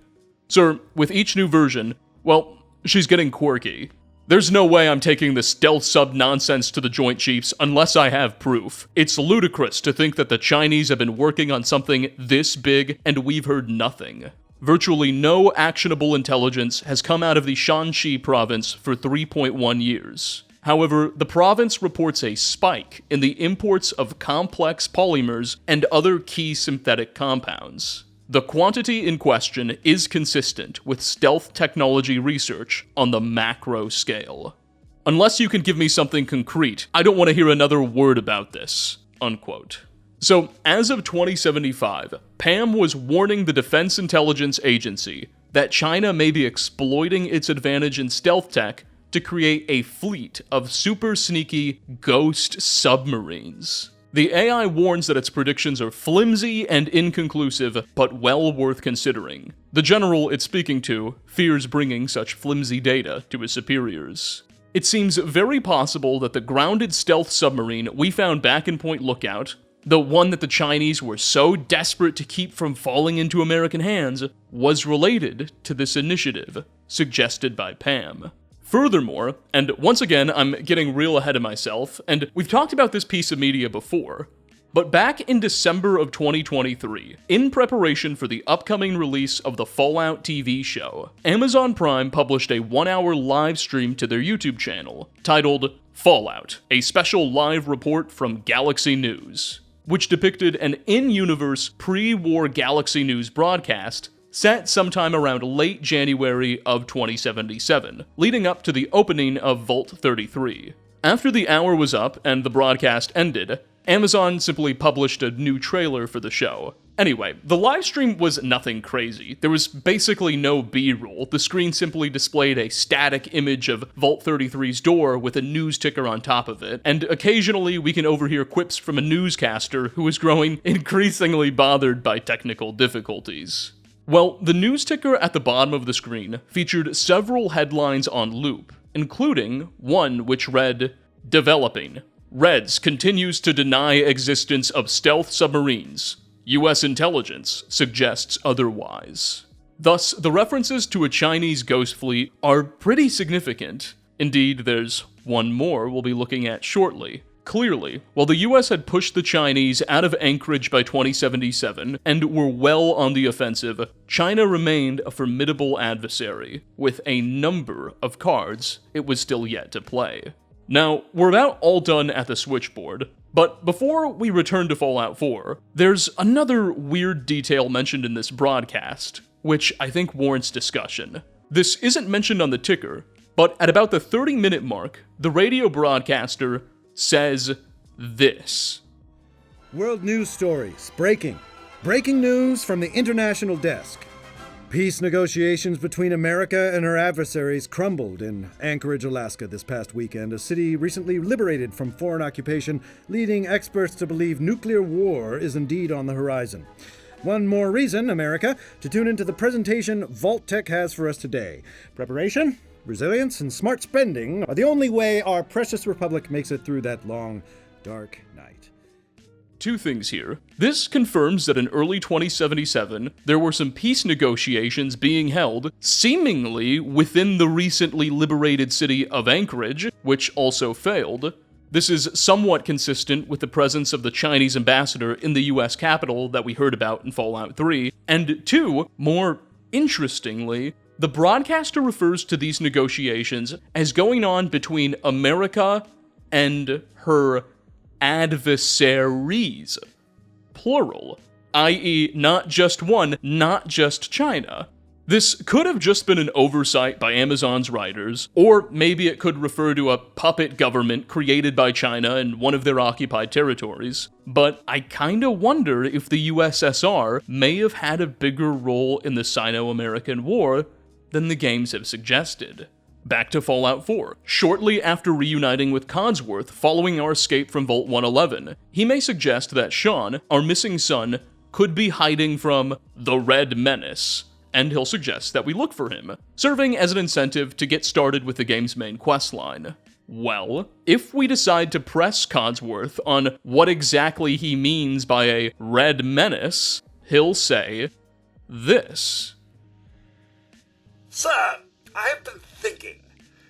Sir, with each new version, well, she's getting quirky. There's no way I'm taking this stealth sub nonsense to the Joint Chiefs unless I have proof. It's ludicrous to think that the Chinese have been working on something this big and we've heard nothing. Virtually no actionable intelligence has come out of the Shanxi province for 3.1 years. However, the province reports a spike in the imports of complex polymers and other key synthetic compounds. The quantity in question is consistent with stealth technology research on the macro scale. Unless you can give me something concrete, I don't want to hear another word about this. Unquote. So, as of 2075, Pam was warning the Defense Intelligence Agency that China may be exploiting its advantage in stealth tech to create a fleet of super sneaky ghost submarines. The AI warns that its predictions are flimsy and inconclusive, but well worth considering. The general it's speaking to fears bringing such flimsy data to his superiors. It seems very possible that the grounded stealth submarine we found back in Point Lookout, the one that the Chinese were so desperate to keep from falling into American hands, was related to this initiative, suggested by Pam. Furthermore, and once again I'm getting real ahead of myself, and we've talked about this piece of media before, but back in December of 2023, in preparation for the upcoming release of the Fallout TV show, Amazon Prime published a 1-hour live stream to their YouTube channel, titled Fallout, a special live report from Galaxy News, which depicted an in-universe pre-war Galaxy News broadcast set sometime around late January of 2077, leading up to the opening of Vault 33. After the hour was up and the broadcast ended, Amazon simply published a new trailer for the show. Anyway, the livestream was nothing crazy. There was basically no B-roll. The screen simply displayed a static image of Vault 33's door with a news ticker on top of it, and occasionally we can overhear quips from a newscaster who is growing increasingly bothered by technical difficulties. Well, the news ticker at the bottom of the screen featured several headlines on loop, including one which read, "Developing. Reds continues to deny existence of stealth submarines. U.S. intelligence suggests otherwise." Thus, the references to a Chinese ghost fleet are pretty significant. Indeed, there's one more we'll be looking at shortly. Clearly, while the US had pushed the Chinese out of Anchorage by 2077 and were well on the offensive, China remained a formidable adversary, with a number of cards it was still yet to play. Now, we're about all done at the switchboard, but before we return to Fallout 4, there's another weird detail mentioned in this broadcast, which I think warrants discussion. This isn't mentioned on the ticker, but at about the 30-minute mark, the radio broadcaster says this. World news stories. Breaking. Breaking news from the international desk. Peace negotiations between America and her adversaries crumbled in Anchorage, Alaska this past weekend, a city recently liberated from foreign occupation, leading experts to believe nuclear war is indeed on the horizon. One more reason, America, to tune into the presentation Vault Tech has for us today. Preparation, resilience, and smart spending are the only way our precious republic makes it through that long, dark night. Two things here. This confirms that in early 2077, there were some peace negotiations being held, seemingly within the recently liberated city of Anchorage, which also failed. This is somewhat consistent with the presence of the Chinese ambassador in the US Capitol that we heard about in Fallout 3. And two, more interestingly, the broadcaster refers to these negotiations as going on between America and her adversaries, plural, i.e. not just one, not just China. This could have just been an oversight by Amazon's writers, or maybe it could refer to a puppet government created by China in one of their occupied territories. But I kinda wonder if the USSR may have had a bigger role in the Sino-American War than the games have suggested. Back to Fallout 4. Shortly after reuniting with Codsworth following our escape from Vault 111, he may suggest that Sean, our missing son, could be hiding from the Red Menace, and he'll suggest that we look for him, serving as an incentive to get started with the game's main questline. Well, if we decide to press Codsworth on what exactly he means by a Red Menace, he'll say this. Sir, I have been thinking,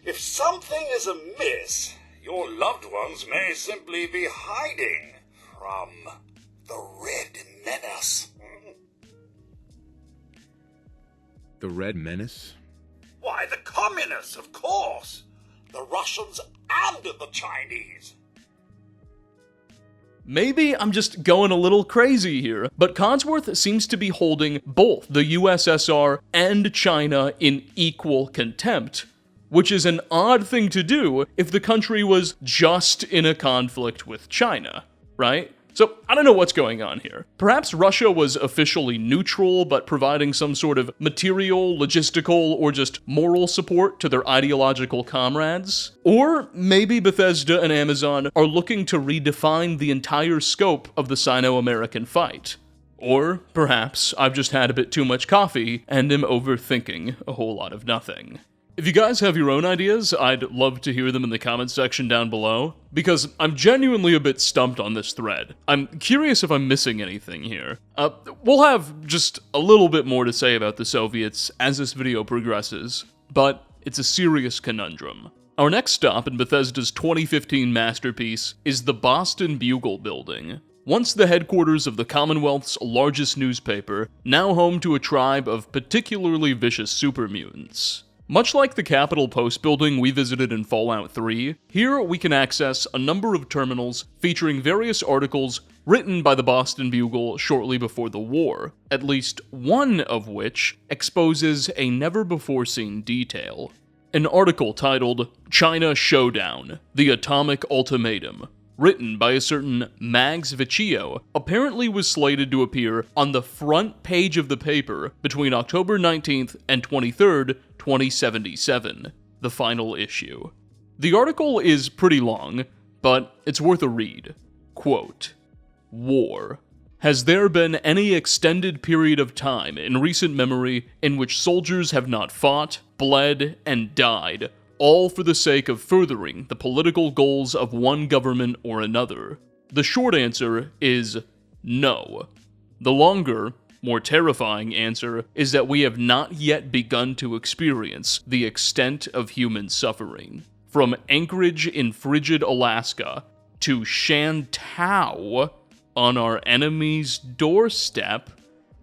if something is amiss, your loved ones may simply be hiding from the Red Menace. The Red Menace? Why, the communists, of course. The Russians and the Chinese. Maybe I'm just going a little crazy here, but Codsworth seems to be holding both the USSR and China in equal contempt, which is an odd thing to do if the country was just in a conflict with China, right? So, I don't know what's going on here. Perhaps Russia was officially neutral, but providing some sort of material, logistical, or just moral support to their ideological comrades? Or maybe Bethesda and Amazon are looking to redefine the entire scope of the Sino-American fight. Or perhaps I've just had a bit too much coffee and am overthinking a whole lot of nothing. If you guys have your own ideas, I'd love to hear them in the comments section down below, because I'm genuinely a bit stumped on this thread. I'm curious if I'm missing anything here. We'll have just a little bit more to say about the Soviets as this video progresses, but it's a serious conundrum. Our next stop in Bethesda's 2015 masterpiece is the Boston Bugle building. Once the headquarters of the Commonwealth's largest newspaper, now home to a tribe of particularly vicious super mutants. Much like the Capitol Post building we visited in Fallout 3, here we can access a number of terminals featuring various articles written by the Boston Bugle shortly before the war, at least one of which exposes a never-before-seen detail. An article titled, "China Showdown, the Atomic Ultimatum," written by a certain Mags Vecchio, apparently was slated to appear on the front page of the paper between October 19th and 23rd, 2077, the final issue. The article is pretty long, but it's worth a read. Quote, "War. Has there been any extended period of time in recent memory in which soldiers have not fought, bled, and died, all for the sake of furthering the political goals of one government or another? The short answer is no. The longer, more terrifying answer is that we have not yet begun to experience the extent of human suffering. From Anchorage in frigid Alaska to Shantou on our enemy's doorstep,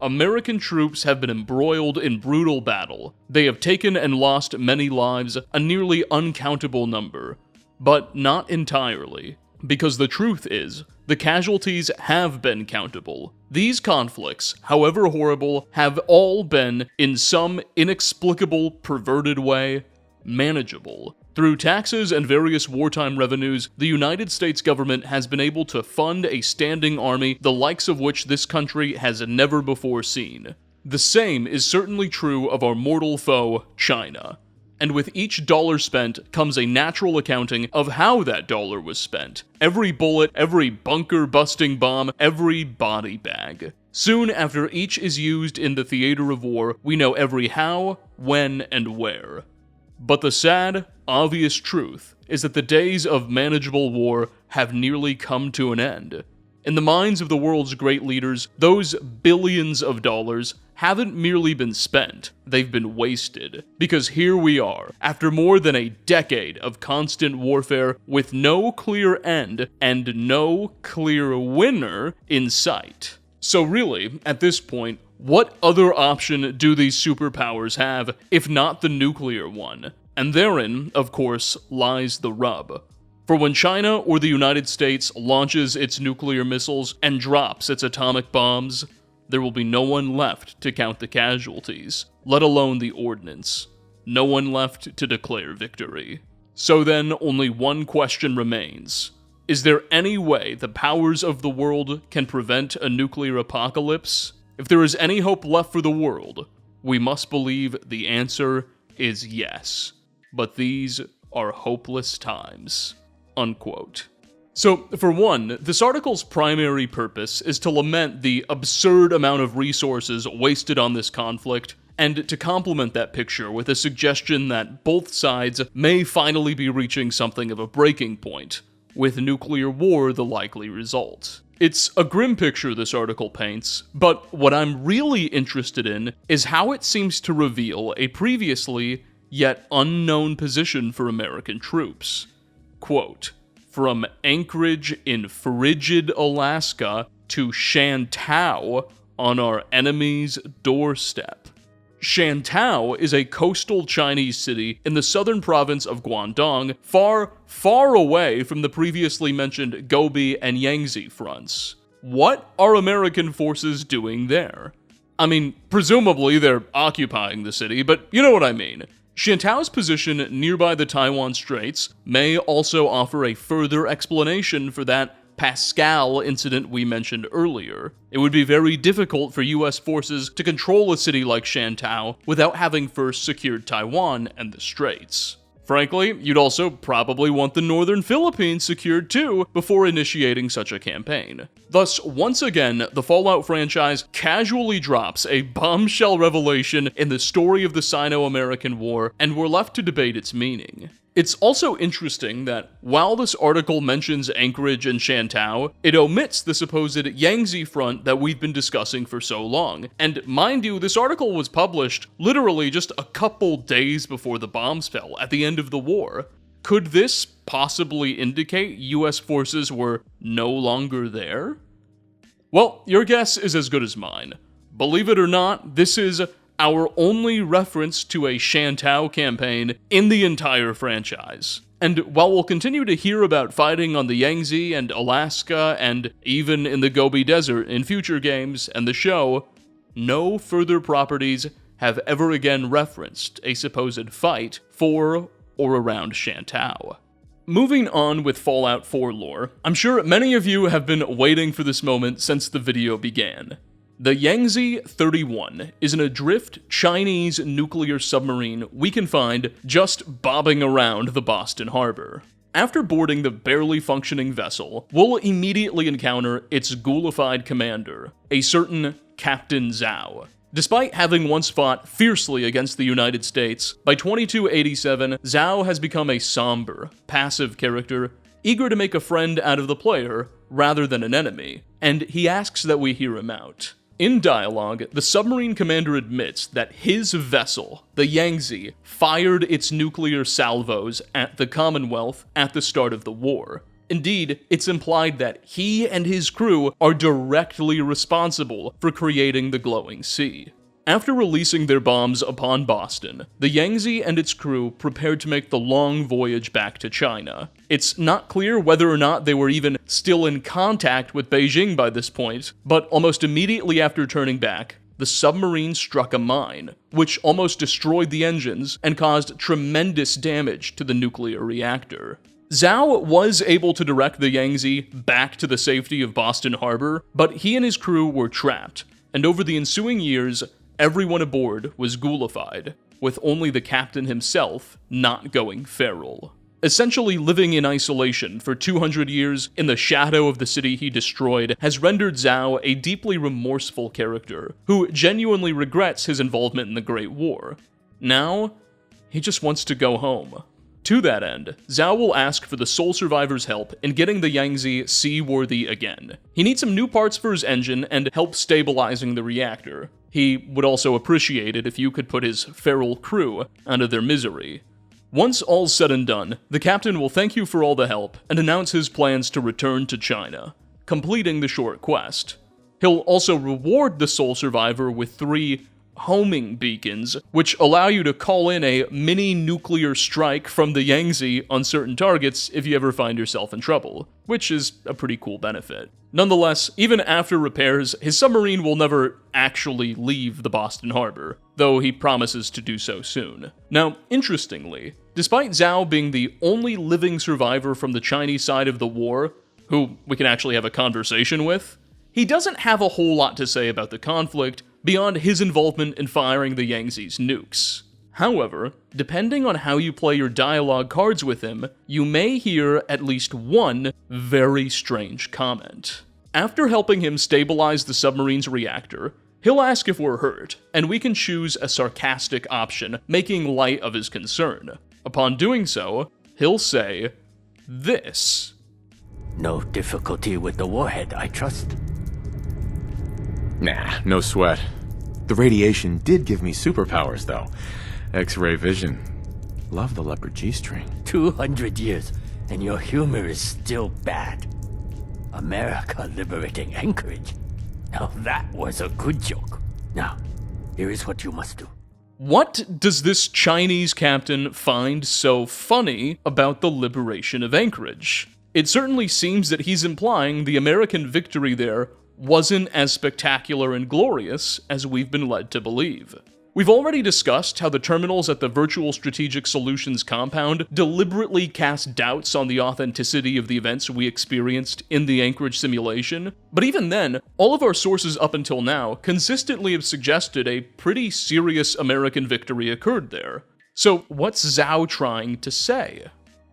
American troops have been embroiled in brutal battle. They have taken and lost many lives, a nearly uncountable number, but not entirely. Because the truth is, the casualties have been countable. These conflicts, however horrible, have all been, in some inexplicable, perverted way, manageable. Through taxes and various wartime revenues, the United States government has been able to fund a standing army the likes of which this country has never before seen. The same is certainly true of our mortal foe, China. And with each dollar spent comes a natural accounting of how that dollar was spent. Every bullet, every bunker-busting bomb, every body bag. Soon after each is used in the theater of war, we know every how, when, and where. But the sad, obvious truth is that the days of manageable war have nearly come to an end. In the minds of the world's great leaders, those billions of dollars haven't merely been spent, they've been wasted. Because here we are, after more than a decade of constant warfare, with no clear end and no clear winner in sight. So really, at this point, what other option do these superpowers have, if not the nuclear one? And therein, of course, lies the rub. For when China or the United States launches its nuclear missiles and drops its atomic bombs, there will be no one left to count the casualties, let alone the ordnance. No one left to declare victory. So then, only one question remains. Is there any way the powers of the world can prevent a nuclear apocalypse? If there is any hope left for the world, we must believe the answer is yes. But these are hopeless times. Unquote. So, for one, this article's primary purpose is to lament the absurd amount of resources wasted on this conflict, and to complement that picture with a suggestion that both sides may finally be reaching something of a breaking point, with nuclear war the likely result. It's a grim picture this article paints, but what I'm really interested in is how it seems to reveal a previously yet unknown position for American troops. Quote, "From Anchorage in frigid Alaska to Shantou on our enemy's doorstep." Shantou is a coastal Chinese city in the southern province of Guangdong, far, far away from the previously mentioned Gobi and Yangtze fronts. What are American forces doing there? I mean, presumably they're occupying the city, but you know what I mean. Shantou's position nearby the Taiwan Straits may also offer a further explanation for that Pascal incident we mentioned earlier. It would be very difficult for US forces to control a city like Shantou without having first secured Taiwan and the Straits. Frankly, you'd also probably want the northern Philippines secured too before initiating such a campaign. Thus, once again, the Fallout franchise casually drops a bombshell revelation in the story of the Sino-American War, and we're left to debate its meaning. It's also interesting that while this article mentions Anchorage and Shantou, it omits the supposed Yangtze front that we've been discussing for so long. And mind you, this article was published literally just a couple days before the bombs fell at the end of the war. Could this possibly indicate US forces were no longer there? Well, your guess is as good as mine. Believe it or not, this is our only reference to a Shantou campaign in the entire franchise. And while we'll continue to hear about fighting on the Yangtze and Alaska and even in the Gobi Desert in future games and the show, no further properties have ever again referenced a supposed fight for or around Shantou. Moving on with Fallout 4 lore, I'm sure many of you have been waiting for this moment since the video began. The Yangtze 31 is an adrift Chinese nuclear submarine we can find just bobbing around the Boston harbor. After boarding the barely functioning vessel, we'll immediately encounter its ghoulified commander, a certain Captain Zhao. Despite having once fought fiercely against the United States, by 2287, Zhao has become a somber, passive character, eager to make a friend out of the player rather than an enemy, and he asks that we hear him out. In dialogue, the submarine commander admits that his vessel, the Yangtze, fired its nuclear salvos at the Commonwealth at the start of the war. Indeed, it's implied that he and his crew are directly responsible for creating the glowing sea. After releasing their bombs upon Boston, the Yangtze and its crew prepared to make the long voyage back to China. It's not clear whether or not they were even still in contact with Beijing by this point, but almost immediately after turning back, the submarine struck a mine, which almost destroyed the engines and caused tremendous damage to the nuclear reactor. Zhao was able to direct the Yangtze back to the safety of Boston Harbor, but he and his crew were trapped, and over the ensuing years, everyone aboard was ghoulified, with only the captain himself not going feral. Essentially living in isolation for 200 years in the shadow of the city he destroyed has rendered Zhao a deeply remorseful character who genuinely regrets his involvement in the Great War. Now, he just wants to go home. To that end, Zhao will ask for the sole survivor's help in getting the Yangtze seaworthy again. He needs some new parts for his engine and help stabilizing the reactor. He would also appreciate it if you could put his feral crew out of their misery. Once all's said and done, the captain will thank you for all the help and announce his plans to return to China, completing the short quest. He'll also reward the sole survivor with 3 homing beacons, which allow you to call in a mini nuclear strike from the Yangtze on certain targets if you ever find yourself in trouble, which is a pretty cool benefit. Nonetheless, even after repairs, his submarine will never actually leave the Boston Harbor, though he promises to do so soon. Now, interestingly, despite Zhao being the only living survivor from the Chinese side of the war, who we can actually have a conversation with, he doesn't have a whole lot to say about the conflict beyond his involvement in firing the Yangtze's nukes. However, depending on how you play your dialogue cards with him, you may hear at least one very strange comment. After helping him stabilize the submarine's reactor, he'll ask if we're hurt, and we can choose a sarcastic option, making light of his concern. Upon doing so, he'll say this. No difficulty with the warhead, I trust. Nah, no sweat. The radiation did give me superpowers, though. X-ray vision. Love the leopard G-string. 200 years, and your humor is still bad. America liberating Anchorage. Now that was a good joke. Now, here is what you must do. What does this Chinese captain find so funny about the liberation of Anchorage? It certainly seems that he's implying the American victory there wasn't as spectacular and glorious as we've been led to believe. We've already discussed how the terminals at the Virtual Strategic Solutions compound deliberately cast doubts on the authenticity of the events we experienced in the Anchorage simulation, but even then, all of our sources up until now consistently have suggested a pretty serious American victory occurred there. So what's Zhao trying to say?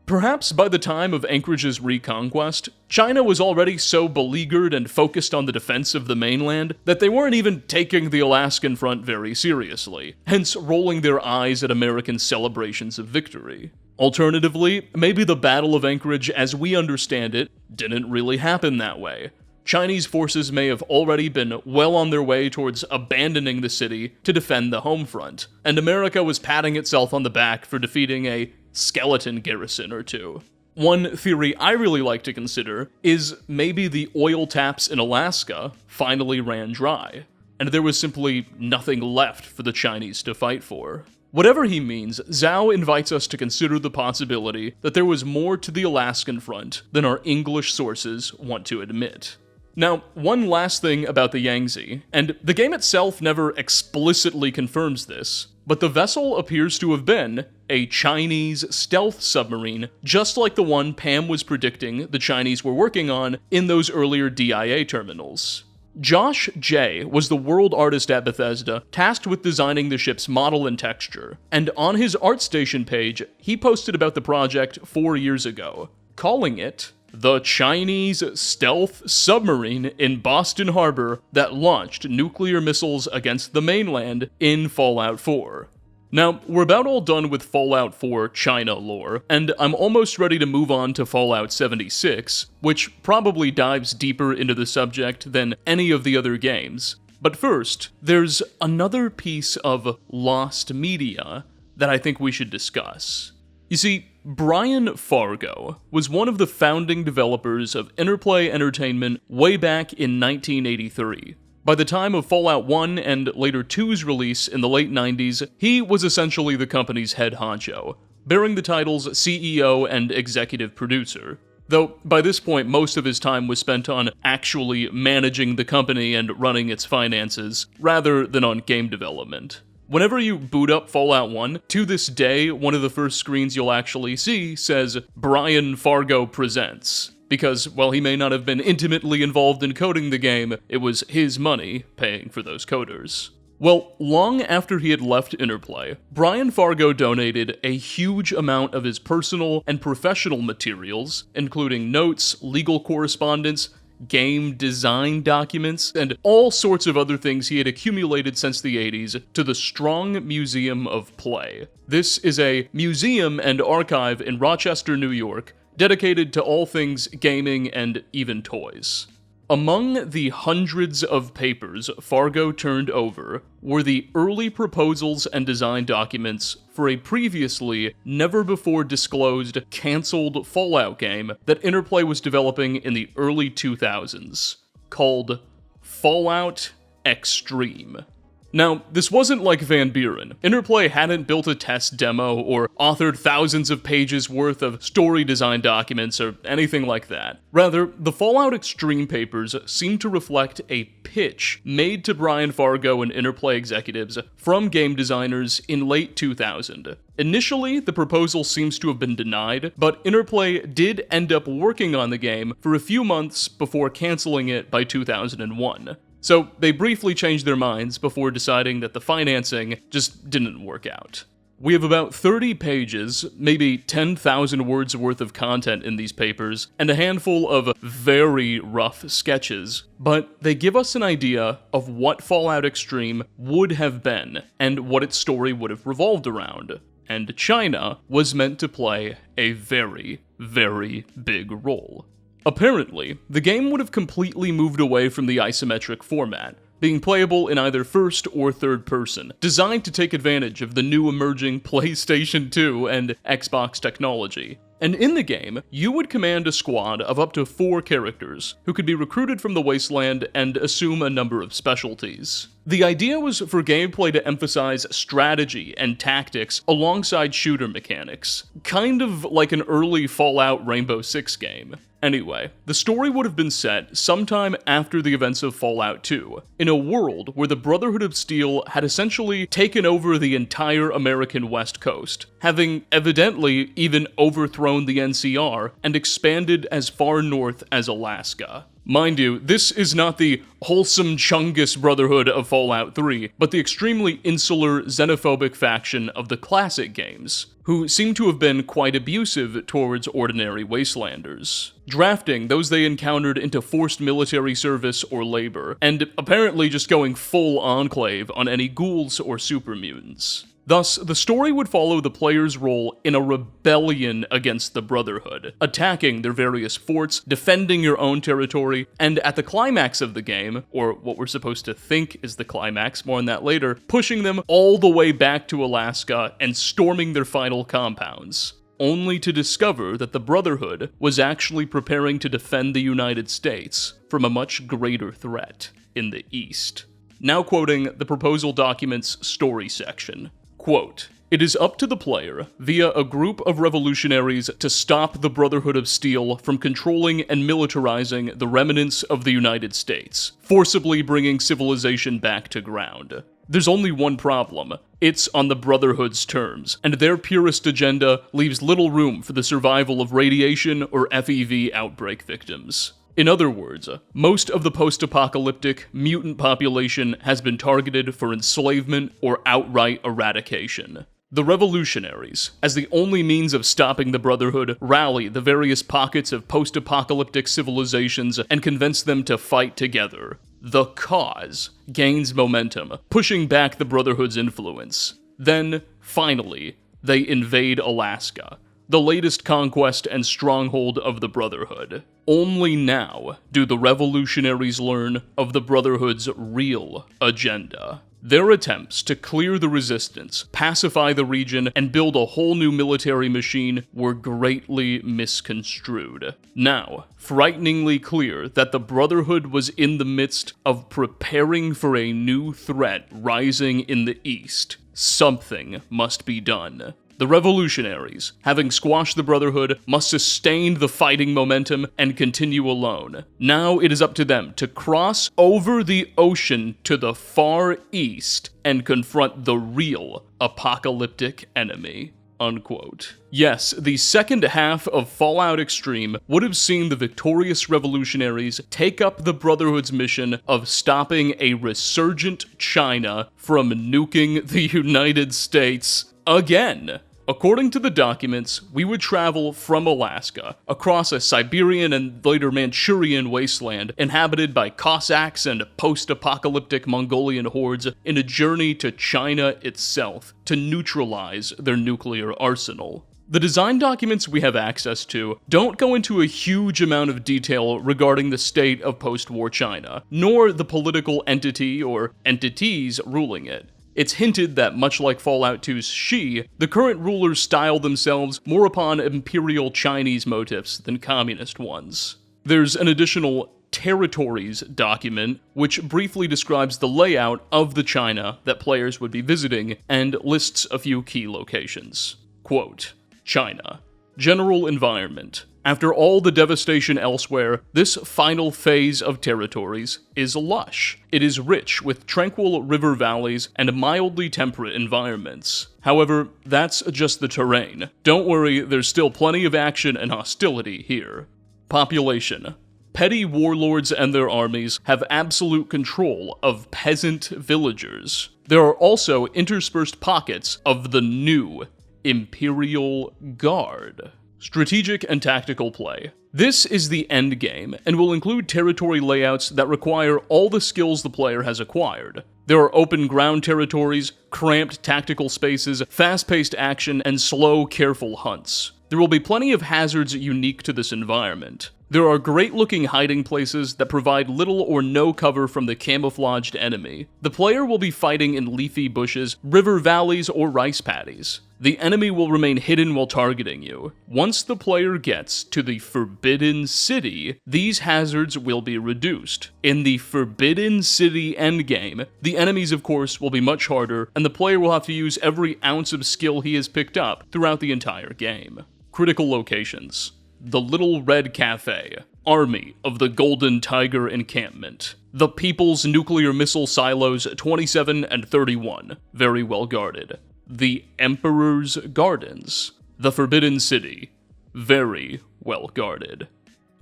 Perhaps by the time of Anchorage's reconquest, China was already so beleaguered and focused on the defense of the mainland that they weren't even taking the Alaskan front very seriously, hence rolling their eyes at American celebrations of victory. Alternatively, maybe the Battle of Anchorage as we understand it didn't really happen that way. Chinese forces may have already been well on their way towards abandoning the city to defend the home front, and America was patting itself on the back for defeating a skeleton garrison or two. One theory I really like to consider is maybe the oil taps in Alaska finally ran dry, and there was simply nothing left for the Chinese to fight for. Whatever he means, Zhao invites us to consider the possibility that there was more to the Alaskan front than our English sources want to admit. Now, one last thing about the Yangtze, and the game itself never explicitly confirms this, but the vessel appears to have been a Chinese stealth submarine, just like the one Pam was predicting the Chinese were working on in those earlier DIA terminals. Josh J. was the world artist at Bethesda, tasked with designing the ship's model and texture, and on his ArtStation page, he posted about the project 4 years ago, calling it the Chinese stealth submarine in Boston Harbor that launched nuclear missiles against the mainland in Fallout 4. Now, we're about all done with Fallout 4 China lore, and I'm almost ready to move on to Fallout 76, which probably dives deeper into the subject than any of the other games. But first, there's another piece of lost media that I think we should discuss. You see, Brian Fargo was one of the founding developers of Interplay Entertainment way back in 1983. By the time of Fallout 1 and later 2's release in the late 90s, he was essentially the company's head honcho, bearing the titles CEO and executive producer. Though, by this point, most of his time was spent on actually managing the company and running its finances, rather than on game development. Whenever you boot up Fallout 1, to this day, one of the first screens you'll actually see says, Brian Fargo Presents. Because, while he may not have been intimately involved in coding the game, it was his money paying for those coders. Well, long after he had left Interplay, Brian Fargo donated a huge amount of his personal and professional materials, including notes, legal correspondence, game design documents, and all sorts of other things he had accumulated since the 80s to the Strong Museum of Play. This is a museum and archive in Rochester, New York, dedicated to all things gaming and even toys. Among the hundreds of papers Fargo turned over were the early proposals and design documents for a previously, never-before-disclosed, cancelled Fallout game that Interplay was developing in the early 2000s, called Fallout Xtreme. Now, this wasn't like Van Buren. Interplay hadn't built a test demo or authored thousands of pages worth of story design documents or anything like that. Rather, the Fallout Xtreme papers seem to reflect a pitch made to Brian Fargo and Interplay executives from game designers in late 2000. Initially, the proposal seems to have been denied, but Interplay did end up working on the game for a few months before canceling it by 2001. So they briefly changed their minds before deciding that the financing just didn't work out. We have about 30 pages, maybe 10,000 words worth of content in these papers, and a handful of very rough sketches, but they give us an idea of what Fallout Xtreme would have been, and what its story would have revolved around. And China was meant to play a very, very big role. Apparently, the game would have completely moved away from the isometric format, being playable in either first or third person, designed to take advantage of the new emerging PlayStation 2 and Xbox technology. And in the game, you would command a squad of up to 4 characters, who could be recruited from the Wasteland and assume a number of specialties. The idea was for gameplay to emphasize strategy and tactics alongside shooter mechanics, kind of like an early Fallout Rainbow Six game. Anyway, the story would have been set sometime after the events of Fallout 2, in a world where the Brotherhood of Steel had essentially taken over the entire American West Coast, having evidently even overthrown the NCR and expanded as far north as Alaska. Mind you, this is not the wholesome Chungus Brotherhood of Fallout 3, but the extremely insular, xenophobic faction of the classic games, who seem to have been quite abusive towards ordinary wastelanders, drafting those they encountered into forced military service or labor, and apparently just going full enclave on any ghouls or super mutants. Thus, the story would follow the player's role in a rebellion against the Brotherhood, attacking their various forts, defending your own territory, and at the climax of the game, or what we're supposed to think is the climax, more on that later, pushing them all the way back to Alaska and storming their final compounds, only to discover that the Brotherhood was actually preparing to defend the United States from a much greater threat in the East. Now quoting the proposal document's story section. Quote, "It is up to the player, via a group of revolutionaries, to stop the Brotherhood of Steel from controlling and militarizing the remnants of the United States, forcibly bringing civilization back to ground. There's only one problem. It's on the Brotherhood's terms, and their purist agenda leaves little room for the survival of radiation or FEV outbreak victims. In other words, most of the post-apocalyptic mutant population has been targeted for enslavement or outright eradication. The revolutionaries, as the only means of stopping the Brotherhood, rally the various pockets of post-apocalyptic civilizations and convince them to fight together. The cause gains momentum, pushing back the Brotherhood's influence. Then, finally, they invade Alaska, the latest conquest and stronghold of the Brotherhood. Only now do the revolutionaries learn of the Brotherhood's real agenda. Their attempts to clear the resistance, pacify the region, and build a whole new military machine were greatly misconstrued. Now, frighteningly clear that the Brotherhood was in the midst of preparing for a new threat rising in the East. Something must be done. The revolutionaries, having squashed the Brotherhood, must sustain the fighting momentum and continue alone. Now it is up to them to cross over the ocean to the far east and confront the real apocalyptic enemy." Unquote. Yes, the second half of Fallout Xtreme would have seen the victorious revolutionaries take up the Brotherhood's mission of stopping a resurgent China from nuking the United States again. According to the documents, we would travel from Alaska across a Siberian and later Manchurian wasteland inhabited by Cossacks and post-apocalyptic Mongolian hordes in a journey to China itself to neutralize their nuclear arsenal. The design documents we have access to don't go into a huge amount of detail regarding the state of post-war China, nor the political entity or entities ruling it. It's hinted that, much like Fallout 2's Xi, the current rulers style themselves more upon imperial Chinese motifs than communist ones. There's an additional territories document, which briefly describes the layout of the China that players would be visiting and lists a few key locations. Quote, "China. General environment. After all the devastation elsewhere, this final phase of territories is lush. It is rich with tranquil river valleys and mildly temperate environments. However, that's just the terrain. Don't worry, there's still plenty of action and hostility here. Population. Petty warlords and their armies have absolute control of peasant villagers. There are also interspersed pockets of the new Imperial Guard. Strategic and tactical play. This is the end game, and will include territory layouts that require all the skills the player has acquired. There are open ground territories, cramped tactical spaces, fast-paced action, and slow, careful hunts. There will be plenty of hazards unique to this environment. There are great-looking hiding places that provide little or no cover from the camouflaged enemy. The player will be fighting in leafy bushes, river valleys, or rice paddies. The enemy will remain hidden while targeting you. Once the player gets to the Forbidden City, these hazards will be reduced. In the Forbidden City endgame, the enemies, of course, will be much harder, and the player will have to use every ounce of skill he has picked up throughout the entire game. Critical locations. the Little Red Cafe, Army of the Golden Tiger Encampment, the People's Nuclear Missile Silos 27 and 31, very well guarded, the Emperor's Gardens, the Forbidden City, very well guarded.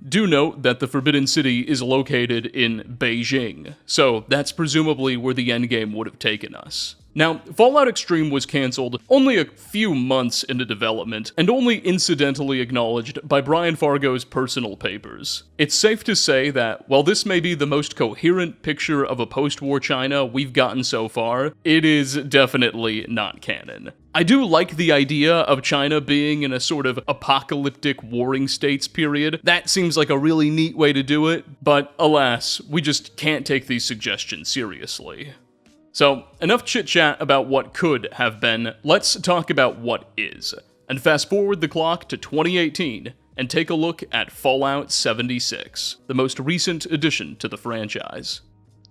Do note that the Forbidden City is located in Beijing, so that's presumably where the endgame would have taken us. Now, Fallout Xtreme was cancelled only a few months into development, and only incidentally acknowledged by Brian Fargo's personal papers. It's safe to say that, while this may be the most coherent picture of a post-war China we've gotten so far, it is definitely not canon. I do like the idea of China being in a sort of apocalyptic warring states period. That seems like a really neat way to do it, but alas, we just can't take these suggestions seriously. So, enough chit-chat about what could have been, let's talk about what is. And fast forward the clock to 2018, and take a look at Fallout 76, the most recent addition to the franchise.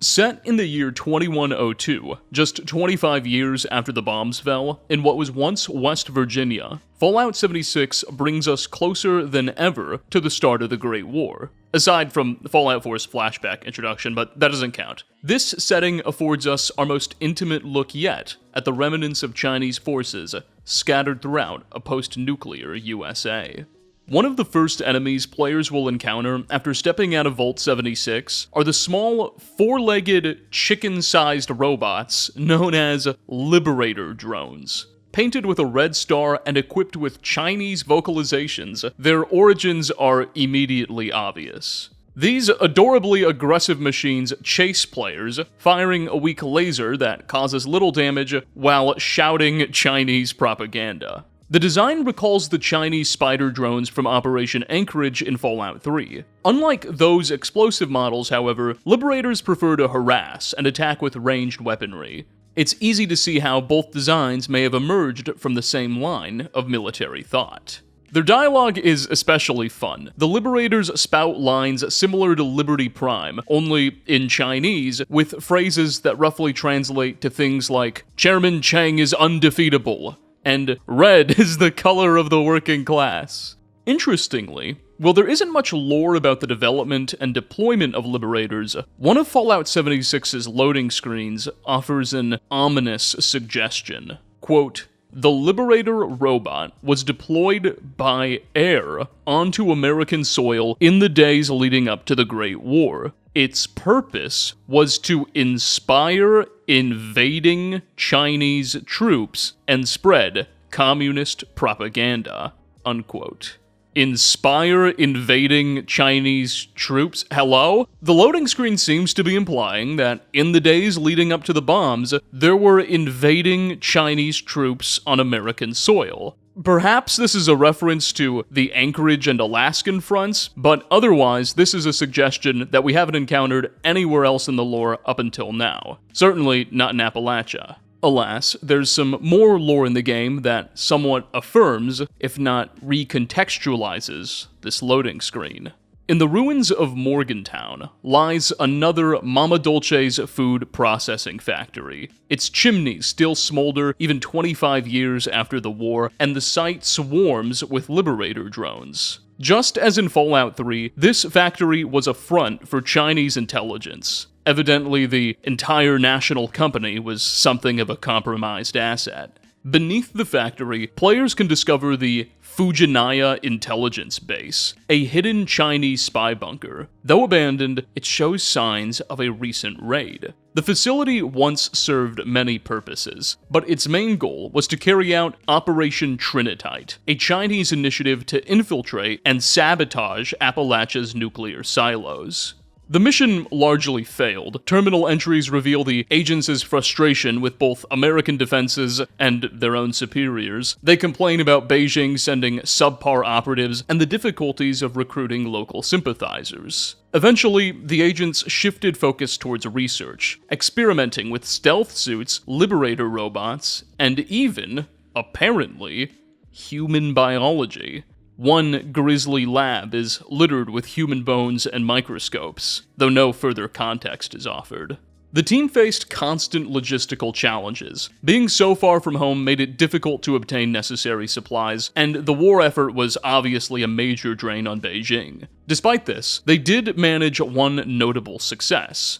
Set in the year 2102, just 25 years after the bombs fell, in what was once West Virginia, Fallout 76 brings us closer than ever to the start of the Great War. Aside from Fallout 4's flashback introduction, but that doesn't count. This setting affords us our most intimate look yet at the remnants of Chinese forces scattered throughout a post-nuclear USA. One of the first enemies players will encounter after stepping out of Vault 76 are the small, four-legged, chicken-sized robots known as Liberator drones. Painted with a red star and equipped with Chinese vocalizations, their origins are immediately obvious. These adorably aggressive machines chase players, firing a weak laser that causes little damage while shouting Chinese propaganda. The design recalls the Chinese spider drones from Operation Anchorage in Fallout 3. Unlike those explosive models, however, Liberators prefer to harass and attack with ranged weaponry. It's easy to see how both designs may have emerged from the same line of military thought. Their dialogue is especially fun. The Liberators spout lines similar to Liberty Prime, only in Chinese, with phrases that roughly translate to things like, "Chairman Chang is undefeatable," and "red is the color of the working class." Interestingly, while there isn't much lore about the development and deployment of Liberators, one of Fallout 76's loading screens offers an ominous suggestion. Quote, "The Liberator robot was deployed by air onto American soil in the days leading up to the Great War. Its purpose was to inspire invading Chinese troops and spread communist propaganda." Unquote. Inspire invading Chinese troops? Hello? The loading screen seems to be implying that in the days leading up to the bombs, there were invading Chinese troops on American soil. Perhaps this is a reference to the Anchorage and Alaskan fronts, but otherwise this is a suggestion that we haven't encountered anywhere else in the lore up until now. Certainly not in Appalachia. Alas, there's some more lore in the game that somewhat affirms, if not recontextualizes, this loading screen. In the ruins of Morgantown lies another Mama Dolce's food processing factory. Its chimneys still smolder even 25 years after the war, and the site swarms with Liberator drones. Just as in Fallout 3, this factory was a front for Chinese intelligence. Evidently, the entire national company was something of a compromised asset. Beneath the factory, players can discover the Fujinaya Intelligence Base, a hidden Chinese spy bunker. Though abandoned, it shows signs of a recent raid. The facility once served many purposes, but its main goal was to carry out Operation Trinitite, a Chinese initiative to infiltrate and sabotage Appalachia's nuclear silos. The mission largely failed. Terminal entries reveal the agents' frustration with both American defenses and their own superiors. They complain about Beijing sending subpar operatives and the difficulties of recruiting local sympathizers. Eventually, the agents shifted focus towards research, experimenting with stealth suits, Liberator robots, and even, apparently, human biology. One grisly lab is littered with human bones and microscopes, though no further context is offered. The team faced constant logistical challenges. Being so far from home made it difficult to obtain necessary supplies, and the war effort was obviously a major drain on Beijing. Despite this, they did manage one notable success: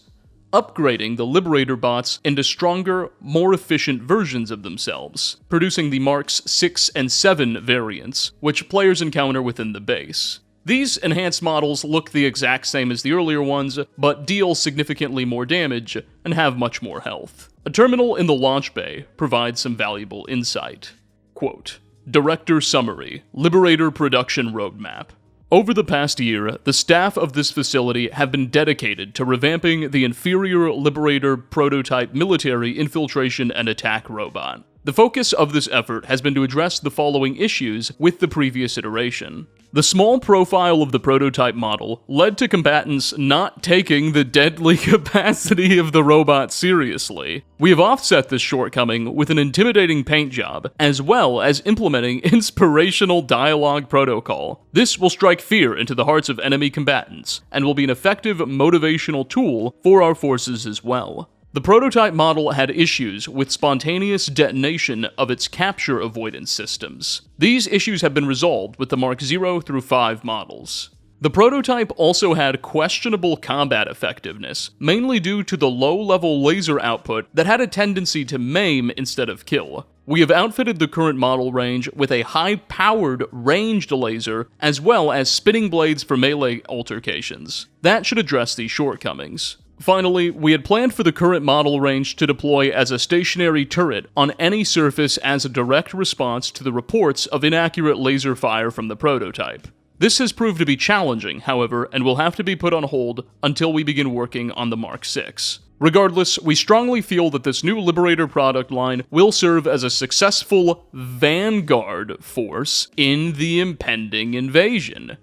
upgrading the Liberator bots into stronger, more efficient versions of themselves, producing the Marks 6 and 7 variants, which players encounter within the base. These enhanced models look the exact same as the earlier ones, but deal significantly more damage and have much more health. A terminal in the launch bay provides some valuable insight. Quote, Director Summary, Liberator Production Roadmap. Over the past year, the staff of this facility have been dedicated to revamping the inferior Liberator prototype military infiltration and attack robot. The focus of this effort has been to address the following issues with the previous iteration. The small profile of the prototype model led to combatants not taking the deadly capacity of the robot seriously. We have offset this shortcoming with an intimidating paint job, as well as implementing inspirational dialogue protocol. This will strike fear into the hearts of enemy combatants, and will be an effective motivational tool for our forces as well. The prototype model had issues with spontaneous detonation of its capture avoidance systems. These issues have been resolved with the Mark 0 through 5 models. The prototype also had questionable combat effectiveness, mainly due to the low-level laser output that had a tendency to maim instead of kill. We have outfitted the current model range with a high-powered ranged laser, as well as spinning blades for melee altercations. That should address these shortcomings. Finally, we had planned for the current model range to deploy as a stationary turret on any surface as a direct response to the reports of inaccurate laser fire from the prototype. This has proved to be challenging, however, and will have to be put on hold until we begin working on the Mark 6. Regardless, we strongly feel that this new Liberator product line will serve as a successful vanguard force in the impending invasion.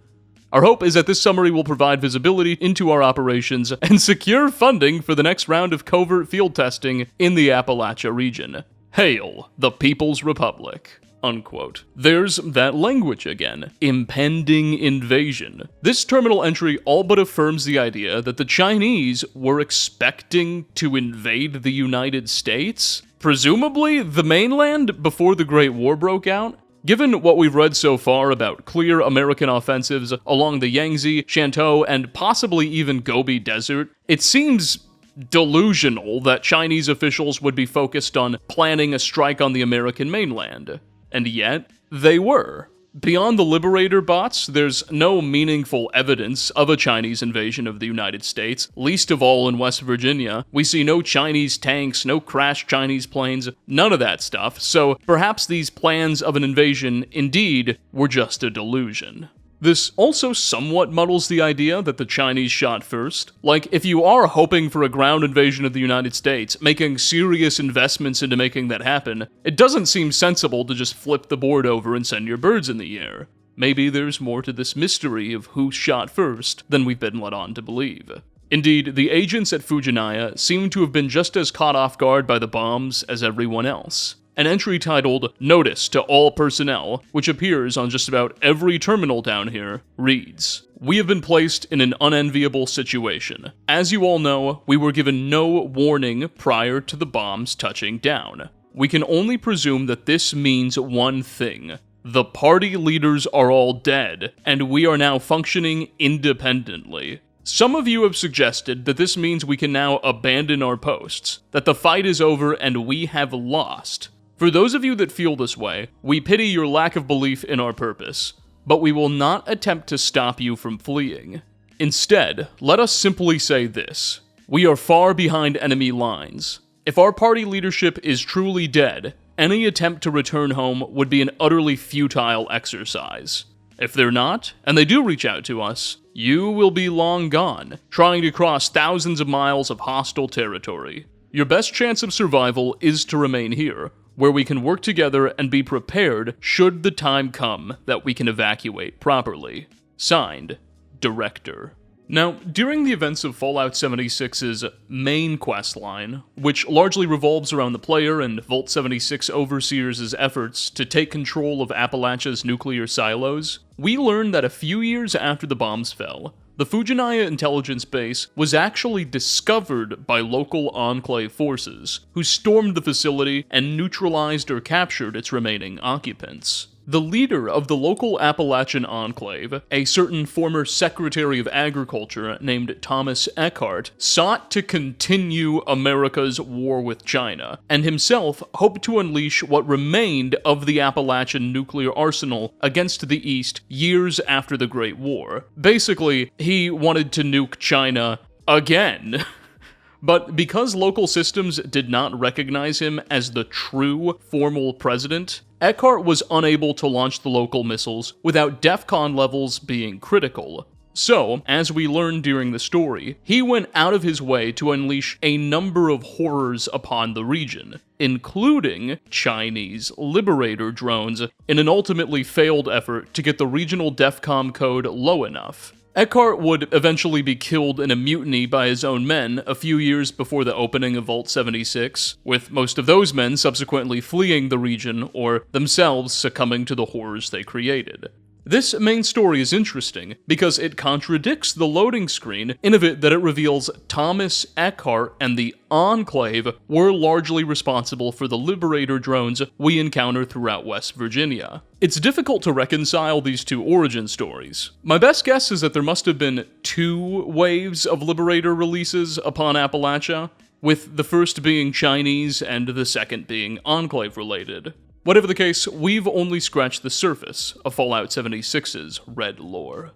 Our hope is that this summary will provide visibility into our operations and secure funding for the next round of covert field testing in the Appalachia region. Hail the People's Republic. Unquote. There's that language again. Impending invasion. This terminal entry all but affirms the idea that the Chinese were expecting to invade the United States? Presumably the mainland before the Great War broke out? Given what we've read so far about clear American offensives along the Yangtze, Shantou, and possibly even Gobi Desert, it seems delusional that Chinese officials would be focused on planning a strike on the American mainland. And yet, they were. Beyond the Liberator bots, there's no meaningful evidence of a Chinese invasion of the United States, least of all in West Virginia. We see no Chinese tanks, no crashed Chinese planes, none of that stuff, so perhaps these plans of an invasion indeed were just a delusion. This also somewhat muddles the idea that the Chinese shot first. Like, if you are hoping for a ground invasion of the United States, making serious investments into making that happen, it doesn't seem sensible to just flip the board over and send your birds in the air. Maybe there's more to this mystery of who shot first than we've been led on to believe. Indeed, the agents at Fujinaya seem to have been just as caught off guard by the bombs as everyone else. An entry titled, Notice to All Personnel, which appears on just about every terminal down here, reads, We have been placed in an unenviable situation. As you all know, we were given no warning prior to the bombs touching down. We can only presume that this means one thing. The party leaders are all dead, and we are now functioning independently. Some of you have suggested that this means we can now abandon our posts, that the fight is over and we have lost. For those of you that feel this way, we pity your lack of belief in our purpose, but we will not attempt to stop you from fleeing. Instead, let us simply say this. We are far behind enemy lines. If our party leadership is truly dead, any attempt to return home would be an utterly futile exercise. If they're not, and they do reach out to us, you will be long gone, trying to cross thousands of miles of hostile territory. Your best chance of survival is to remain here, where we can work together and be prepared should the time come that we can evacuate properly. Signed, Director. Now, during the events of Fallout 76's main questline, which largely revolves around the player and Vault 76 Overseers' efforts to take control of Appalachia's nuclear silos, we learned that a few years after the bombs fell, the Fujinaya intelligence base was actually discovered by local Enclave forces, who stormed the facility and neutralized or captured its remaining occupants. The leader of the local Appalachian Enclave, a certain former Secretary of Agriculture named Thomas Eckhart, sought to continue America's war with China, and himself hoped to unleash what remained of the Appalachian nuclear arsenal against the East years after the Great War. Basically, he wanted to nuke China again. But because local systems did not recognize him as the true formal president, Eckhart was unable to launch the local missiles without DEFCON levels being critical. So, as we learn during the story, he went out of his way to unleash a number of horrors upon the region, including Chinese Liberator drones, in an ultimately failed effort to get the regional DEFCON code low enough. Eckhart would eventually be killed in a mutiny by his own men a few years before the opening of Vault 76, with most of those men subsequently fleeing the region or themselves succumbing to the horrors they created. This main story is interesting because it contradicts the loading screen in a bit that it reveals Thomas Eckhart and the Enclave were largely responsible for the Liberator drones we encounter throughout West Virginia. It's difficult to reconcile these two origin stories. My best guess is that there must have been 2 waves of Liberator releases upon Appalachia, with the first being Chinese and the second being Enclave related. Whatever the case, we've only scratched the surface of Fallout 76's red lore.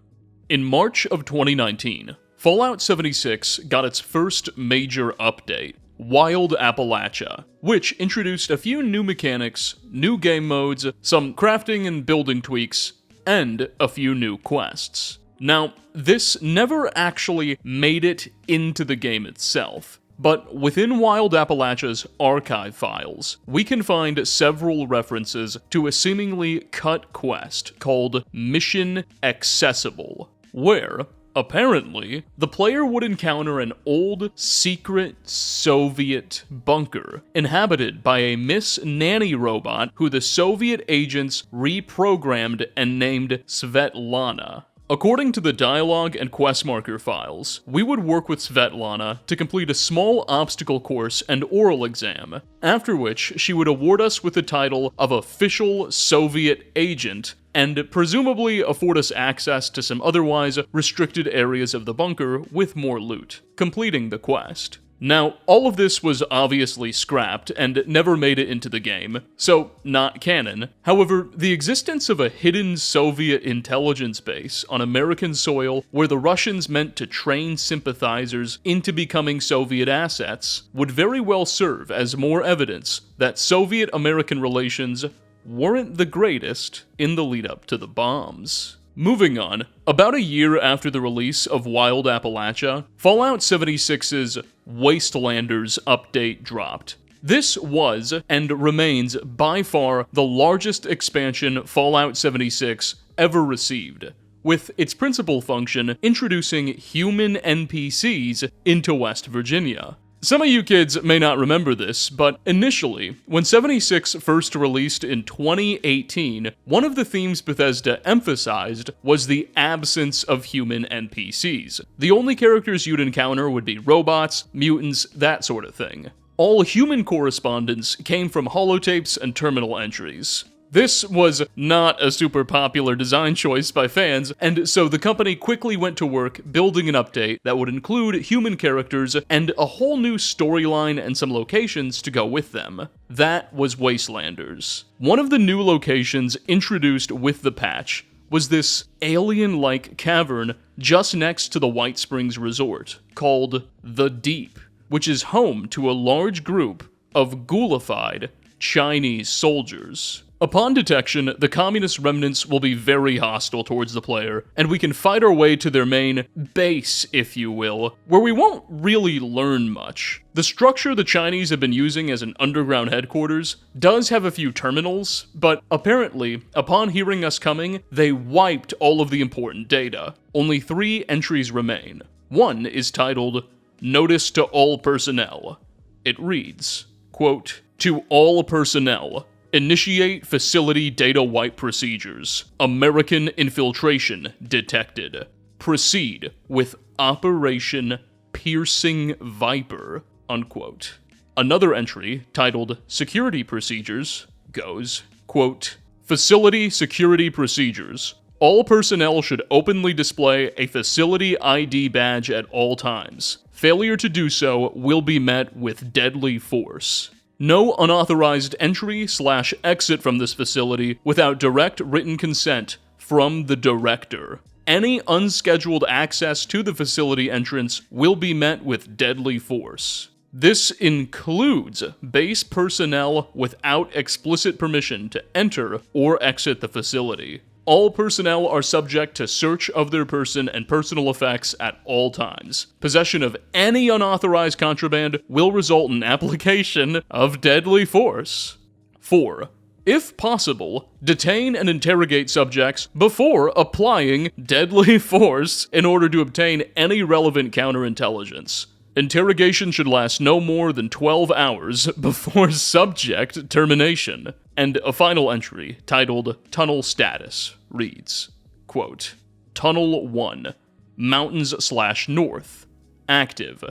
In March of 2019, Fallout 76 got its first major update, Wild Appalachia, which introduced a few new mechanics, new game modes, some crafting and building tweaks, and a few new quests. Now, this never actually made it into the game itself, but within Wild Appalachia's archive files, we can find several references to a seemingly cut quest called Mission Accessible, where, apparently, the player would encounter an old, secret Soviet bunker inhabited by a Miss Nanny robot who the Soviet agents reprogrammed and named Svetlana. According to the dialogue and quest marker files, we would work with Svetlana to complete a small obstacle course and oral exam, after which she would award us with the title of Official Soviet Agent, and presumably afford us access to some otherwise restricted areas of the bunker with more loot, completing the quest. Now, all of this was obviously scrapped and never made it into the game, so not canon. However, the existence of a hidden Soviet intelligence base on American soil where the Russians meant to train sympathizers into becoming Soviet assets would very well serve as more evidence that Soviet-American relations weren't the greatest in the lead-up to the bombs. Moving on, about a year after the release of Wild Appalachia, Fallout 76's Wastelanders update dropped. This was, and remains, by far the largest expansion Fallout 76 ever received, with its principal function introducing human NPCs into West Virginia. Some of you kids may not remember this, but initially, when 76 first released in 2018, one of the themes Bethesda emphasized was the absence of human NPCs. The only characters you'd encounter would be robots, mutants, that sort of thing. All human correspondence came from holotapes and terminal entries. This was not a super popular design choice by fans, and so the company quickly went to work building an update that would include human characters and a whole new storyline and some locations to go with them. That was Wastelanders. One of the new locations introduced with the patch was this alien-like cavern just next to the White Springs Resort, called The Deep, which is home to a large group of ghoulified Chinese soldiers. Upon detection, the communist remnants will be very hostile towards the player, and we can fight our way to their main base, if you will, where we won't really learn much. The structure the Chinese have been using as an underground headquarters does have a few terminals, but apparently, upon hearing us coming, they wiped all of the important data. Only 3 entries remain. One is titled, Notice to All Personnel. It reads, quote, To all personnel, initiate facility data wipe procedures. American infiltration detected. proceed with Operation Piercing Viper, unquote. Another entry, titled Security Procedures, goes, quote, Facility Security Procedures. All personnel should openly display a facility ID badge at all times. Failure to do so will be met with deadly force. No unauthorized entry/exit from this facility without direct written consent from the director. Any unscheduled access to the facility entrance will be met with deadly force. This includes base personnel without explicit permission to enter or exit the facility. All personnel are subject to search of their person and personal effects at all times. Possession of any unauthorized contraband will result in application of deadly force. 4. If possible, detain and interrogate subjects before applying deadly force in order to obtain any relevant counterintelligence. Interrogation should last no more than 12 hours before subject termination. And a final entry, titled Tunnel Status, reads, quote, Tunnel 1, Mountains/North, active.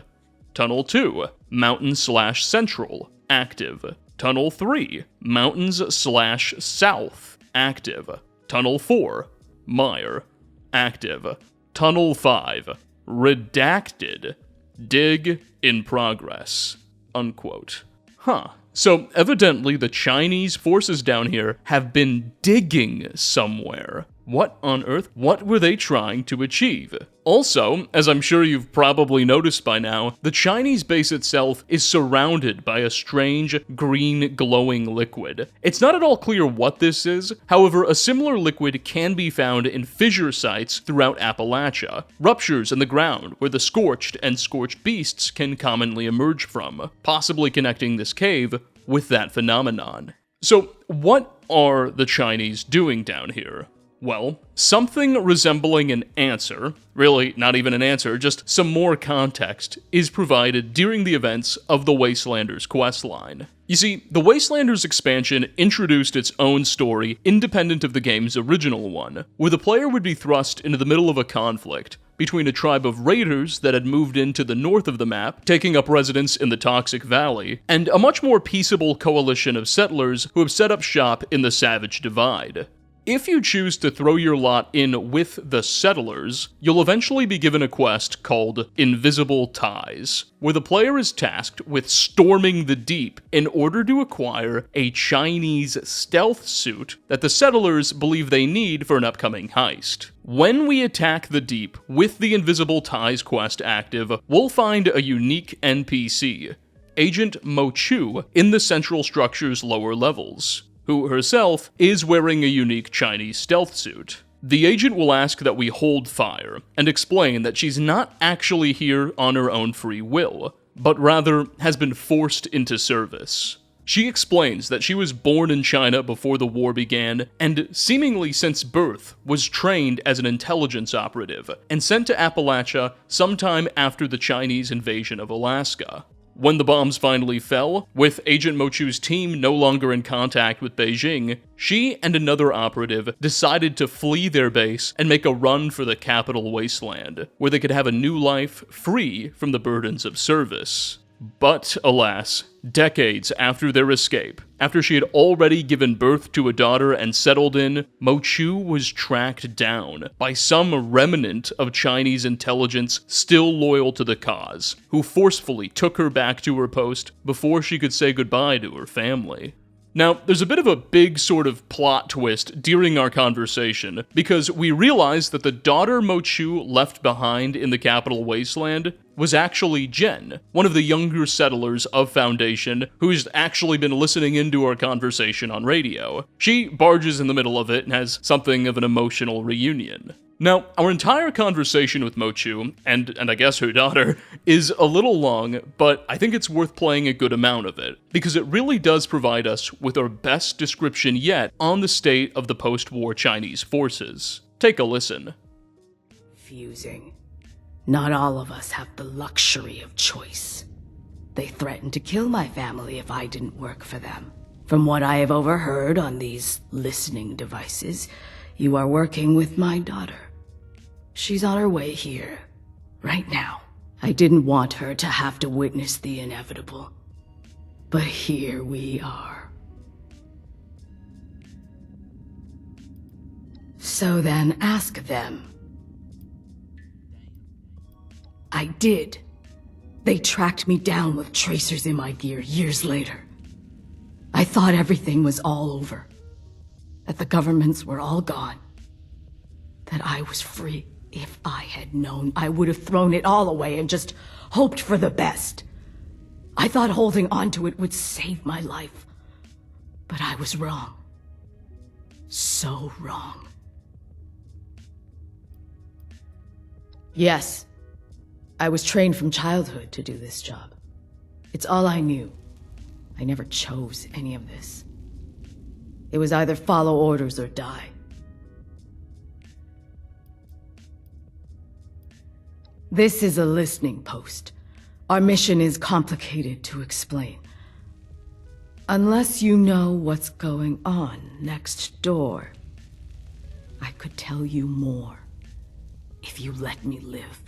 Tunnel 2, Mountains/Central, active. Tunnel 3, Mountains/South, active. Tunnel 4, Mire, active. Tunnel 5, redacted. Dig in progress, unquote. So evidently the Chinese forces down here have been digging somewhere. What on earth? What were they trying to achieve? Also, as I'm sure you've probably noticed by now, the Chinese base itself is surrounded by a strange green glowing liquid. It's not at all clear what this is, however, a similar liquid can be found in fissure sites throughout Appalachia, ruptures in the ground where the scorched and scorched beasts can commonly emerge from, possibly connecting this cave with that phenomenon. So, what are the Chinese doing down here? Well, something resembling an answer, really not even an answer, just some more context, is provided during the events of the Wastelanders questline. You see, the Wastelanders expansion introduced its own story independent of the game's original one, where the player would be thrust into the middle of a conflict between a tribe of raiders that had moved into the north of the map, taking up residence in the Toxic Valley, and a much more peaceable coalition of settlers who have set up shop in the Savage Divide. If you choose to throw your lot in with the settlers, you'll eventually be given a quest called Invisible Ties, where the player is tasked with storming the deep in order to acquire a Chinese stealth suit that the settlers believe they need for an upcoming heist. When we attack the deep with the Invisible Ties quest active, we'll find a unique NPC, Agent Mo Chu, in the central structure's lower levels, who herself is wearing a unique Chinese stealth suit. The agent will ask that we hold fire, and explain that she's not actually here on her own free will, but rather has been forced into service. She explains that she was born in China before the war began, and seemingly since birth was trained as an intelligence operative, and sent to Appalachia sometime after the Chinese invasion of Alaska. When the bombs finally fell, with Agent Mo Chu's team no longer in contact with Beijing, she and another operative decided to flee their base and make a run for the capital wasteland, where they could have a new life free from the burdens of service. But, alas, decades after their escape, after she had already given birth to a daughter and settled in, Mo Chu was tracked down by some remnant of Chinese intelligence still loyal to the cause, who forcefully took her back to her post before she could say goodbye to her family. Now, there's a bit of a big sort of plot twist during our conversation, because we realize that the daughter Mo Chu left behind in the capital wasteland was actually Jen, one of the younger settlers of Foundation, who's actually been listening into our conversation on radio. She barges in the middle of it and has something of an emotional reunion. Now, our entire conversation with Mo Chu, and I guess her daughter, is a little long, but I think it's worth playing a good amount of it, because it really does provide us with our best description yet on the state of the post-war Chinese forces. Take a listen. Confusing. Not all of us have the luxury of choice. They threatened to kill my family if I didn't work for them. From what I have overheard on these listening devices, you are working with my daughter. She's on her way here, right now. I didn't want her to have to witness the inevitable. But here we are. So then, ask them. I did. They tracked me down with tracers in my gear years later. I thought everything was all over. That the governments were all gone. That I was free. If I had known, I would have thrown it all away and just hoped for the best. I thought holding on to it would save my life. But I was wrong. So wrong. Yes, I was trained from childhood to do this job. It's all I knew. I never chose any of this. It was either follow orders or die. This is a listening post. Our mission is complicated to explain. Unless you know what's going on next door, I could tell you more if you let me live.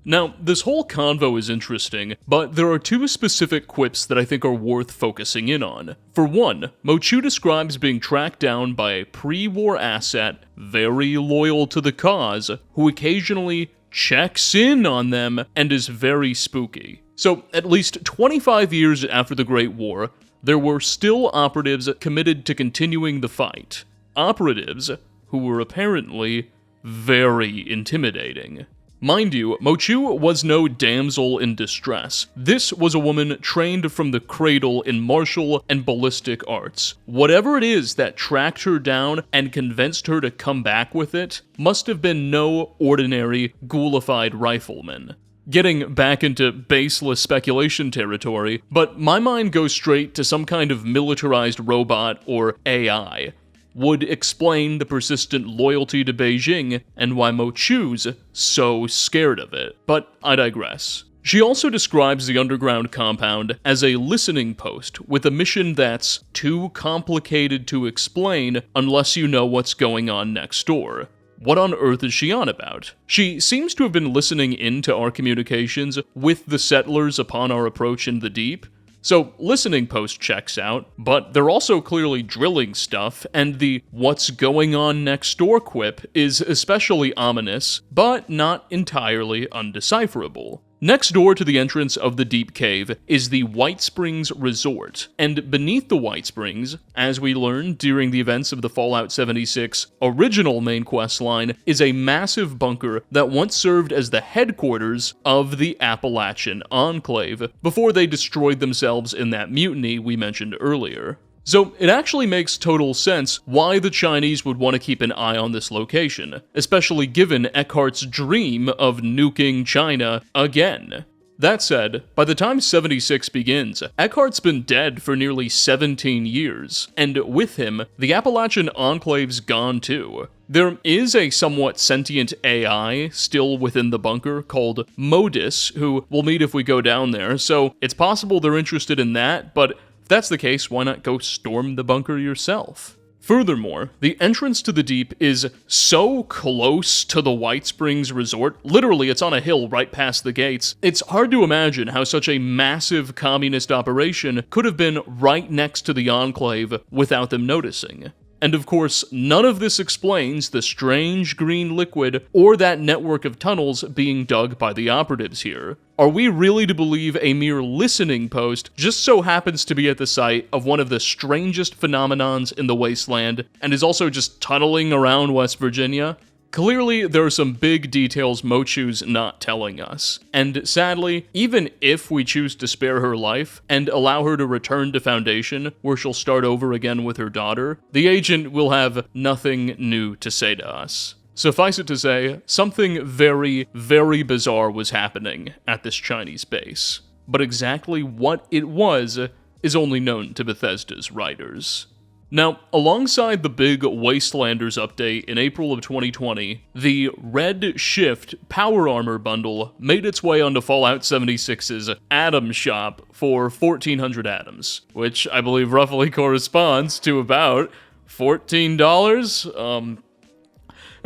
Now, this whole convo is interesting, but there are two specific quips that I think are worth focusing in on. For one, Mochu describes being tracked down by a pre-war asset very loyal to the cause, who occasionally checks in on them and is very spooky. So, at least 25 years after the Great War, there were still operatives committed to continuing the fight. Operatives who were apparently very intimidating. Mind you, Mochu was no damsel in distress. This was a woman trained from the cradle in martial and ballistic arts. Whatever it is that tracked her down and convinced her to come back with it must have been no ordinary ghoulified rifleman. Getting back into baseless speculation territory, but my mind goes straight to some kind of militarized robot or AI. Would explain the persistent loyalty to Beijing and why Mochu's so scared of it. But I digress. She also describes the underground compound as a listening post with a mission that's too complicated to explain unless you know what's going on next door. What on earth is she on about? She seems to have been listening into our communications with the settlers upon our approach in the deep. So, listening post checks out, but they're also clearly drilling stuff, and the what's going on next door quip is especially ominous, but not entirely undecipherable. Next door to the entrance of the deep cave is the White Springs Resort, and beneath the White Springs, as we learned during the events of the Fallout 76 original main quest line, is a massive bunker that once served as the headquarters of the Appalachian Enclave, before they destroyed themselves in that mutiny we mentioned earlier. So it actually makes total sense why the Chinese would want to keep an eye on this location, especially given Eckhart's dream of nuking China again. That said, by the time 76 begins, Eckhart's been dead for nearly 17 years, and with him, the Appalachian Enclave's gone too. There is a somewhat sentient AI still within the bunker called Modus, who we'll meet if we go down there, so it's possible they're interested in that, but if that's the case, why not go storm the bunker yourself? Furthermore, the entrance to the deep is so close to the White Springs Resort, literally it's on a hill right past the gates, it's hard to imagine how such a massive communist operation could have been right next to the Enclave without them noticing. And of course, none of this explains the strange green liquid or that network of tunnels being dug by the operatives here. Are we really to believe a mere listening post just so happens to be at the site of one of the strangest phenomenons in the wasteland and is also just tunneling around West Virginia? Clearly, there are some big details Mochu's not telling us, and sadly, even if we choose to spare her life and allow her to return to Foundation, where she'll start over again with her daughter, the agent will have nothing new to say to us. Suffice it to say, something very, very bizarre was happening at this Chinese base, but exactly what it was is only known to Bethesda's writers. Now, alongside the big Wastelanders update in April of 2020, the Red Shift Power Armor bundle made its way onto Fallout 76's Atom Shop for 1,400 atoms, which I believe roughly corresponds to about $14.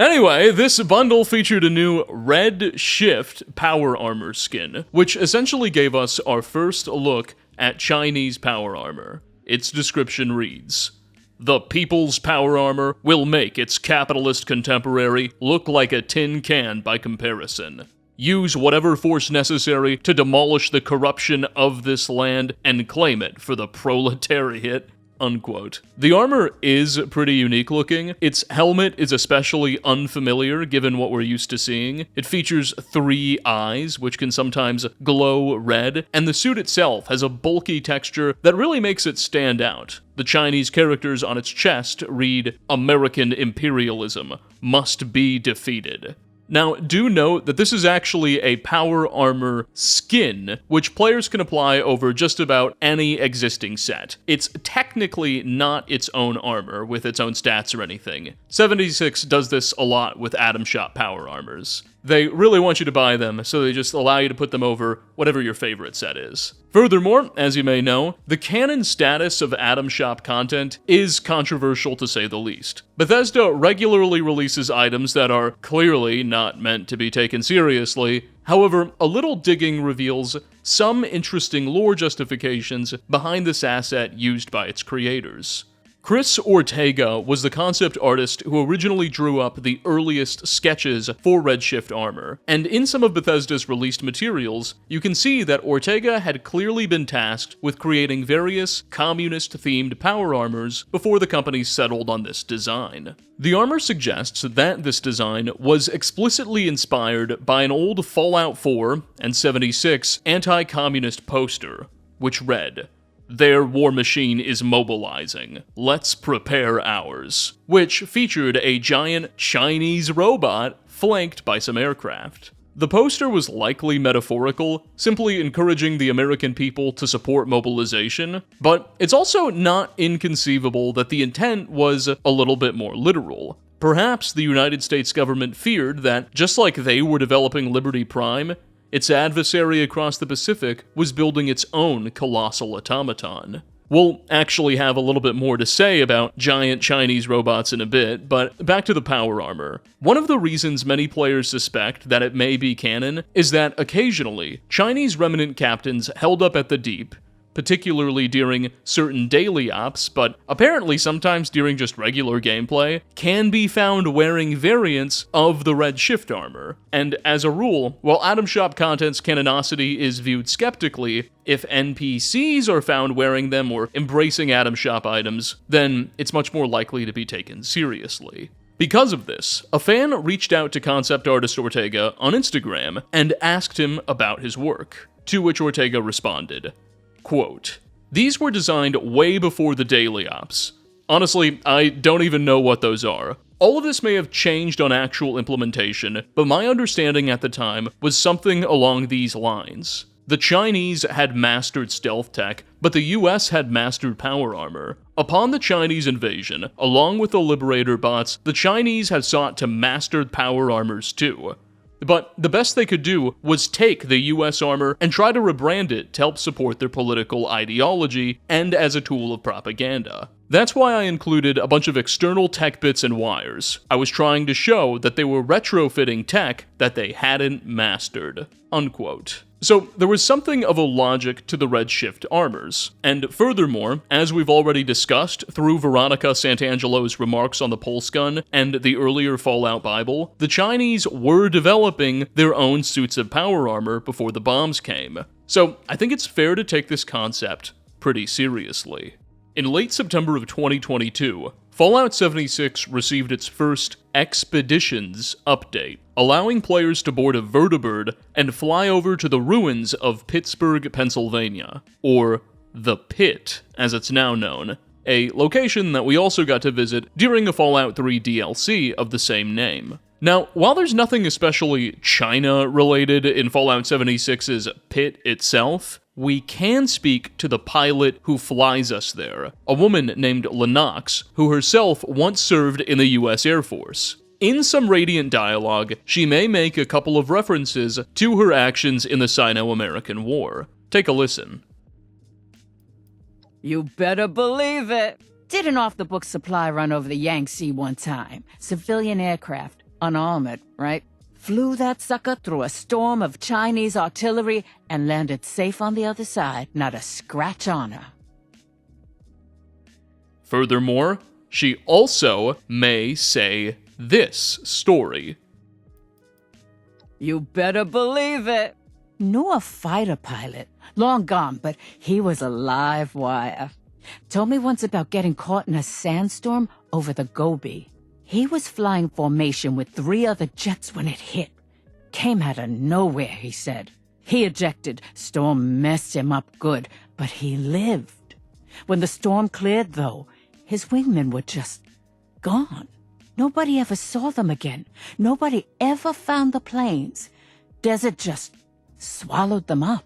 Anyway, this bundle featured a new Red Shift power armor skin, which essentially gave us our first look at Chinese power armor. Its description reads, "The People's Power Armor will make its capitalist contemporary look like a tin can by comparison. Use whatever force necessary to demolish the corruption of this land and claim it for the proletariat." Unquote. The armor is pretty unique looking. Its helmet is especially unfamiliar given what we're used to seeing. It features 3 eyes, which can sometimes glow red, and the suit itself has a bulky texture that really makes it stand out. The Chinese characters on its chest read, "American imperialism must be defeated." Now, do note that this is actually a power armor skin, which players can apply over just about any existing set. It's technically not its own armor, with its own stats or anything. 76 does this a lot with Atom Shop power armors. They really want you to buy them, so they just allow you to put them over whatever your favorite set is. Furthermore, as you may know, the canon status of Atom Shop content is controversial to say the least. Bethesda regularly releases items that are clearly not meant to be taken seriously. However, a little digging reveals some interesting lore justifications behind this asset used by its creators. Chris Ortega was the concept artist who originally drew up the earliest sketches for Redshift armor, and in some of Bethesda's released materials, you can see that Ortega had clearly been tasked with creating various communist-themed power armors before the company settled on this design. The armor suggests that this design was explicitly inspired by an old Fallout 4 and 76 anti-communist poster, which read, "Their war machine is mobilizing. Let's prepare ours," which featured a giant Chinese robot flanked by some aircraft. The poster was likely metaphorical, simply encouraging the American people to support mobilization, but it's also not inconceivable that the intent was a little bit more literal. Perhaps the United States government feared that, just like they were developing Liberty Prime, its adversary across the Pacific was building its own colossal automaton. We'll actually have a little bit more to say about giant Chinese robots in a bit, but back to the power armor. One of the reasons many players suspect that it may be canon is that occasionally, Chinese remnant captains held up at the deep, particularly during certain daily ops, but apparently sometimes during just regular gameplay, can be found wearing variants of the Red Shift armor. And as a rule, while Atom Shop content's canonicity is viewed skeptically, if NPCs are found wearing them or embracing Atom Shop items, then it's much more likely to be taken seriously. Because of this, a fan reached out to concept artist Ortega on Instagram and asked him about his work, to which Ortega responded, quote, "These were designed way before the daily ops. Honestly, I don't even know what those are. All of this may have changed on actual implementation, but my understanding at the time was something along these lines. The Chinese had mastered stealth tech, but the US had mastered power armor. Upon the Chinese invasion, along with the Liberator bots, the Chinese had sought to master power armors too. But the best they could do was take the US armor and try to rebrand it to help support their political ideology and as a tool of propaganda. That's why I included a bunch of external tech bits and wires. I was trying to show that they were retrofitting tech that they hadn't mastered." Unquote. So there was something of a logic to the Red Shift armors. And furthermore, as we've already discussed through Veronica Santangelo's remarks on the Pulse Gun and the earlier Fallout Bible, the Chinese were developing their own suits of power armor before the bombs came. So I think it's fair to take this concept pretty seriously. In late September of 2022, Fallout 76 received its first Expeditions update, allowing players to board a vertibird and fly over to the ruins of Pittsburgh, Pennsylvania, or the Pit, as it's now known, a location that we also got to visit during a Fallout 3 DLC of the same name. Now, while there's nothing especially China-related in Fallout 76's Pit itself, we can speak to the pilot who flies us there, a woman named Lennox, who herself once served in the US Air Force. In some Radiant dialogue, she may make a couple of references to her actions in the Sino-American War. Take a listen. You better believe it. Did an off-the-book supply run over the Yangtze one time. Civilian aircraft. unarmored, right? Flew that sucker through a storm of Chinese artillery and landed safe on the other side, not a scratch on her. Furthermore, she also may say this story. You better believe it. Knew a fighter pilot. Long gone, but he was a live wire. Told me once about getting caught in a sandstorm over the Gobi. He was flying formation with 3 other jets when it hit. Came out of nowhere, he said. He ejected. Storm messed him up good, but he lived. When the storm cleared, though, his wingmen were just gone. Nobody ever saw them again. Nobody ever found the planes. Desert just swallowed them up.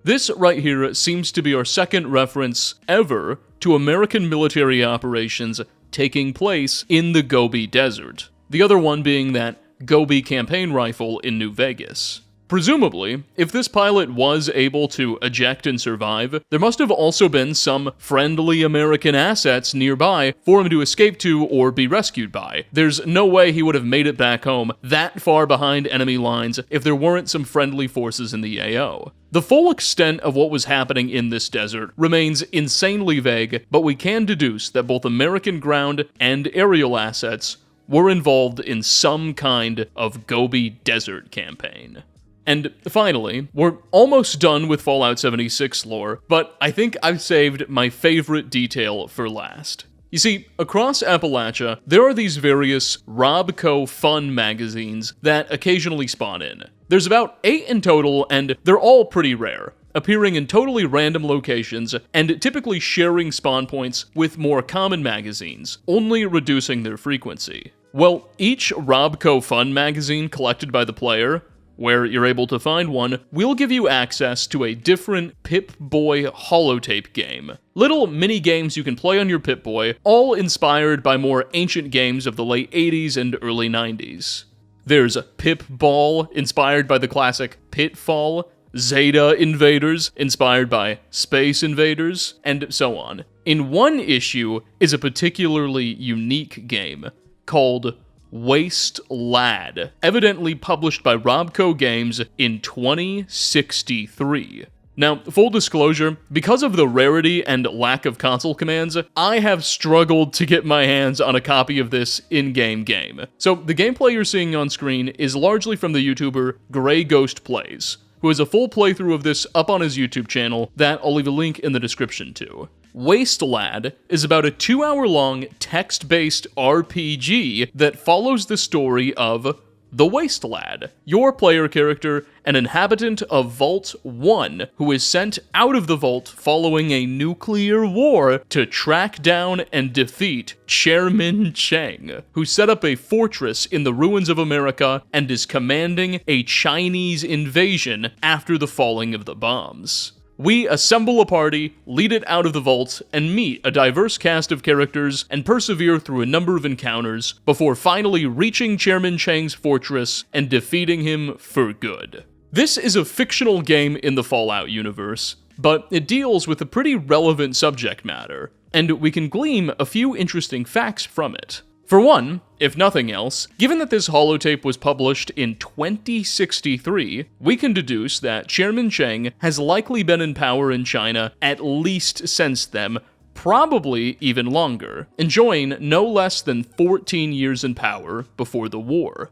This right here seems to be our second reference ever to American military operations taking place in the Gobi Desert. The other one being that Gobi campaign rifle in New Vegas. Presumably, if this pilot was able to eject and survive, there must have also been some friendly American assets nearby for him to escape to or be rescued by. There's no way he would have made it back home that far behind enemy lines if there weren't some friendly forces in the AO. The full extent of what was happening in this desert remains insanely vague, but we can deduce that both American ground and aerial assets were involved in some kind of Gobi Desert campaign. And finally, we're almost done with Fallout 76 lore, but I think I've saved my favorite detail for last. You see, across Appalachia, there are these various Robco fun magazines that occasionally spawn in. There's about 8 in total, and they're all pretty rare, appearing in totally random locations and typically sharing spawn points with more common magazines, only reducing their frequency. Well, each Robco fun magazine collected by the player, where you're able to find one, will give you access to a different Pip-Boy holotape game. Little mini-games you can play on your Pip-Boy, all inspired by more ancient games of the late 80s and early 90s. There's Pip-Ball, inspired by the classic Pitfall, Zeta Invaders, inspired by Space Invaders, and so on. In one issue is a particularly unique game called Waste Lad, evidently published by Robco Games in 2063. Now, full disclosure, because of the rarity and lack of console commands, I have struggled to get my hands on a copy of this in-game game. So the gameplay you're seeing on screen is largely from the YouTuber Grey Ghost Plays, who has a full playthrough of this up on his YouTube channel that I'll leave a link in the description to. Waste Lad is about a 2-hour-long text-based RPG that follows the story of the Waste Lad, your player character, an inhabitant of Vault 1 who is sent out of the vault following a nuclear war to track down and defeat Chairman Cheng, who set up a fortress in the ruins of America and is commanding a Chinese invasion after the falling of the bombs. We assemble a party, lead it out of the vault, and meet a diverse cast of characters and persevere through a number of encounters before finally reaching Chairman Chang's fortress and defeating him for good. This is a fictional game in the Fallout universe, but it deals with a pretty relevant subject matter, and we can glean a few interesting facts from it. For one, if nothing else, given that this holotape was published in 2063, we can deduce that Chairman Cheng has likely been in power in China at least since then, probably even longer, enjoying no less than 14 years in power before the war.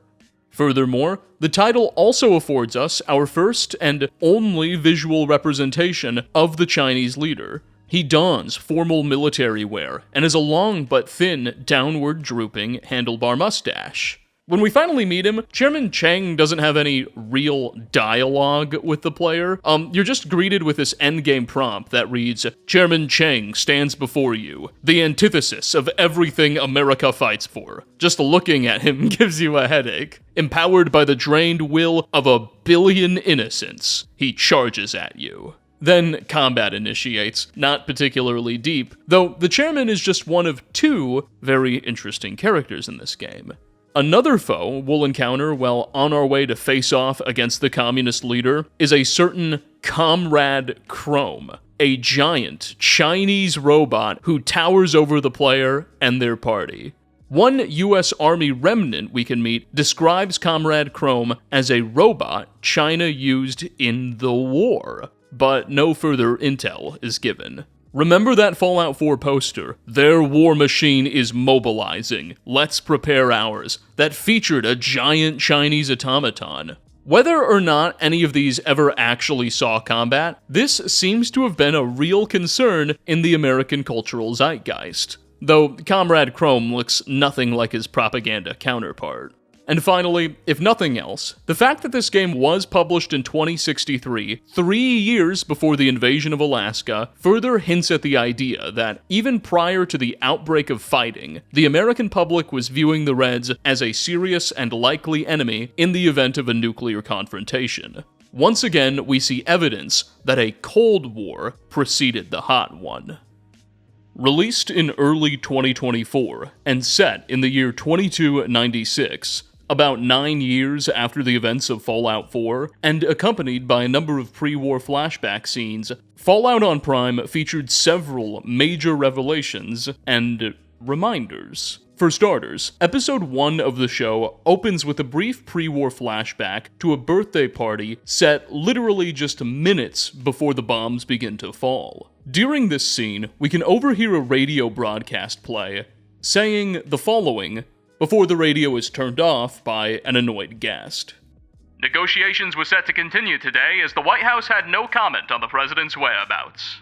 Furthermore, the title also affords us our first and only visual representation of the Chinese leader. He dons formal military wear and has a long but thin, downward drooping handlebar mustache. When we finally meet him, Chairman Cheng doesn't have any real dialogue with the player. You're just greeted with this endgame prompt that reads, "Chairman Cheng stands before you, the antithesis of everything America fights for." Just looking at him gives you a headache. Empowered by the drained will of 1 billion innocents, he charges at you. Then combat initiates, not particularly deep, though the chairman is just one of 2 very interesting characters in this game. Another foe we'll encounter while on our way to face off against the communist leader is a certain Comrade Chrome, a giant Chinese robot who towers over the player and their party. One US Army remnant we can meet describes Comrade Chrome as a robot China used in the war, but no further intel is given. Remember that Fallout 4 poster, "Their war machine is mobilizing, let's prepare ours," that featured a giant Chinese automaton? Whether or not any of these ever actually saw combat, this seems to have been a real concern in the American cultural zeitgeist, though Comrade Chrome looks nothing like his propaganda counterpart. And finally, if nothing else, the fact that this game was published in 2063, 3 years before the invasion of Alaska, further hints at the idea that even prior to the outbreak of fighting, the American public was viewing the Reds as a serious and likely enemy in the event of a nuclear confrontation. Once again, we see evidence that a Cold War preceded the hot one. Released in early 2024 and set in the year 2296, about 9 years after the events of Fallout 4, and accompanied by a number of pre-war flashback scenes, Fallout on Prime featured several major revelations and reminders. For starters, Episode 1 of the show opens with a brief pre-war flashback to a birthday party set literally just minutes before the bombs begin to fall. During this scene, we can overhear a radio broadcast play, saying the following, before the radio is turned off by an annoyed guest. Negotiations were set to continue today as the White House had no comment on the president's whereabouts.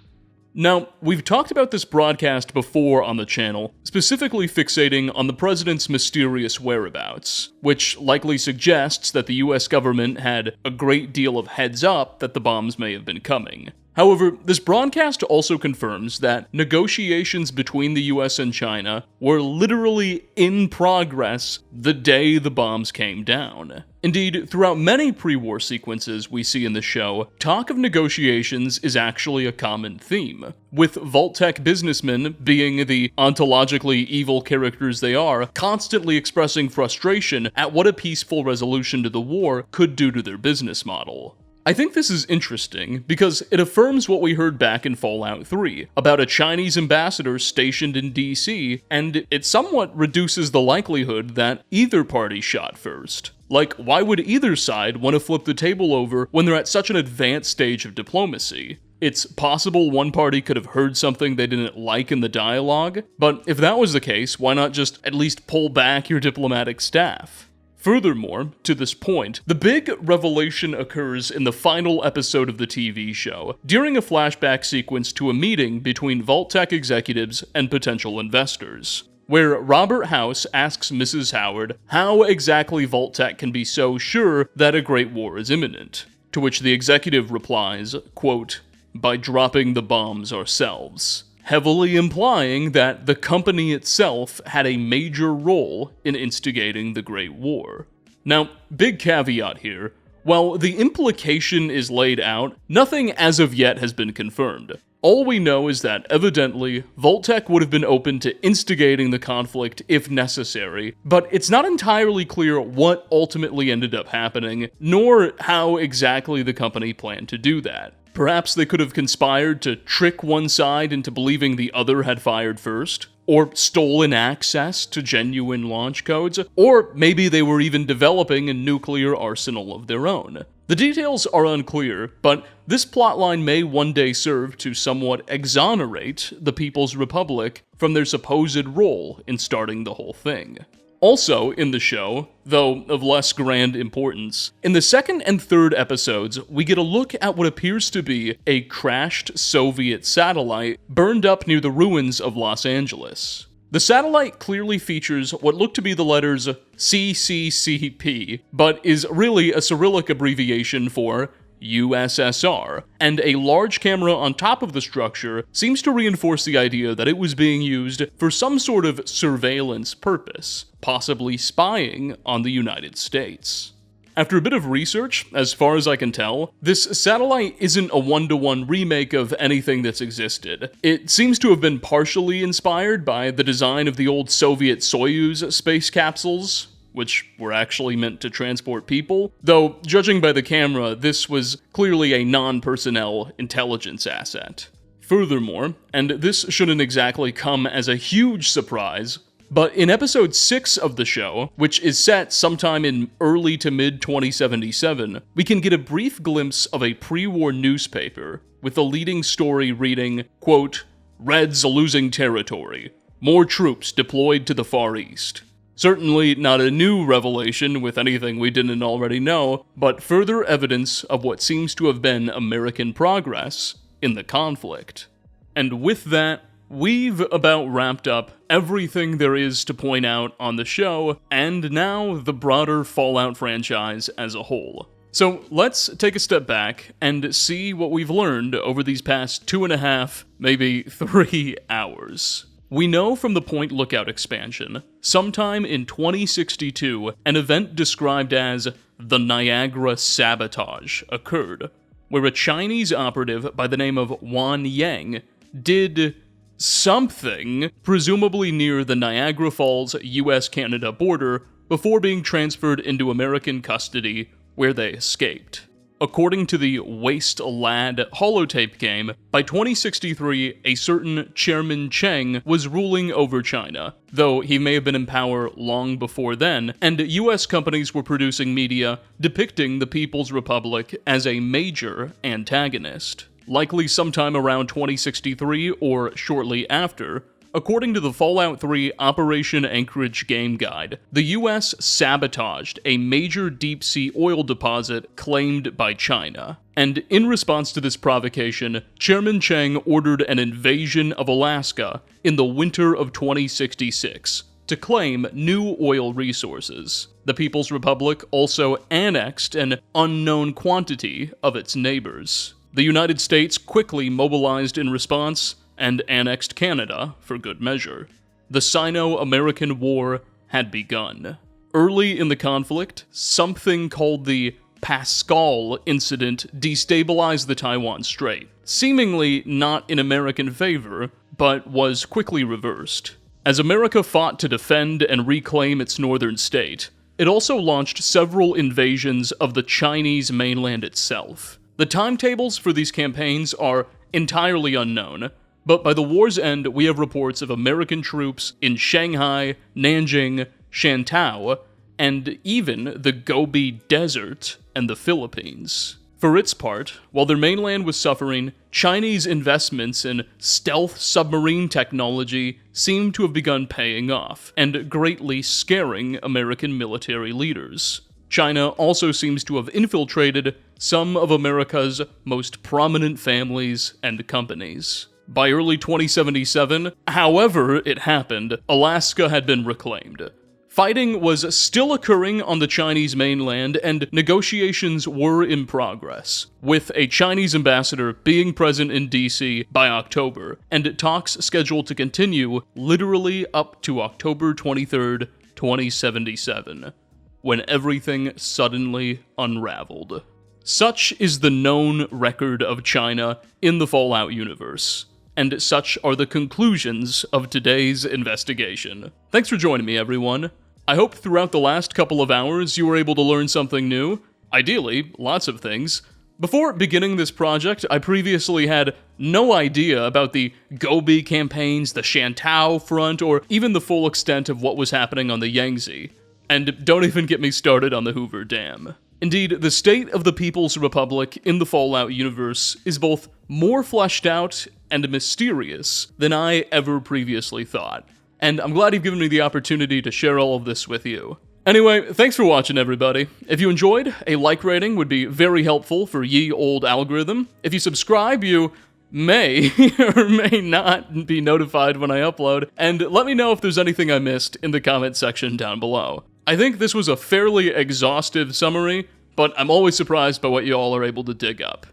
Now, we've talked about this broadcast before on the channel, specifically fixating on the president's mysterious whereabouts, which likely suggests that the US government had a great deal of heads up that the bombs may have been coming. However, this broadcast also confirms that negotiations between the US and China were literally in progress the day the bombs came down. Indeed, throughout many pre-war sequences we see in the show, talk of negotiations is actually a common theme, with Vault-Tec businessmen, being the ontologically evil characters they are, constantly expressing frustration at what a peaceful resolution to the war could do to their business model. I think this is interesting because it affirms what we heard back in Fallout 3 about a Chinese ambassador stationed in DC, and it somewhat reduces the likelihood that either party shot first. Like, why would either side want to flip the table over when they're at such an advanced stage of diplomacy? It's possible one party could have heard something they didn't like in the dialogue, but if that was the case, why not just at least pull back your diplomatic staff? Furthermore, to this point, the big revelation occurs in the final episode of the TV show, during a flashback sequence to a meeting between Vault-Tec executives and potential investors, where Robert House asks Mrs. Howard how exactly Vault-Tec can be so sure that a great war is imminent, to which the executive replies, quote, "By dropping the bombs ourselves," heavily implying that the company itself had a major role in instigating the Great War. Now, big caveat here, while the implication is laid out, nothing as of yet has been confirmed. All we know is that, evidently, Vault-Tec would have been open to instigating the conflict if necessary, but it's not entirely clear what ultimately ended up happening, nor how exactly the company planned to do that. Perhaps they could have conspired to trick one side into believing the other had fired first, or stolen access to genuine launch codes, or maybe they were even developing a nuclear arsenal of their own. The details are unclear, but this plotline may one day serve to somewhat exonerate the People's Republic from their supposed role in starting the whole thing. Also in the show, though of less grand importance, in the second and third episodes, we get a look at what appears to be a crashed Soviet satellite burned up near the ruins of Los Angeles. The satellite clearly features what look to be the letters CCCP, but is really a Cyrillic abbreviation for USSR, and a large camera on top of the structure seems to reinforce the idea that it was being used for some sort of surveillance purpose, possibly spying on the United States. After a bit of research, as far as I can tell, this satellite isn't a one-to-one remake of anything that's existed. It seems to have been partially inspired by the design of the old Soviet Soyuz space capsules, which were actually meant to transport people, though judging by the camera, this was clearly a non-personnel intelligence asset. Furthermore, and this shouldn't exactly come as a huge surprise, But in episode 6 of the show, which is set sometime in early to mid 2077, we can get a brief glimpse of a pre-war newspaper, with the leading story reading, quote, "Reds losing territory. More troops deployed to the Far East." Certainly not a new revelation with anything we didn't already know, but further evidence of what seems to have been American progress in the conflict. And with that, we've about wrapped up everything there is to point out on the show, and now the broader Fallout franchise as a whole. So let's take a step back and see what we've learned over these past 2.5, maybe 3 hours. We know from the Point Lookout expansion, sometime in 2062, an event described as the Niagara Sabotage occurred, where a Chinese operative by the name of Wan Yang did something, presumably near the Niagara Falls US-Canada border, before being transferred into American custody, where they escaped. According to the Waste Lad holotape game, by 2063, a certain Chairman Cheng was ruling over China, though he may have been in power long before then, and US companies were producing media depicting the People's Republic as a major antagonist. Likely sometime around 2063 or shortly after, according to the Fallout 3 Operation Anchorage game guide, the US sabotaged a major deep-sea oil deposit claimed by China. And in response to this provocation, Chairman Cheng ordered an invasion of Alaska in the winter of 2066 to claim new oil resources. The People's Republic also annexed an unknown quantity of its neighbors. The United States quickly mobilized in response and annexed Canada for good measure. The Sino-American War had begun. Early in the conflict, something called the Pascal Incident destabilized the Taiwan Strait, seemingly not in American favor, but was quickly reversed. As America fought to defend and reclaim its northern state, it also launched several invasions of the Chinese mainland itself. The timetables for these campaigns are entirely unknown, but by the war's end, we have reports of American troops in Shanghai, Nanjing, Shantou, and even the Gobi Desert and the Philippines. For its part, while their mainland was suffering, Chinese investments in stealth submarine technology seemed to have begun paying off, and greatly scaring American military leaders. China also seems to have infiltrated some of America's most prominent families and companies. By early 2077, however it happened, Alaska had been reclaimed. Fighting was still occurring on the Chinese mainland, and negotiations were in progress, with a Chinese ambassador being present in DC by October, and talks scheduled to continue literally up to October 23rd, 2077, when everything suddenly unraveled. Such is the known record of China in the Fallout universe, and such are the conclusions of today's investigation. Thanks for joining me, everyone. I hope throughout the last couple of hours you were able to learn something new, ideally, lots of things. Before beginning this project, I previously had no idea about the Gobi campaigns, the Shantou front, or even the full extent of what was happening on the Yangtze. And don't even get me started on the Hoover Dam. Indeed, the state of the People's Republic in the Fallout universe is both more fleshed out and mysterious than I ever previously thought. And I'm glad you've given me the opportunity to share all of this with you. Anyway, thanks for watching, everybody. If you enjoyed, a like rating would be very helpful for ye old algorithm. If you subscribe, you may or may not be notified when I upload, and let me know if there's anything I missed in the comment section down below. I think this was a fairly exhaustive summary, but I'm always surprised by what you all are able to dig up.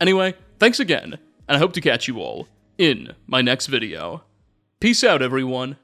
Anyway, thanks again, and I hope to catch you all in my next video. Peace out, everyone.